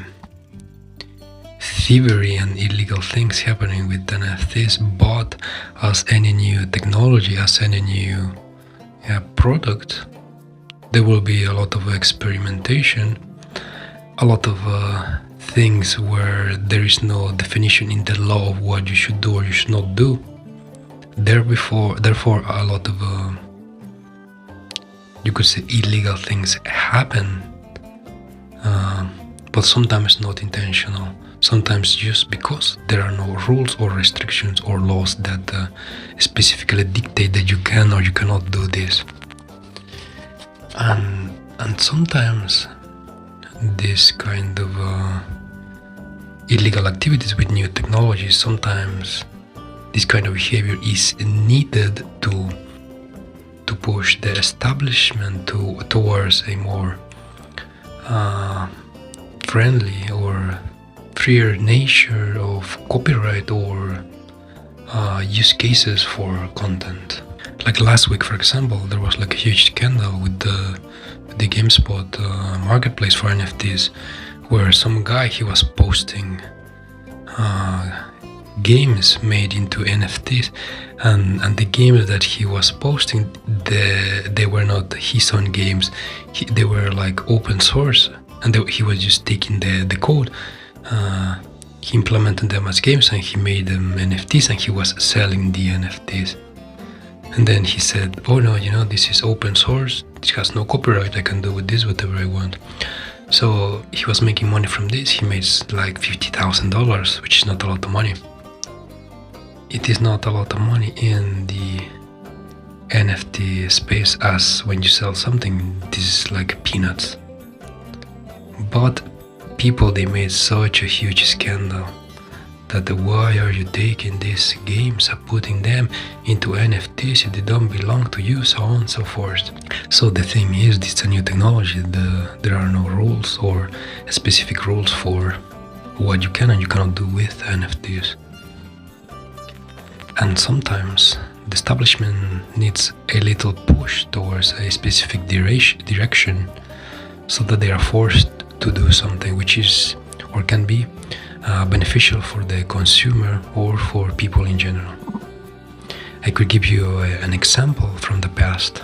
Speaker 2: thievery and illegal things happening with NFTs, but as any new technology, as any new product, there will be a lot of experimentation, a lot of things where there is no definition in the law of what you should do or you should not do. Therefore, a lot of you could say illegal things happen, but sometimes not intentional. Sometimes just because there are no rules or restrictions or laws that specifically dictate that you can or you cannot do this. And sometimes this kind of illegal activities with new technologies, sometimes this kind of behavior is needed to push the establishment towards a more friendly or freer nature of copyright or use cases for content. Like last week, for example, there was like a huge scandal with the GameSpot marketplace for NFTs, where some guy, he was posting games made into NFTs, and the games that he was posting, they were not his own games. They were like open source, and he was just taking the code. He implemented them as games and he made them NFTs, and he was selling the NFTs. And then he said, oh no, this is open source, it has no copyright, I can do with this whatever I want. So he was making money from this. He made like $50,000, which is not a lot of money. It is not a lot of money in the NFT space, as when you sell something, this is like peanuts. But people, they made such a huge scandal that why are you taking these games and putting them into NFTs if they don't belong to you, so on and so forth. So the thing is, it's a new technology. There are no rules or specific rules for what you can and you cannot do with NFTs. And sometimes the establishment needs a little push towards a specific direction so that they are forced to do something which is or can be beneficial for the consumer or for people in general. I could give you an example from the past.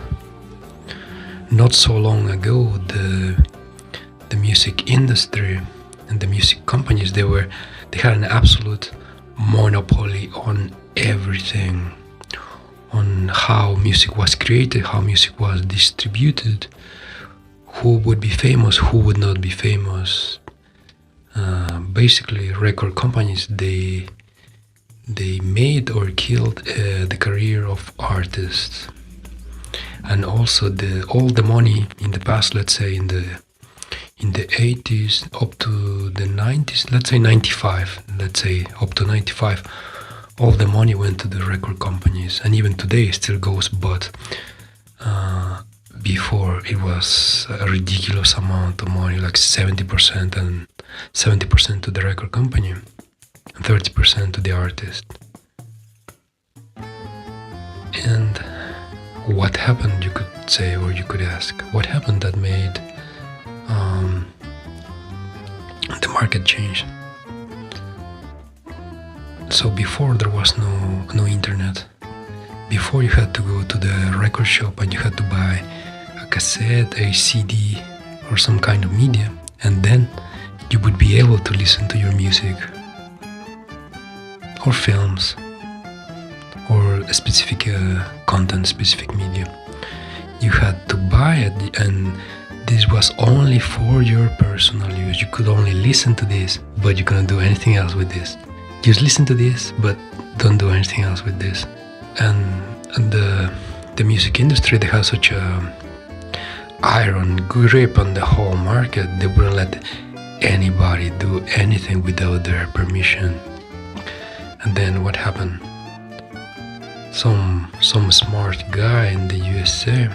Speaker 2: Not so long ago, the music industry and the music companies, they had an absolute monopoly on everything, on how music was created, how music was distributed, who would be famous, who would not be famous. Basically, record companies, they made or killed the career of artists. And also all the money in the past, let's say in the 80s up to the 90s, let's say 95, let's say up to 95, all the money went to the record companies, and even today it still goes, but before it was a ridiculous amount of money, like 70% and 70% to the record company and 30% to the artist. And what happened, you could say, or you could ask, what happened that made the market change? So before there was no internet. Before you had to go to the record shop and you had to buy a cassette, a CD, or some kind of media, and then you would be able to listen to your music, or films, or a specific content, specific media. You had to buy it, and this was only for your personal use. You could only listen to this, but you couldn't do anything else with this. Just listen to this, but don't do anything else with this. And the music industry, they have such a iron grip on the whole market. They wouldn't let anybody do anything without their permission. And then what happened? Some smart guy in the USA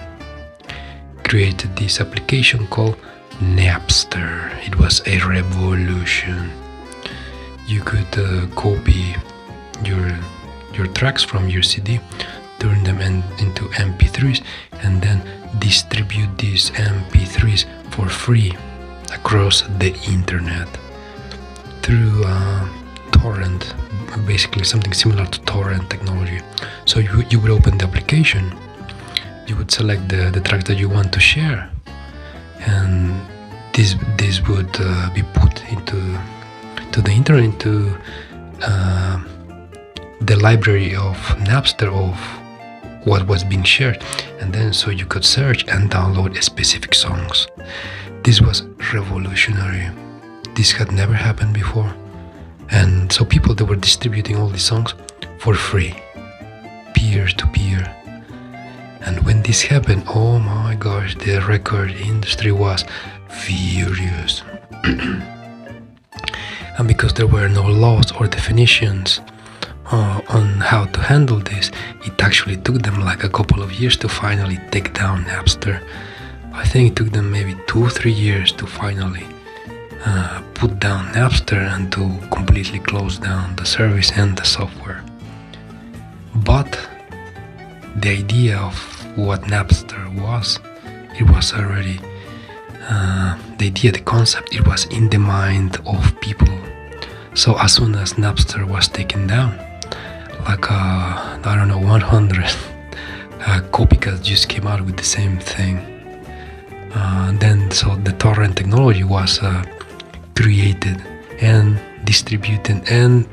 Speaker 2: created this application called Napster. It was a revolution. You could copy your tracks from your CD, turn them into MP3s, and then distribute these MP3s for free across the internet through torrent, basically something similar to torrent technology. So you would open the application, you would select the track that you want to share, and this would be put into the internet, into the library of Napster of what was being shared, and then so you could search and download specific songs. This was revolutionary. This had never happened before, and so people, they were distributing all these songs for free, peer to peer. And when this happened, oh my gosh, the record industry was furious. And because there were no laws or definitions on how to handle this, it actually took them like a couple of years to finally take down Napster. I think it took them maybe 2-3 years to finally put down Napster and to completely close down the service and the software. But the idea of what Napster was, it was already the idea, the concept, it was in the mind of people. So as soon as Napster was taken down, like 100 copycats just came out with the same thing. Then so the torrent technology was created and distributed, and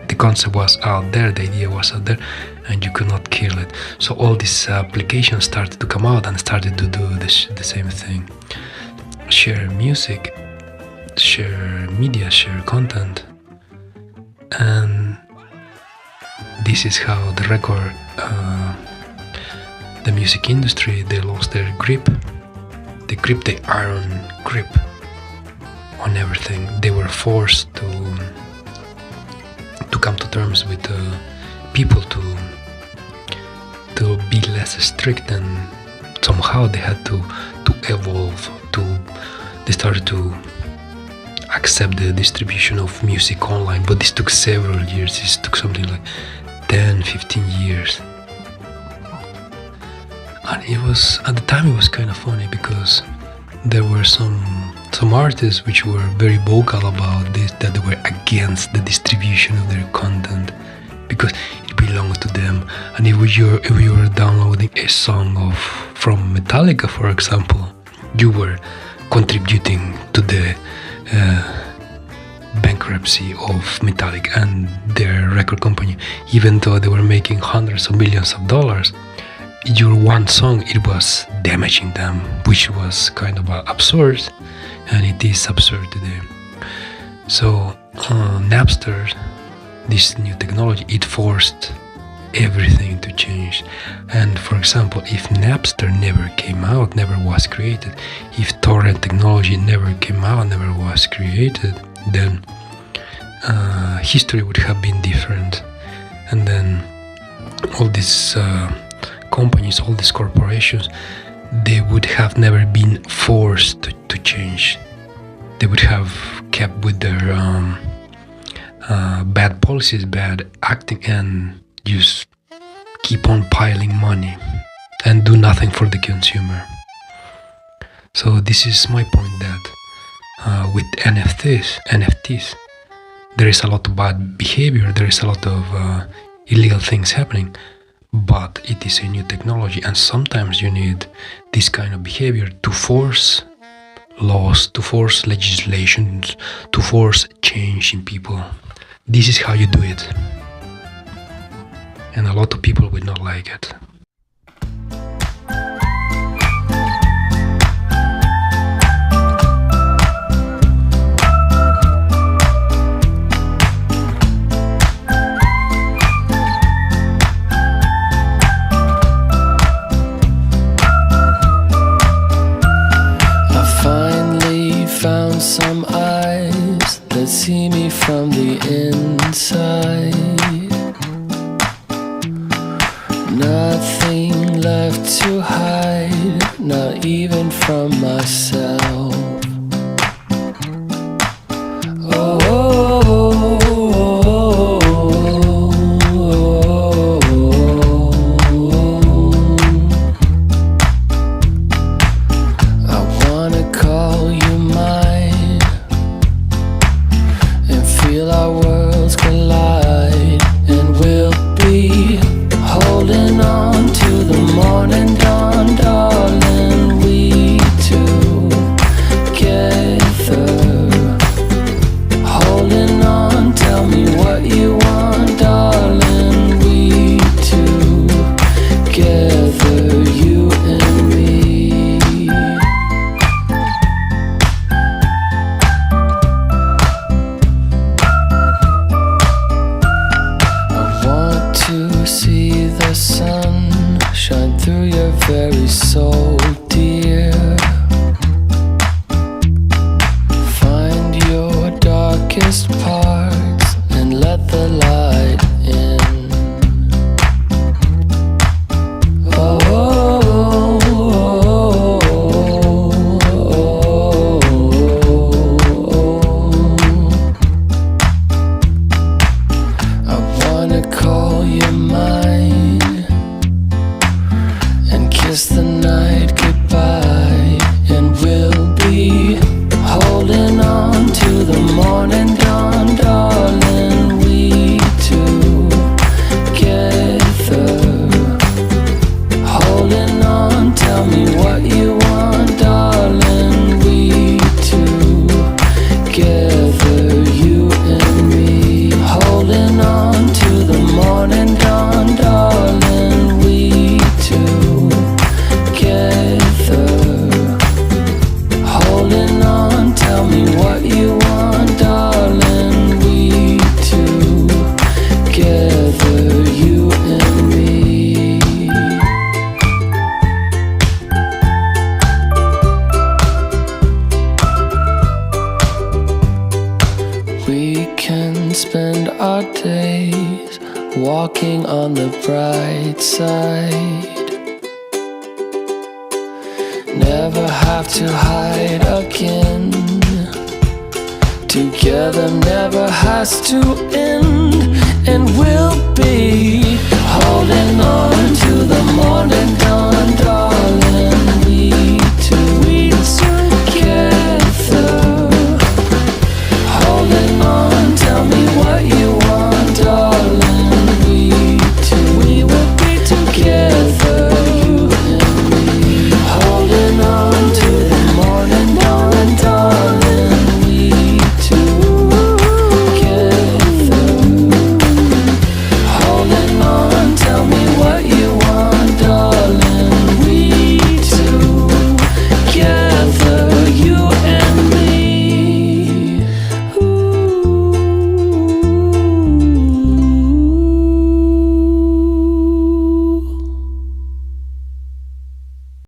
Speaker 2: the concept was out there, the idea was out there, and you could not kill it. So all these applications started to come out and started to do the same thing. Share music, share media, share content. And this is how the record, the music industry, they lost their grip. They gripped the iron grip on everything. They were forced to come to terms with people to be less strict, and somehow they had to evolve. They started to accept the distribution of music online, but this took several years. This took something like 10-15 years. And it was, at the time, it was kind of funny because there were some artists which were very vocal about this, that they were against the distribution of their content because it belonged to them. And if you were downloading a song from Metallica, for example, you were contributing to the bankruptcy of Metallica and their record company. Even though they were making hundreds of millions of dollars, your one song, it was damaging them, which was kind of absurd, and it is absurd today. So Napster, this new technology, it forced everything to change. And for example, if Napster never came out, never was created, if torrent technology never came out, never was created, then history would have been different. And then all these companies, all these corporations, they would have never been forced to change. They would have kept with their bad policies, bad acting, and just keep on piling money and do nothing for the consumer. So this is my point, that with NFTs, there is a lot of bad behavior, there is a lot of illegal things happening, but it is a new technology, and sometimes you need this kind of behavior to force laws, to force legislation, to force change in people. This is how you do it. And a lot of people would not like it.
Speaker 6: I finally found some eyes that see me from the inside. Nothing left to hide, not even from myself. Oh, oh, oh, oh, oh. I wanna call you mine, walking on the bright side. Never have to hide again. Together never has to end. And we'll be holding on to the morning.